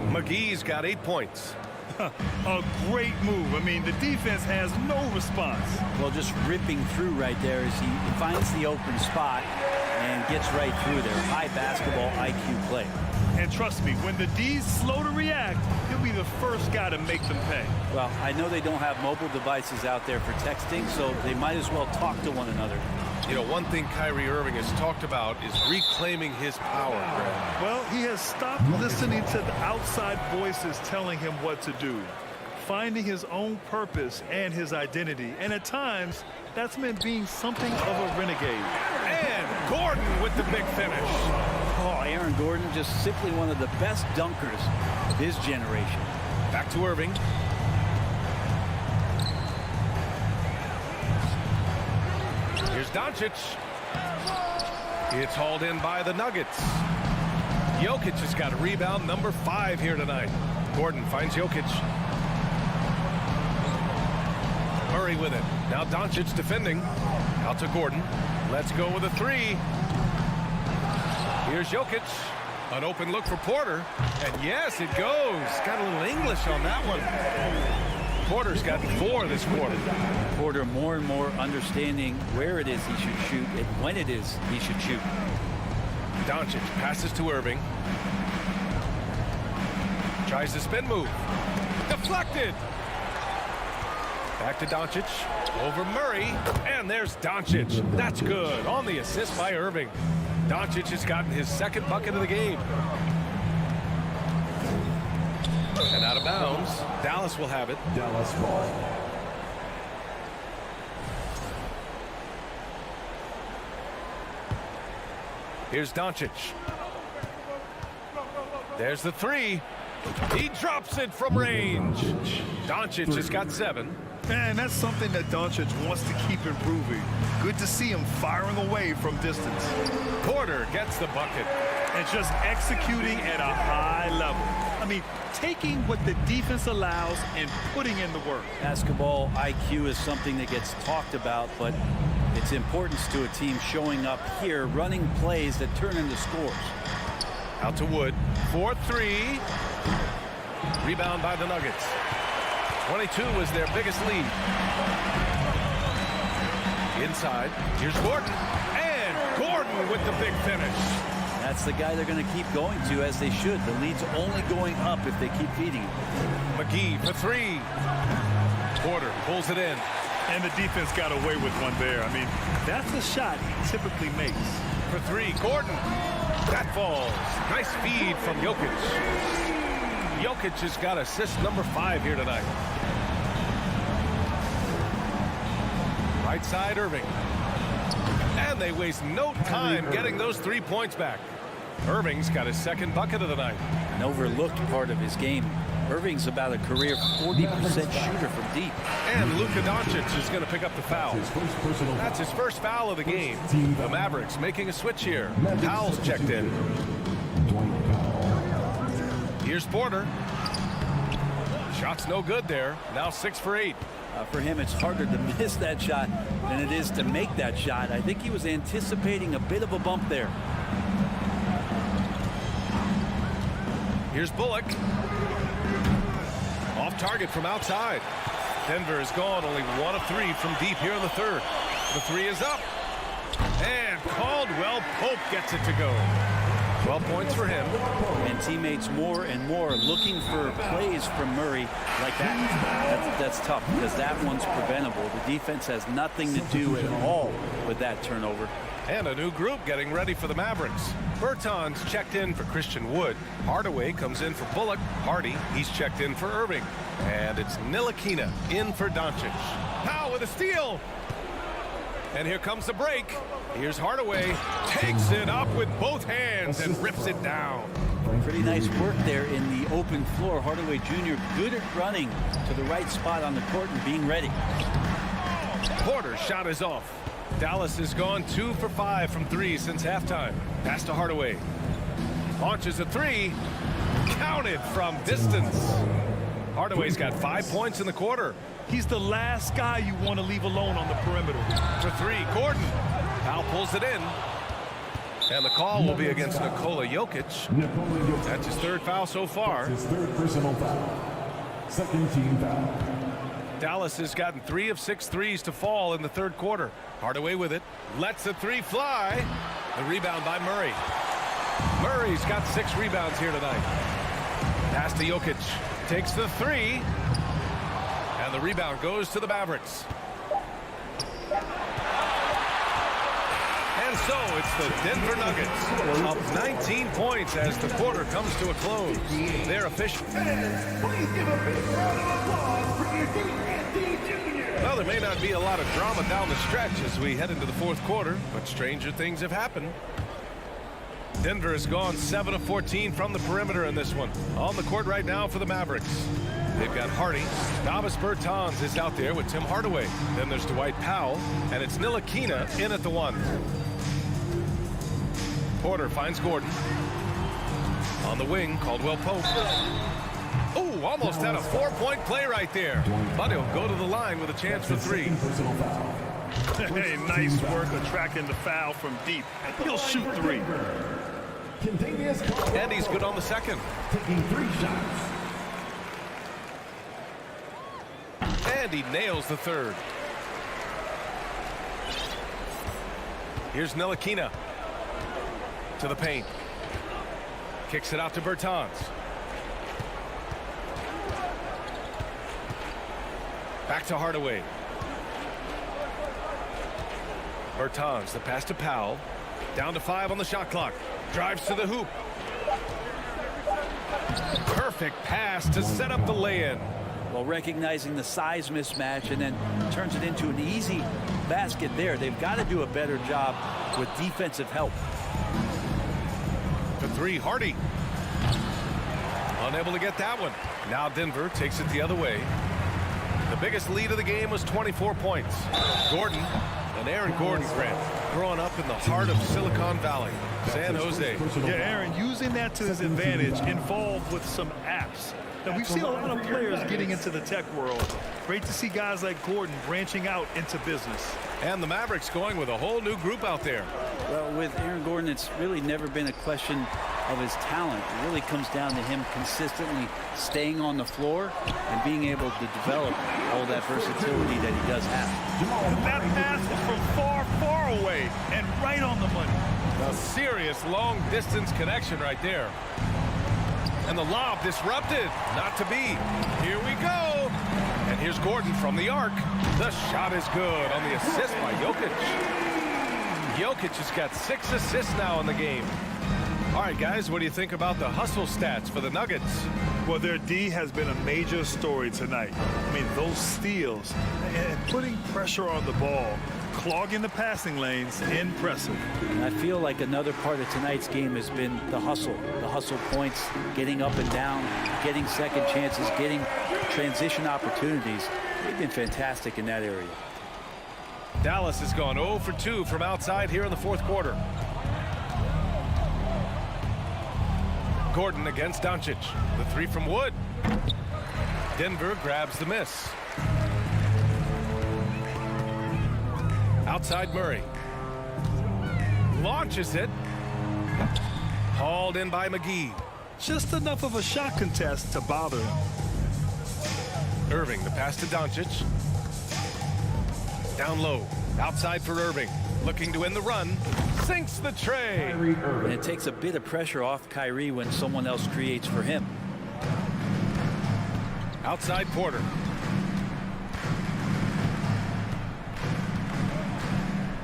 McGee's got 8 points. A great move. I mean, the defense has no response. Well, just ripping through right there as he finds the open spot and gets right through there. High basketball IQ play. And trust me, when the D's slow to react, he'll be the first guy to make them pay. Well, I know they don't have mobile devices out there for texting, so they might as well talk to one another. You know, one thing Kyrie Irving has talked about is reclaiming his power, Greg. Well, he has stopped listening to the outside voices telling him what to do, finding his own purpose and his identity. And at times, that's meant being something of a renegade. And Gordon with the big finish. Oh, Aaron Gordon, just simply one of the best dunkers of his generation. Back to Irving. Here's Doncic. It's hauled in by the Nuggets. Jokic has got a rebound number 5 here tonight. Gordon finds Jokic. Murray with it. Now Doncic defending. Out to Gordon. Let's go with a 3. Here's Jokic. An open look for Porter. And yes, it goes. Got a little English on that one. Porter's got 4 this quarter. Porter more and more understanding where it is he should shoot and when it is he should shoot. Doncic passes to Irving. Tries the spin move. Deflected. Back to Doncic. Over Murray. And there's Doncic. That's good. On the assist by Irving. Doncic has gotten his 2nd bucket of the game. And out of bounds. Dallas will have it. Dallas ball. Here's Doncic. There's the 3. He drops it from range. Doncic has got 7. And that's something that Doncic wants to keep improving. Good to see him firing away from distance. Porter gets the bucket. And just executing at a high level. I mean, taking what the defense allows and putting in the work. Basketball IQ is something that gets talked about, but its importance to a team showing up here, running plays that turn into scores. Out to Wood. 4-3. Rebound by the Nuggets. 22 was their biggest lead. Inside. Here's Gordon. And Gordon with the big finish. That's the guy they're going to keep going to, as they should. The lead's only going up if they keep feeding him. McGee for 3. Porter pulls it in. And the defense got away with one there. I mean, that's a shot he typically makes. For 3, Gordon. That falls. Nice feed from Jokic. Jokic has got assist number 5 here tonight. Right side, Irving. And they waste no time getting those 3 points back. Irving's got his 2nd bucket of the night. An overlooked part of his game. Irving's about a career 40% shooter from deep. And Luka Doncic is going to pick up the foul. That's his first foul of the game. The Mavericks making a switch here. Powell's checked in. Here's Porter. Shot's no good there. Now 6 for 8. For him, it's harder to miss that shot than it is to make that shot. I think he was anticipating a bit of a bump there. Here's Bullock. Off target from outside. Denver has gone only 1 of 3 from deep here in the 3rd. The 3 is up. And Caldwell Pope gets it to go. 12 points for him. And teammates more and more looking for plays from Murray like that. That's tough because that one's preventable. The defense has nothing to do at all with that turnover. And a new group getting ready for the Mavericks. Bertans checked in for Christian Wood. Hardaway comes in for Bullock. Hardy, he's checked in for Irving. And it's Ntilikina in for Doncic. Powell with a steal. And here comes the break. Here's Hardaway. Takes it up with both hands and rips it down. Pretty nice work there in the open floor. Hardaway Jr. good at running to the right spot on the court and being ready. Porter's shot is off. Dallas has gone 2 for 5 from 3 since halftime. Pass to Hardaway. Launches a 3. Counted from distance. Hardaway's got 5 points in the quarter. He's the last guy you want to leave alone on the perimeter. For 3, Gordon. Powell pulls it in. And the call will be against Nikola Jokic. That's his 3rd foul so far. His 3rd personal foul. 2nd team foul. Dallas has gotten 3 of 6 threes to fall in the 3rd quarter. Hardaway with it. Lets the 3 fly. The rebound by Murray. Murray's got 6 rebounds here tonight. Pass to Jokic. Takes the 3. And the rebound goes to the Mavericks. And so it's the Denver Nuggets up 19 points as the quarter comes to a close. They're official. Well, there may not be a lot of drama down the stretch as we head into the 4th quarter, but stranger things have happened. Denver has gone 7 of 14 from the perimeter in this one. On the court right now for the Mavericks. They've got Hardy. Davis Bertans is out there with Tim Hardaway. Then there's Dwight Powell, and it's Ntilikina in at the 1. Porter finds Gordon. On the wing, Caldwell Pope. Oh, almost had a 4-point play right there. But he'll go to the line with a chance for 3. Hey, nice work attracting the foul from deep. He'll shoot 3. And he's good on the second. Taking 3 shots. And he nails the third. Here's Ntilikina to the paint. Kicks it out to Bertans. Back to Hardaway. Bertans, the pass to Powell. Down to 5 on the shot clock. Drives to the hoop. Perfect pass to set up the lay-in. Well, recognizing the size mismatch and then turns it into an easy basket there. They've got to do a better job with defensive help. The 3, Hardy. Unable to get that one. Now Denver takes it the other way. The biggest lead of the game was 24 points. Gordon, and Aaron Gordon, Grant, growing up in the heart of Silicon Valley, San Jose. Yeah, Aaron, using that to his advantage, involved with some apps. Now, we've seen a lot of players getting into the tech world. Great to see guys like Gordon branching out into business. And the Mavericks going with a whole new group out there. Well, with Aaron Gordon, it's really never been a question of his talent. It really comes down to him consistently staying on the floor and being able to develop all that versatility that he does have. That pass was from far, far away and right on the money. A serious long-distance connection right there. And the lob disrupted. Not to be. Here we go. And here's Gordon from the arc. The shot is good on the assist by Jokic. Jokic has got 6 assists now in the game. All right, guys, what do you think about the hustle stats for the Nuggets? Well, their D has been a major story tonight. I mean, those steals and putting pressure on the ball, clogging the passing lanes, impressive. And I feel like another part of tonight's game has been the hustle points, getting up and down, getting second chances, getting transition opportunities. They've been fantastic in that area. Dallas has gone 0 for 2 from outside here in the fourth quarter. Gordon against Doncic. The 3 from Wood. Denver grabs the miss. Outside Murray. Launches it. Hauled in by McGee. Just enough of a shot contest to bother him. Irving, the pass to Doncic. Down low. Outside for Irving. Looking to win the run. Sinks the tray. And it takes a bit of pressure off Kyrie when someone else creates for him. Outside Porter.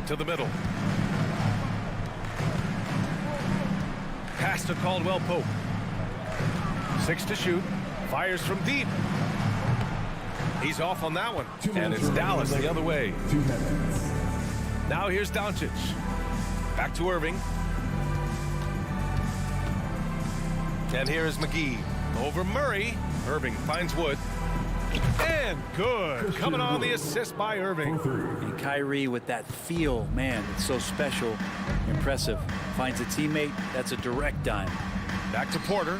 To the middle. Pass to Caldwell Pope. 6 to shoot. Fires from deep. He's off on that one. And it's Dallas the other way. Now here's Doncic. Back to Irving. And here is McGee. Over Murray. Irving finds Wood. And good. Coming on the assist by Irving. And Kyrie with that feel, man, it's so special, impressive. Finds a teammate, that's a direct dime. Back to Porter.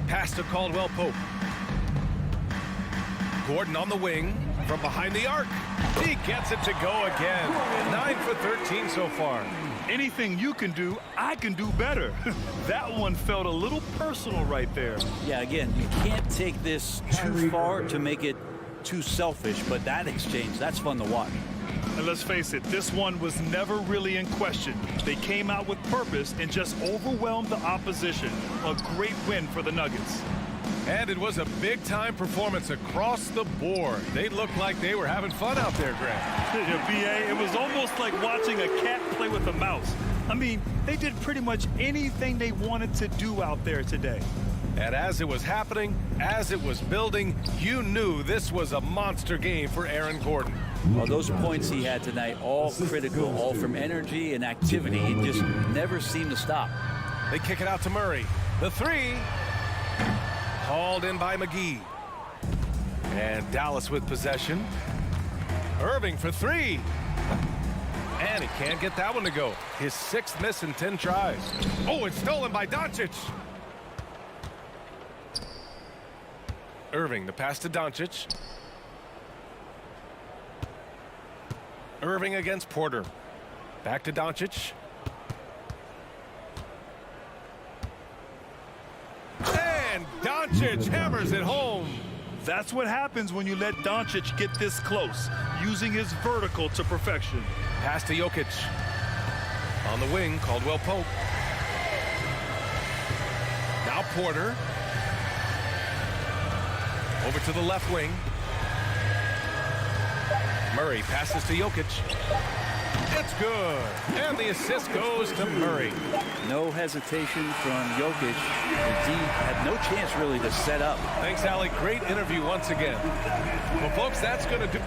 Pass to Caldwell Pope. Gordon on the wing from behind the arc. He gets it to go again. 9 for 13 so far. Anything you can do, I can do better. That one felt a little personal right there. Yeah, again, you can't take this too far to make it too selfish, but that exchange, that's fun to watch. And let's face it, this one was never really in question. They came out with purpose and just overwhelmed the opposition. A great win for the Nuggets. And it was a big-time performance across the board. They looked like they were having fun out there, Grant. B.A., it was almost like watching a cat play with a mouse. I mean, they did pretty much anything they wanted to do out there today. And as it was happening, as it was building, you knew this was a monster game for Aaron Gordon. Well, those points he had tonight, all critical, all from energy and activity. He just never seemed to stop. They kick it out to Murray. The 3. Hauled in by McGee. And Dallas with possession. Irving for 3. And he can't get that one to go. His 6th miss in 10 tries. Oh, it's stolen by Doncic. Irving, the pass to Doncic. Irving against Porter. Back to Doncic. Doncic hammers it home. That's what happens when you let Doncic get this close, using his vertical to perfection. Pass to Jokic. On the wing, Caldwell Pope. Now Porter. Over to the left wing. Murray passes to Jokic. It's good. And the assist goes to Murray. No hesitation from Jokic. The D had no chance really to set up. Thanks, Allie. Great interview once again. Well, folks, that's going to do...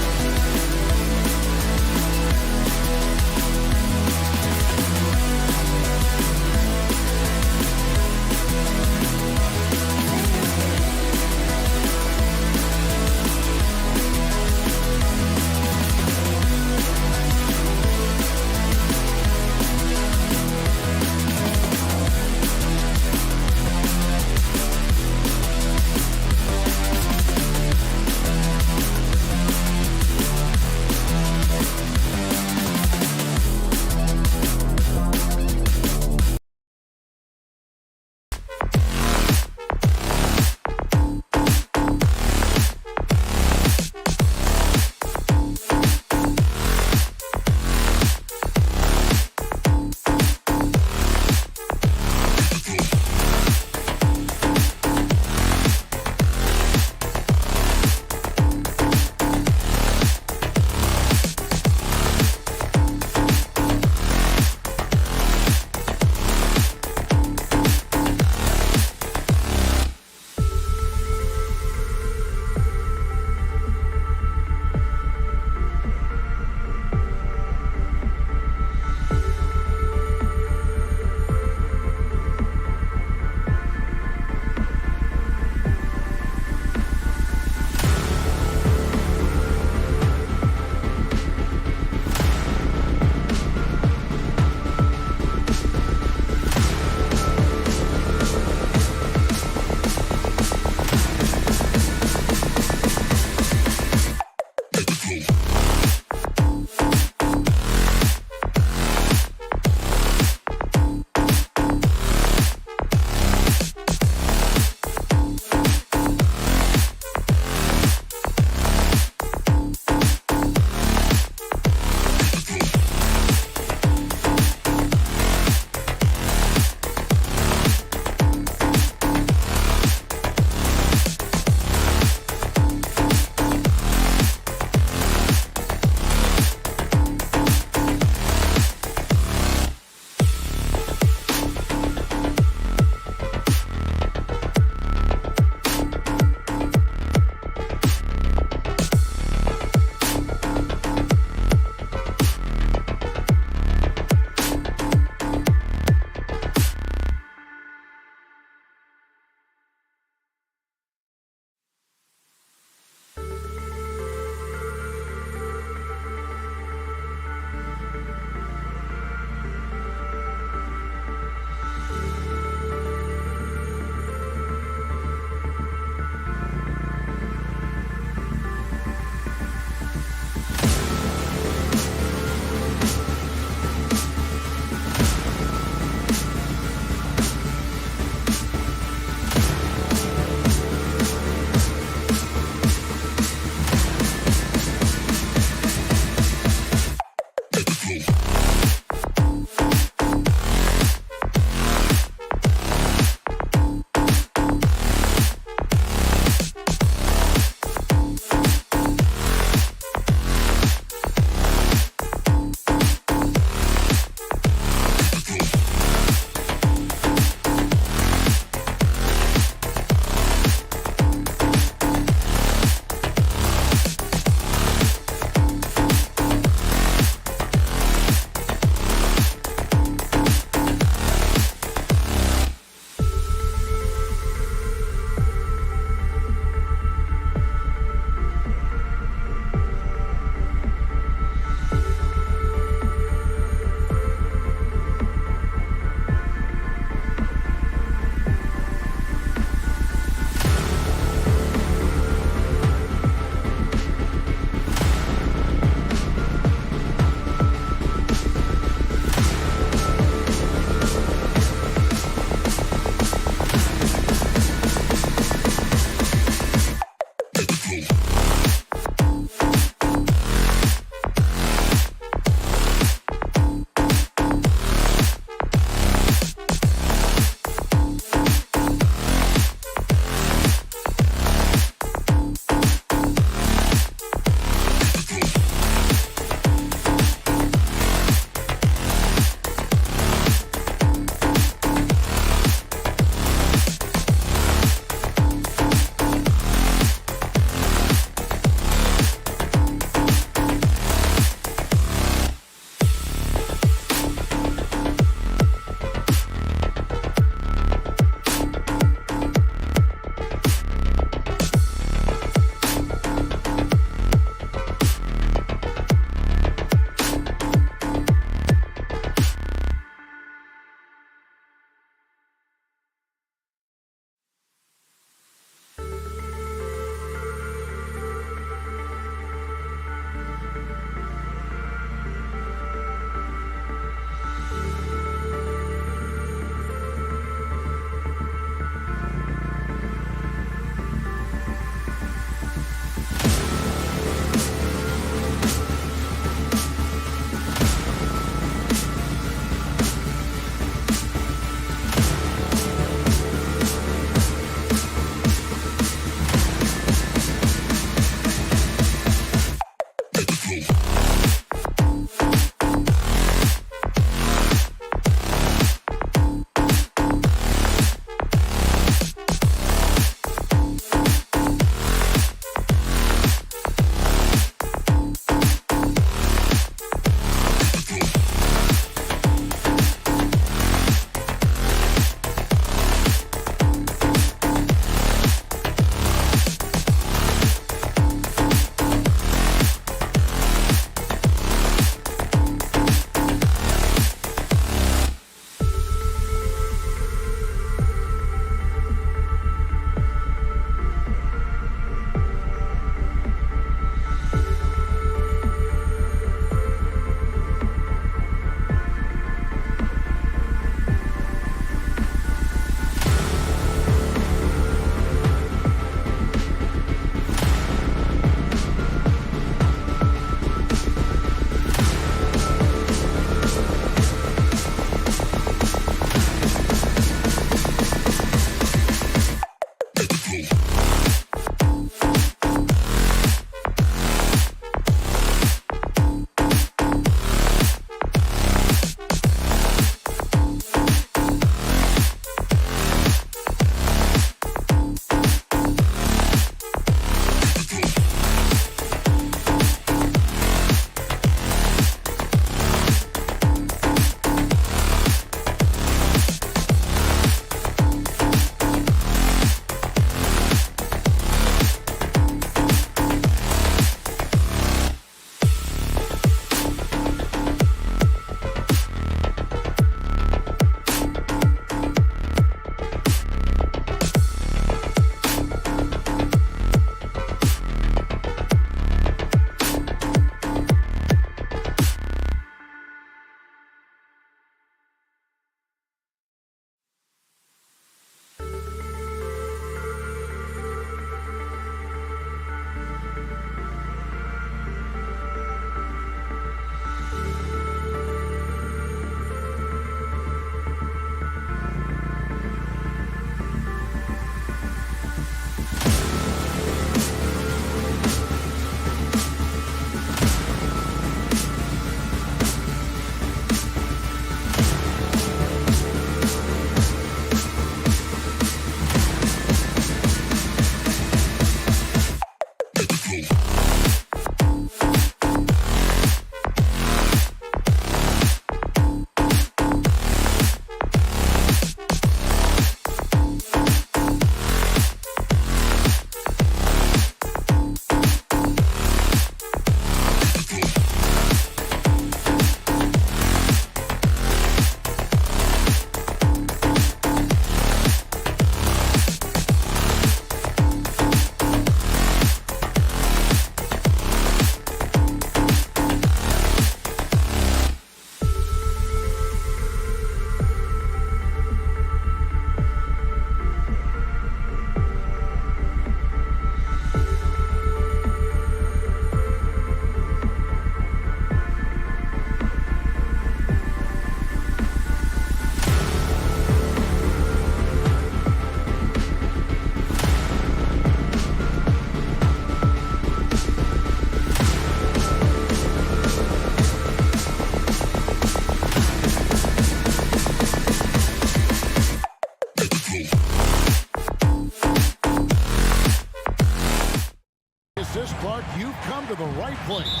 assist, Clark. You've come to the right place.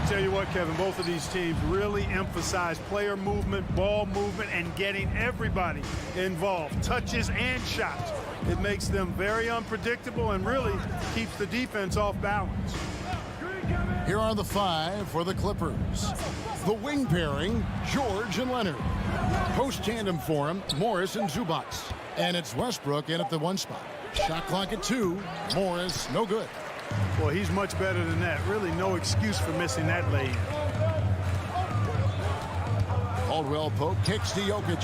Tell you what, Kevin, both of these teams really emphasize player movement, ball movement, and getting everybody involved, touches and shots. It makes them very unpredictable and really keeps the defense off balance. Here are the 5 for the Clippers. The wing pairing, George and Leonard. Post tandem for him, Morris and Zubac. And it's Westbrook in at the 1 spot. Shot clock at 2. Morris, no good. Well, he's much better than that. Really no excuse for missing that lay-in. Caldwell Pope kicks to Jokic.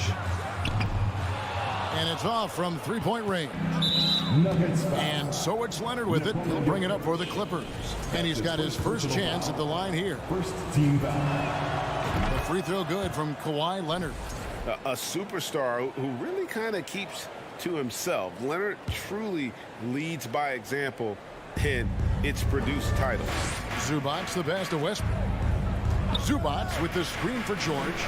And it's off from 3-point range. And so it's Leonard with it. He'll bring it up for the Clippers. And he's got his first chance at the line here. First team foul. The free throw good from Kawhi Leonard. A superstar who really kind of keeps to himself. Leonard truly leads by example, and it's produced titles. Zubac the pass to Westbrook. Zubac with the screen for George.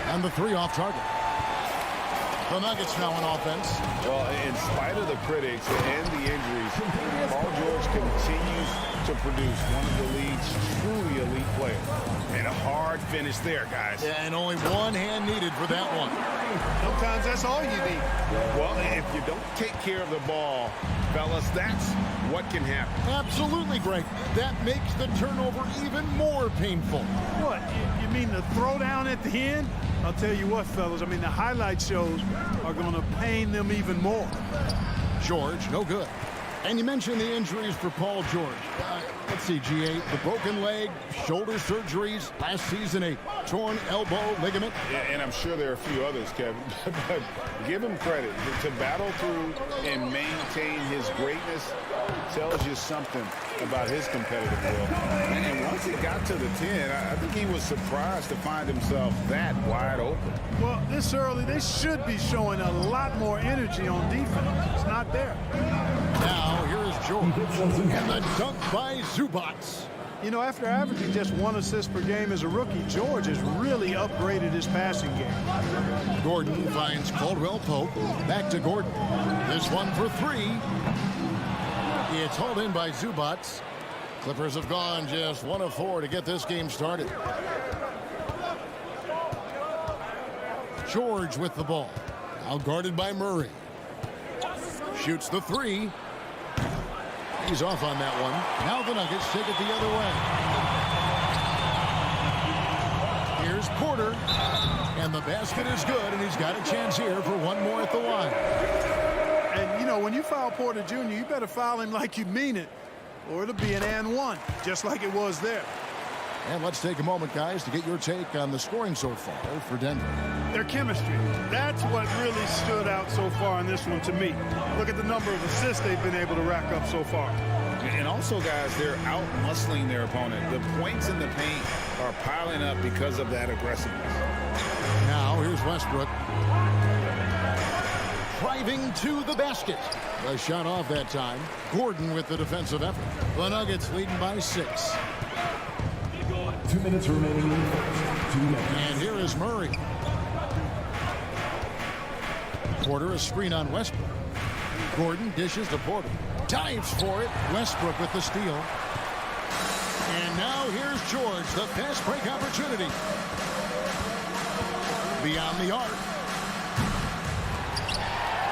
And the 3 off target. The Nuggets now on offense. Well, in spite of the critics and the injuries, Paul George continues to produce one of the league's truly elite players. And a hard finish there, guys. Yeah, and only one hand needed for that one. Sometimes that's all you need. Well, if you don't take care of the ball, fellas, that's what can happen. Absolutely, Greg. That makes the turnover even more painful. What, you mean the throwdown at the end? I'll tell you what, fellas, I mean, the highlight shows are going to pain them even more. George, no good. And you mentioned the injuries for Paul George. Let's see, G8, the broken leg, shoulder surgeries, last season a torn elbow ligament. Yeah, and I'm sure there are a few others, Kevin. But give him credit. To battle through and maintain his greatness tells you something about his competitive will. And once he got to the 10, I think he was surprised to find himself that wide open. Well, this early, they should be showing a lot more energy on defense. It's not there. Now, here is George. And the dunk by Zubac. You know, after averaging just 1 assist per game as a rookie, George has really upgraded his passing game. Gordon finds Caldwell Pope. Back to Gordon. This one for 3. It's hauled in by Zubac. Clippers have gone just 1 of 4 to get this game started. George with the ball. Now guarded by Murray. Shoots the 3. He's off on that one. Now the Nuggets take it the other way. Here's Porter. And the basket is good, and he's got a chance here for 1 more at the line. And, you know, when you foul Porter Jr., you better foul him like you mean it, or it'll be an and 1, just like it was there. And let's take a moment, guys, to get your take on the scoring so far for Denver. Their chemistry. That's what really stood out so far in this one to me. Look at the number of assists they've been able to rack up so far. And also, guys, they're out-muscling their opponent. The points in the paint are piling up because of that aggressiveness. Now, here's Westbrook. Driving to the basket. A shot off that time. Gordon with the defensive effort. The Nuggets leading by 6. 2 minutes remaining in the first. 2 minutes. And here is Murray. Porter a screen on Westbrook. Gordon dishes to Porter. Dives for it. Westbrook with the steal. And now here's George. The fast break opportunity. Beyond the arc.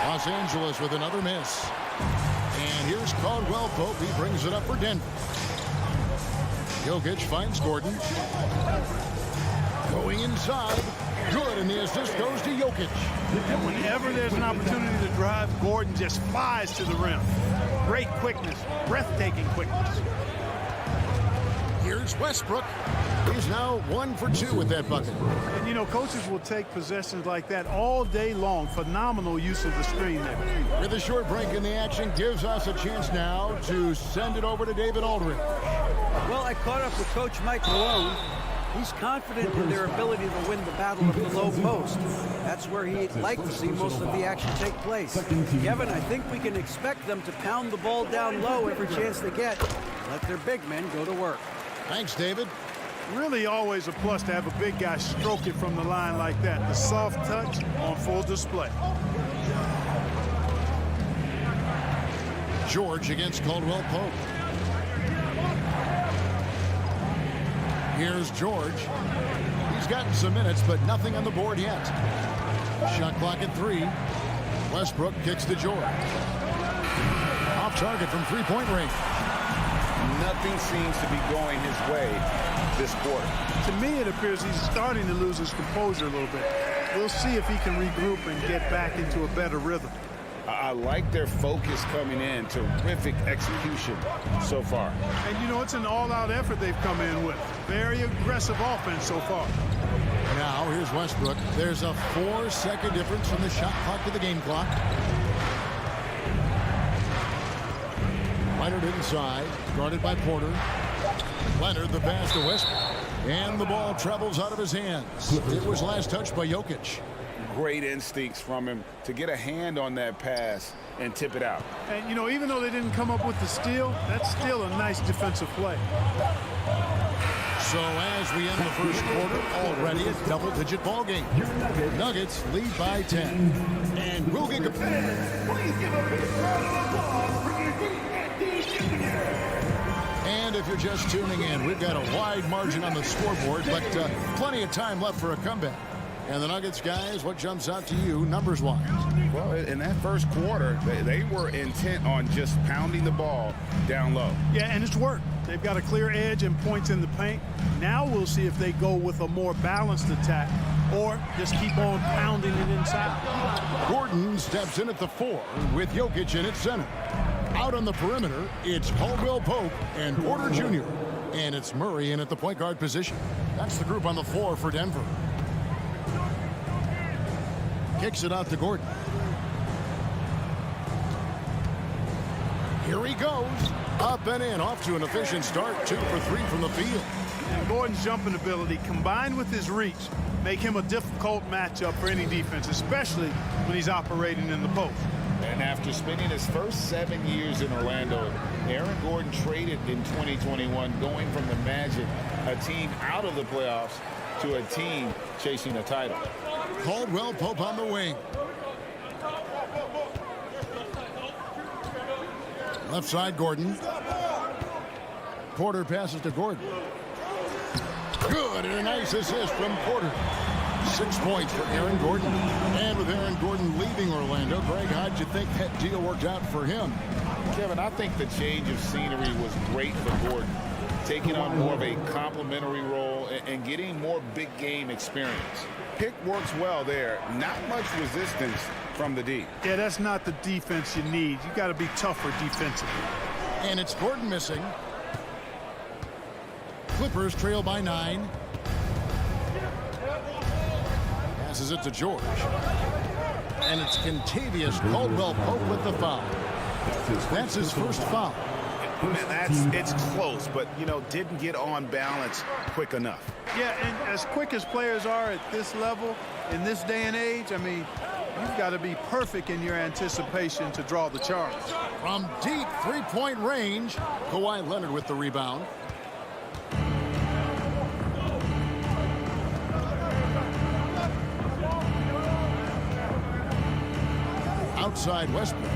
Los Angeles with another miss. And here's Caldwell Pope. He brings it up for Denver. Jokic finds Gordon. Going inside. Good, and the assist goes to Jokic. And whenever there's an opportunity to drive, Gordon just flies to the rim. Great quickness, breathtaking quickness. Here's Westbrook. He's now 1 for 2 with that bucket. And, you know, coaches will take possessions like that all day long. Phenomenal use of the screen there. With a short break in the action, gives us a chance now to send it over to David Aldridge. Well, I caught up with Coach Mike Malone. He's confident in their ability to win the battle of the low post. That's where he'd like to see most of the action take place. Kevin, I think we can expect them to pound the ball down low every chance they get. Let their big men go to work. Thanks, David. Really always a plus to have a big guy stroke it from the line like that. The soft touch on full display. George against Caldwell Pope. Here's George. He's gotten some minutes, but nothing on the board yet. Shot clock at 3. Westbrook kicks to George. Off target from three-point range. Nothing seems to be going his way this quarter. To me, it appears he's starting to lose his composure a little bit. We'll see if he can regroup and get back into a better rhythm. I like their focus coming in. Terrific execution so far. And, you know, it's an all-out effort they've come in with. Very aggressive offense so far. Now, here's Westbrook. There's a 4-second difference from the shot clock to the game clock. Leonard inside, guarded by Porter. Leonard, the pass to Westbrook. And the ball travels out of his hands. It was last touched by Jokic. Great instincts from him to get a hand on that pass and tip it out. And, you know, even though they didn't come up with the steal, that's still a nice defensive play. So as we end the first quarter, already a double-digit ball game. Nuggets lead by 10. And we'll get... Please give a big round of applause for your defense. And if you're just tuning in, we've got a wide margin on the scoreboard, but plenty of time left for a comeback. And the Nuggets, guys, what jumps out to you numbers-wise? Well, in that first quarter, they were intent on just pounding the ball down low. Yeah, and it's worked. They've got a clear edge and points in the paint. Now we'll see if they go with a more balanced attack or just keep on pounding it inside. Gordon steps in at the 4 with Jokic in at center. Out on the perimeter, it's Caldwell Pope and Porter Jr. And it's Murray in at the point guard position. That's the group on the floor for Denver. Kicks it out to Gordon. Here he goes. Up and in. Off to an efficient start. 2 for 3 from the field. And Gordon's jumping ability combined with his reach make him a difficult matchup for any defense, especially when he's operating in the post. And after spending his first 7 years in Orlando, Aaron Gordon traded in 2021, going from the Magic, a team out of the playoffs, to a team chasing a title. Caldwell Pope on the wing. Left side, Gordon. Porter passes to Gordon. Good, and a nice assist from Porter. 6 points for Aaron Gordon. And with Aaron Gordon leaving Orlando, Greg, how'd you think that deal worked out for him? Kevin, I think the change of scenery was great for Gordon, taking on more of a complimentary role and getting more big game experience. Pick works well there. Not much resistance from the D. Yeah, that's not the defense you need. You got to be tougher defensively. And it's Gordon missing. Clippers trail by 9. Passes it to George. And it's Kentavious Caldwell Pope with the foul. That's his first foul. It's close, but, you know, didn't get on balance quick enough. Yeah, and as quick as players are at this level, in this day and age, I mean, you've got to be perfect in your anticipation to draw the charge. From deep three-point range, Kawhi Leonard with the rebound. Outside Westbrook.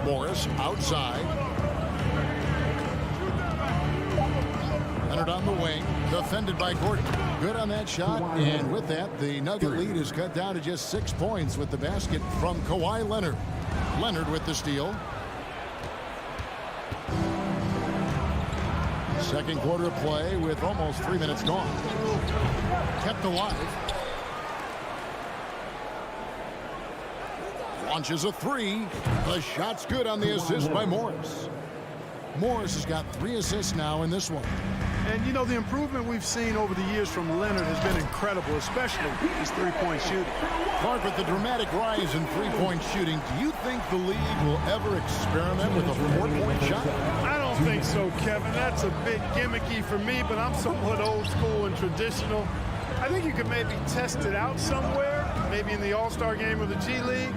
Morris outside. Leonard on the wing, defended by Gordon. Good on that shot, and with that, the Nugget lead is cut down to just 6 points with the basket from Kawhi Leonard. Leonard with the steal. Second quarter play with almost 3 minutes gone. Kept alive. Launches a 3. The shot's good on the assist by Morris. Morris has got 3 assists now in this one. And, you know, the improvement we've seen over the years from Leonard has been incredible, especially his three-point shooting. Clark, with the dramatic rise in three-point shooting, do you think the league will ever experiment with a 4-point shot? I don't think so, Kevin. That's a bit gimmicky for me, but I'm somewhat old school and traditional. I think you could maybe test it out somewhere, maybe in the All-Star game or the G League.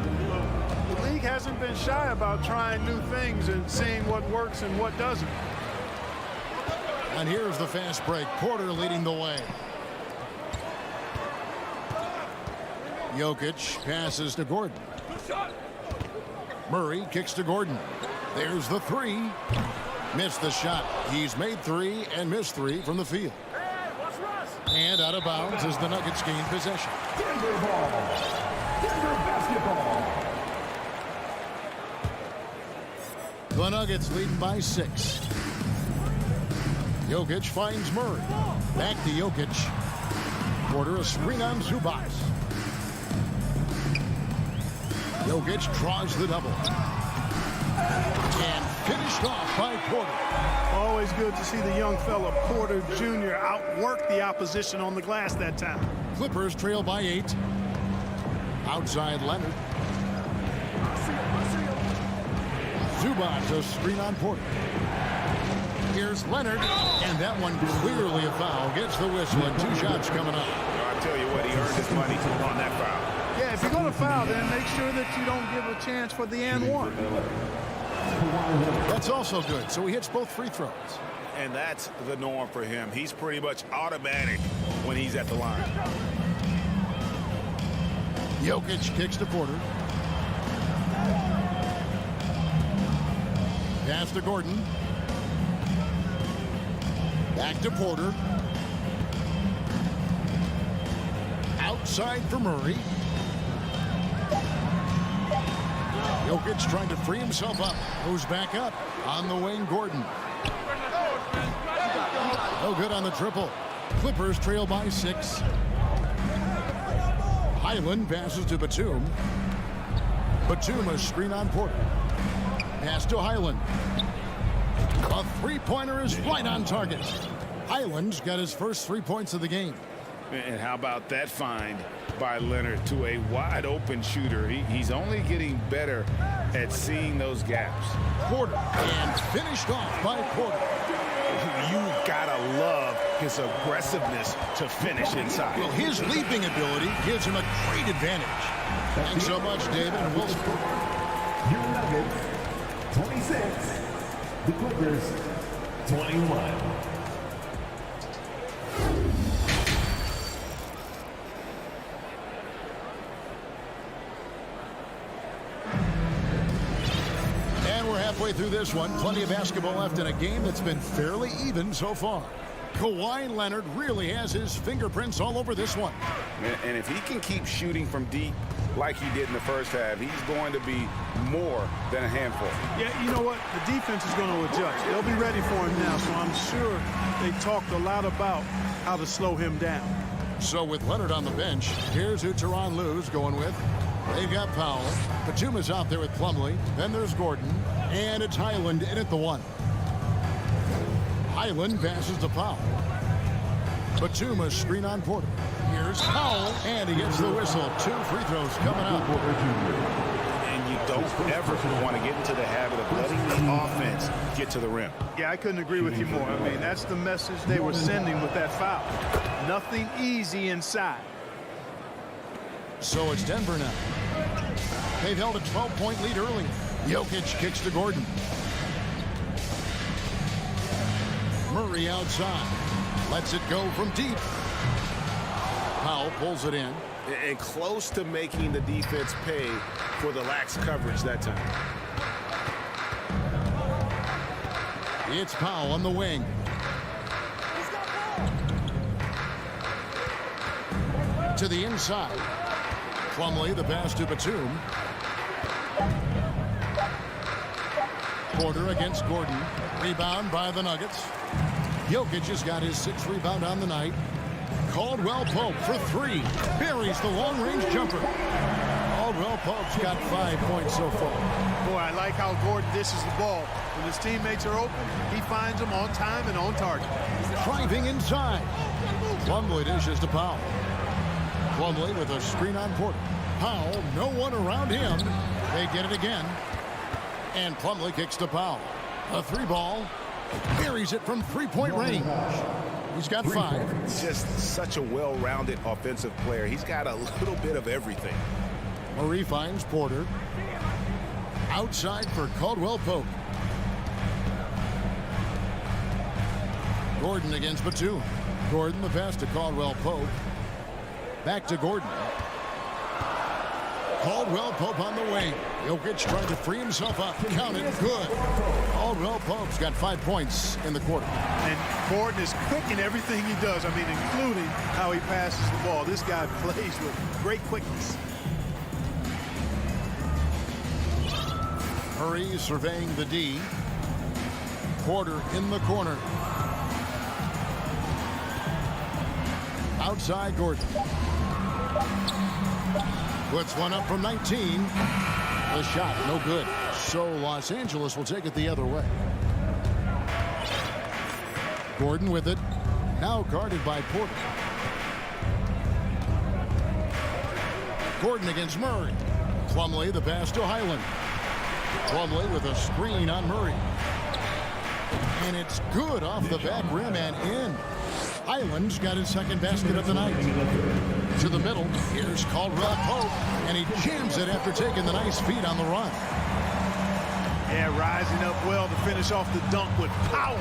The league hasn't been shy about trying new things and seeing what works and what doesn't. And here's the fast break. Porter leading the way. Jokic passes to Gordon. Murray kicks to Gordon. There's the three. Missed the shot. He's made three and missed three from the field. And out of bounds as the Nuggets gain possession. Denver ball. Denver basketball. The Nuggets lead by 6. Jokic finds Murray. Back to Jokic. Porter a screen on Zubac. Jokic draws the double. And finished off by Porter. Always good to see the young fella Porter Jr. outwork the opposition on the glass that time. Clippers trail by 8. Outside Leonard. Zubac a screen on Porter. Here's Leonard, and that one clearly a foul. Gets the whistle and 2 shots coming up. I'll tell you what, he earned his money on that foul. Yeah, if you're going to foul, then make sure that you don't give a chance for the and one. That's also good, so he hits both free throws. And that's the norm for him. He's pretty much automatic when he's at the line. Jokic kicks to Porter. Pass to Gordon. Back to Porter. Outside for Murray. Jokic trying to free himself up. Moves back up. On the wing, Gordon. No good on the triple. Clippers trail by 6. Highland passes to Batum. Batum a screen on Porter. Pass to Highland. A three-pointer is right on target. Highland's got his first 3 points of the game. And how about that find by Leonard to a wide-open shooter? He's only getting better at seeing those gaps. Porter, and finished off by Porter. You gotta love his aggressiveness to finish inside. Well, his leaping ability gives him a great advantage. Thanks so much, David. And we'll... Your Nuggets, 26. The Clippers, 21. Halfway through this one, plenty of basketball left in a game that's been fairly even so far. Kawhi Leonard really has his fingerprints all over this one. And if he can keep shooting from deep like he did in the first half, he's going to be more than a handful. Yeah, you know what? The defense is going to adjust. They'll be ready for him now, so I'm sure they talked a lot about how to slow him down. So with Leonard on the bench, here's who Tyronn Lue's going with. They've got Powell. Batum out there with Plumlee. Then there's Gordon. And it's Highland in at the 1. Highland passes to Powell. Batum screen on Porter. Here's Powell. And he gets the whistle. 2 free throws coming up. And you don't ever want to get into the habit of letting the offense get to the rim. Yeah, I couldn't agree with you more. I mean, that's the message they were sending with that foul. Nothing easy inside. So it's Denver now. They've held a 12-point lead early. Jokic kicks to Gordon. Murray outside. Lets it go from deep. Powell pulls it in. And close to making the defense pay for the lax coverage that time. It's Powell on the wing. To the inside. Plumlee, the pass to Batum. Porter against Gordon. Rebound by the Nuggets. Jokic has got his 6th rebound on the night. Caldwell Pope for 3. Buries the long-range jumper. Caldwell Pope's got 5 points so far. Boy, I like how Gordon dishes the ball. When his teammates are open, he finds them on time and on target. Driving inside. Plumlee dishes to Powell. Plumlee with a screen on Porter. Powell, no one around him. They get it again. And Plumlee kicks to Powell. A 3-ball. Buries it from 3-point range. He's got 5. Just such a well-rounded offensive player. He's got a little bit of everything. Murray finds Porter. Outside for Caldwell Pope. Gordon against Batum. Gordon the pass to Caldwell Pope. Back to Gordon. Caldwell Pope on the wing. Jokic tried to free himself up. Count it. Good. Caldwell Pope's got 5 points in the quarter. And Gordon is quick in everything he does. I mean, including how he passes the ball. This guy plays with great quickness. Murray surveying the D. Porter in the corner. Outside Gordon. Puts one up from 19. The shot, no good. So Los Angeles will take it the other way. Gordon with it. Now guarded by Porter. Gordon against Murray. Plumlee the pass to Highland. Plumlee with a screen on Murray. And it's good off the back rim and in. Highland's got his second basket of the night. To the middle. Here's Caldwell Pope. And he jams it after taking the nice feed on the run. Yeah, rising up well to finish off the dunk with power.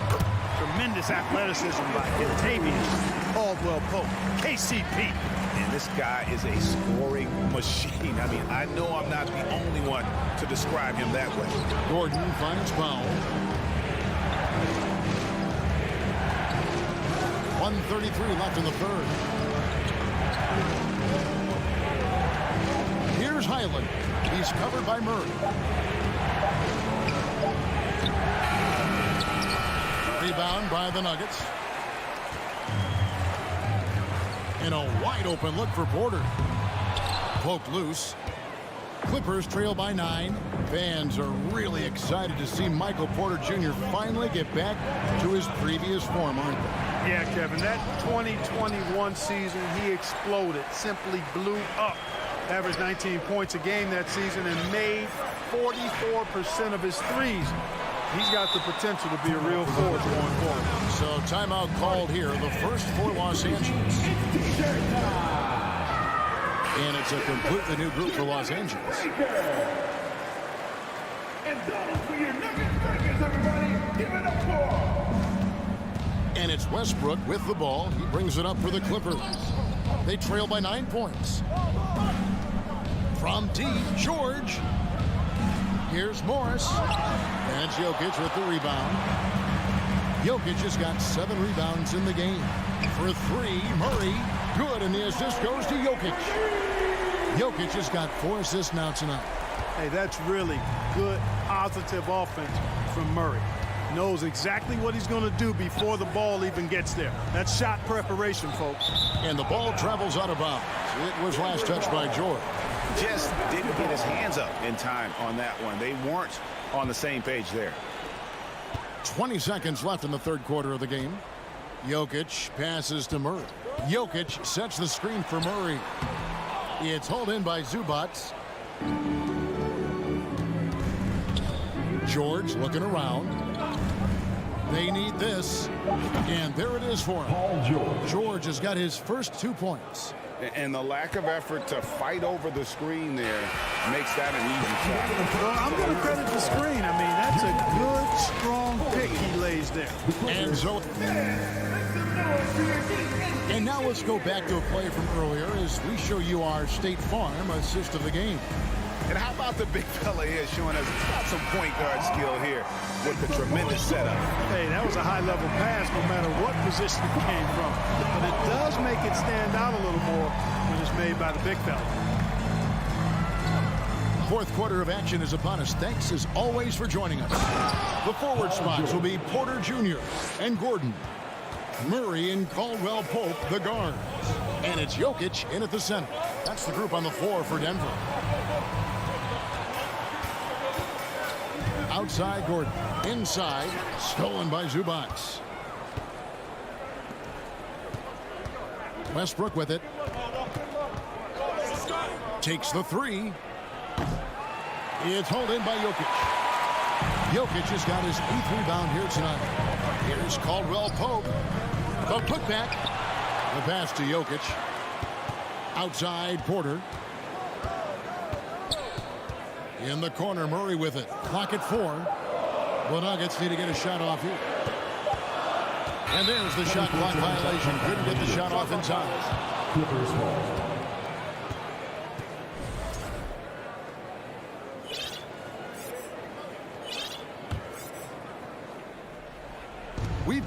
Tremendous athleticism by Octavius Caldwell Pope. KCP. And this guy is a scoring machine. I mean, I know I'm not the only one to describe him that way. Gordon finds Powell. 1:33 left in the third. Here's Highland. He's covered by Murray. Rebound by the Nuggets. And a wide open look for Porter. Poke loose. Clippers trail by 9. Fans are really excited to see Michael Porter Jr. finally get back to his previous form, aren't they? Yeah, Kevin, that 2021 season, he exploded, simply blew up. Averaged 19 points a game that season and made 44% of his threes. He's got the potential to be a real force going forward. So timeout called here, the first for Los Angeles. And it's a completely new group for Los Angeles. And it's Westbrook with the ball. He brings it up for the Clippers. They trail by 9 points. From deep, George. Here's Morris. And Jokic with the rebound. Jokic has got 7 rebounds in the game. For 3, Murray. Good, and the assist goes to Jokic. Jokic has got 4 assists now tonight. Hey, that's really good, positive offense from Murray. Knows exactly what he's going to do before the ball even gets there. That's shot preparation, folks. And the ball travels out of bounds. It was last touched by George. Just didn't get his hands up in time on that one. They weren't on the same page there. 20 seconds left in the third quarter of the game. Jokic passes to Murray. Jokic sets the screen for Murray. It's hauled in by Zubac. George looking around. They need this. And there it is for him. George has got his first 2 points. And the lack of effort to fight over the screen there makes that an easy shot. Well, I'm going to credit the screen. I mean, that's a good, strong pick he lays there. And so... And now let's go back to a play from earlier as we show you our State Farm assist of the game. And how about the big fella here showing us he's got some point guard skill here with the tremendous setup. Hey, that was a high-level pass no matter what position it came from. But it does make it stand out a little more when it's made by the big fella. Fourth quarter of action is upon us. Thanks as always for joining us. The forward spots will be Porter Jr. and Gordon. Murray and Caldwell Pope, the guards. And it's Jokic in at the center. That's the group on the floor for Denver. Outside Gordon. Inside. Stolen by Zubac. Westbrook with it. Takes the 3. It's hauled in by Jokic. Jokic has got his 8th rebound here tonight. Here's Caldwell Pope. The putback. The pass to Jokic. Outside Porter. In the corner, Murray with it. Clock at 4. The Nuggets need to get a shot off here. And there's the shot clock violation. Couldn't get the shot off in time.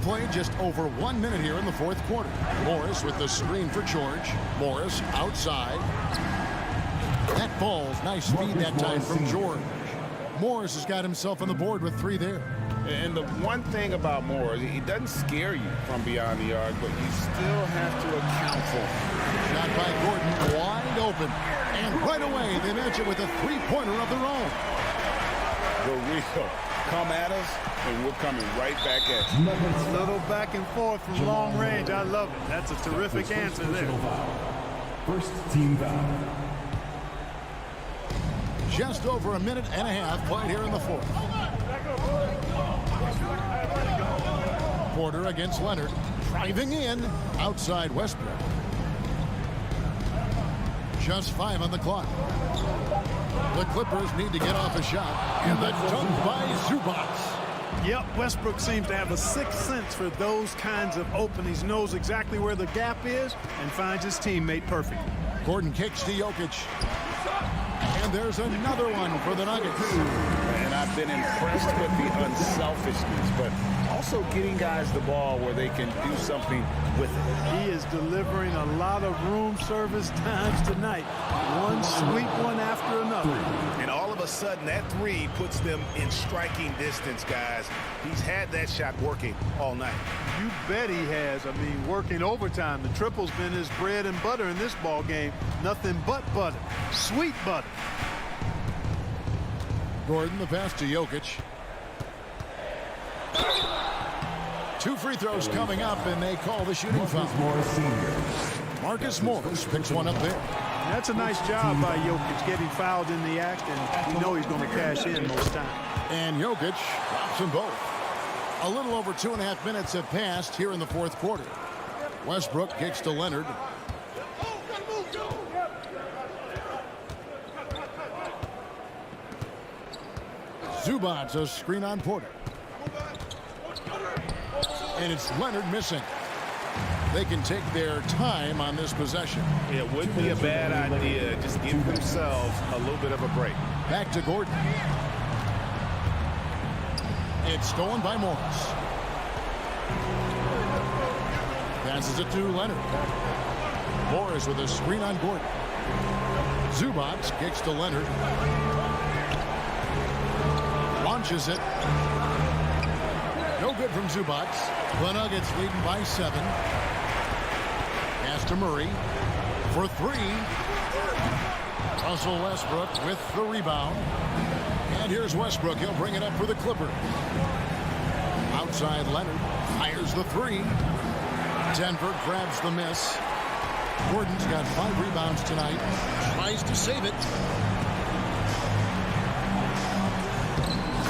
played just over 1 minute here in the fourth quarter. Morris with the screen for George. Morris outside. That falls. Nice feed that time from George. Morris has got himself on the board with 3 there. And the one thing about Morris, he doesn't scare you from beyond the arc, but you still have to account for him. Shot by Gordon, wide open. And right away, they match it with a 3-pointer of their own. The real come at us, and we're coming right back at you. A little back and forth from long range. I love it. That's a terrific answer there. First team foul. Just over a minute and a half played here in the fourth. Porter against Leonard. Driving in outside Westbrook. Just 5 on the clock. The Clippers need to get off a shot. And the dunk by Zubac. Yep, Westbrook seems to have a sixth sense for those kinds of openings. Knows exactly where the gap is and finds his teammate perfect. Gordon kicks to Jokic. And there's another one for the Nuggets. And I've been impressed with the unselfishness, but also getting guys the ball where they can do something with it. He is delivering a lot of room service times tonight. One sweet one after another. And all of a sudden, that 3 puts them in striking distance, guys. He's had that shot working all night. You bet he has. I mean, working overtime. The triple's been his bread and butter in this ball game. Nothing but butter. Sweet butter. Gordon, the pass to Jokic. 2 free throws coming up, and they call the shooting foul. Marcus Morris picks one up there. That's a nice job by Jokic getting fouled in the act, and we know he's going to cash in most times. And Jokic drops them both. A little over 2.5 minutes have passed here in the fourth quarter. Westbrook kicks to Leonard. Zubac, a screen on Porter. And it's Leonard missing. They can take their time on this possession. It wouldn't be a bad idea. Just give themselves a little bit of a break. Back to Gordon. It's stolen by Morris. Passes it to Leonard. Morris with a screen on Gordon. Zubac kicks to Leonard. Launches it. No good from Zubac. The Nuggets leading by 7. Pass to Murray for 3. Russell Westbrook with the rebound. And here's Westbrook. He'll bring it up for the Clippers. Outside Leonard fires the 3. Denver grabs the miss. Gordon's got 5 rebounds tonight. Tries to save it.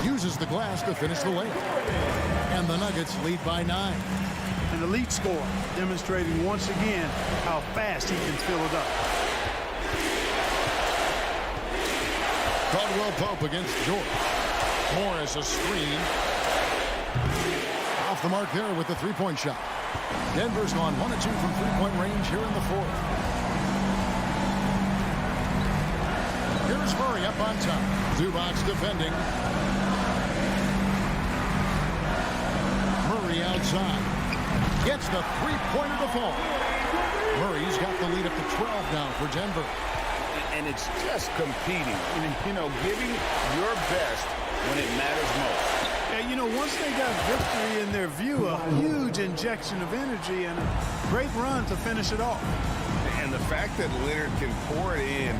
Uses the glass to finish the layup. And the Nuggets lead by 9. An elite scorer, demonstrating once again how fast he can fill it up. Caldwell Pope against George. Morris a screen. Off the mark there with the 3-point shot. Denver's gone 1 of 2 from 3-point range here in the fourth. Here's Murray up on top. Zubac defending. Murray outside. Gets the 3-pointer to fall. Murray's got the lead up to 12 now for Denver. And it's just competing. You know, giving your best when it matters most. Yeah, you know, once they got victory in their view, a huge injection of energy and a great run to finish it off. And the fact that Leonard can pour it in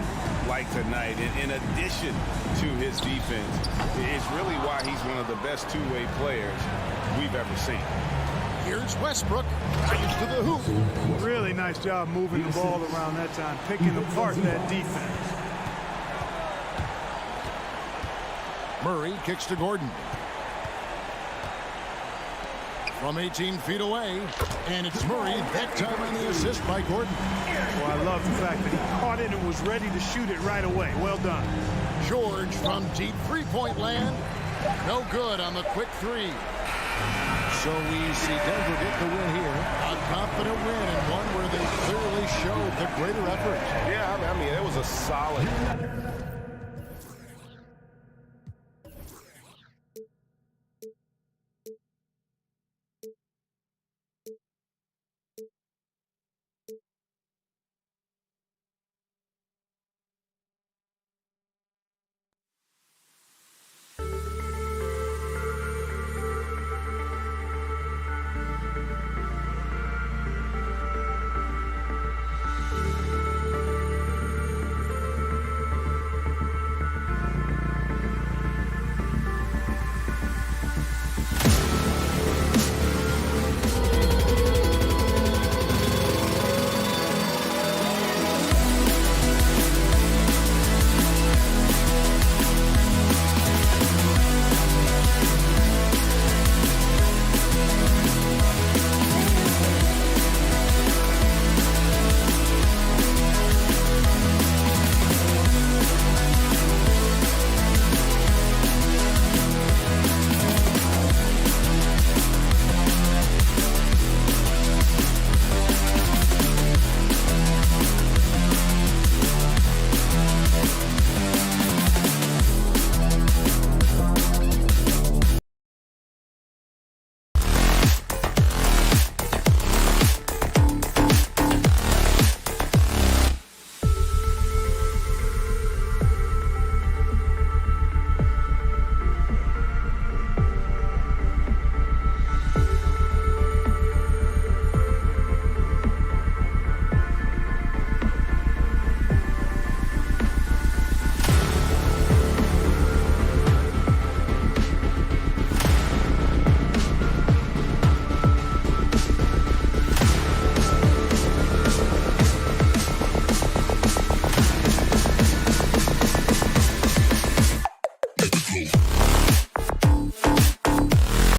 like tonight, in addition to his defense, is really why he's one of the best two-way players we've ever seen. Here's Westbrook. Drives to the hoop. Really nice job moving the ball around that time, picking apart that defense. Murray kicks to Gordon. From 18 feet away, and it's Murray, that time on the assist by Gordon. Well, I love the fact that he caught it and was ready to shoot it right away. Well done. George from deep 3-point land. No good on the quick 3. So we see Denver get the win here. A confident win and one where they clearly showed the greater effort. Yeah, I mean, it was a solid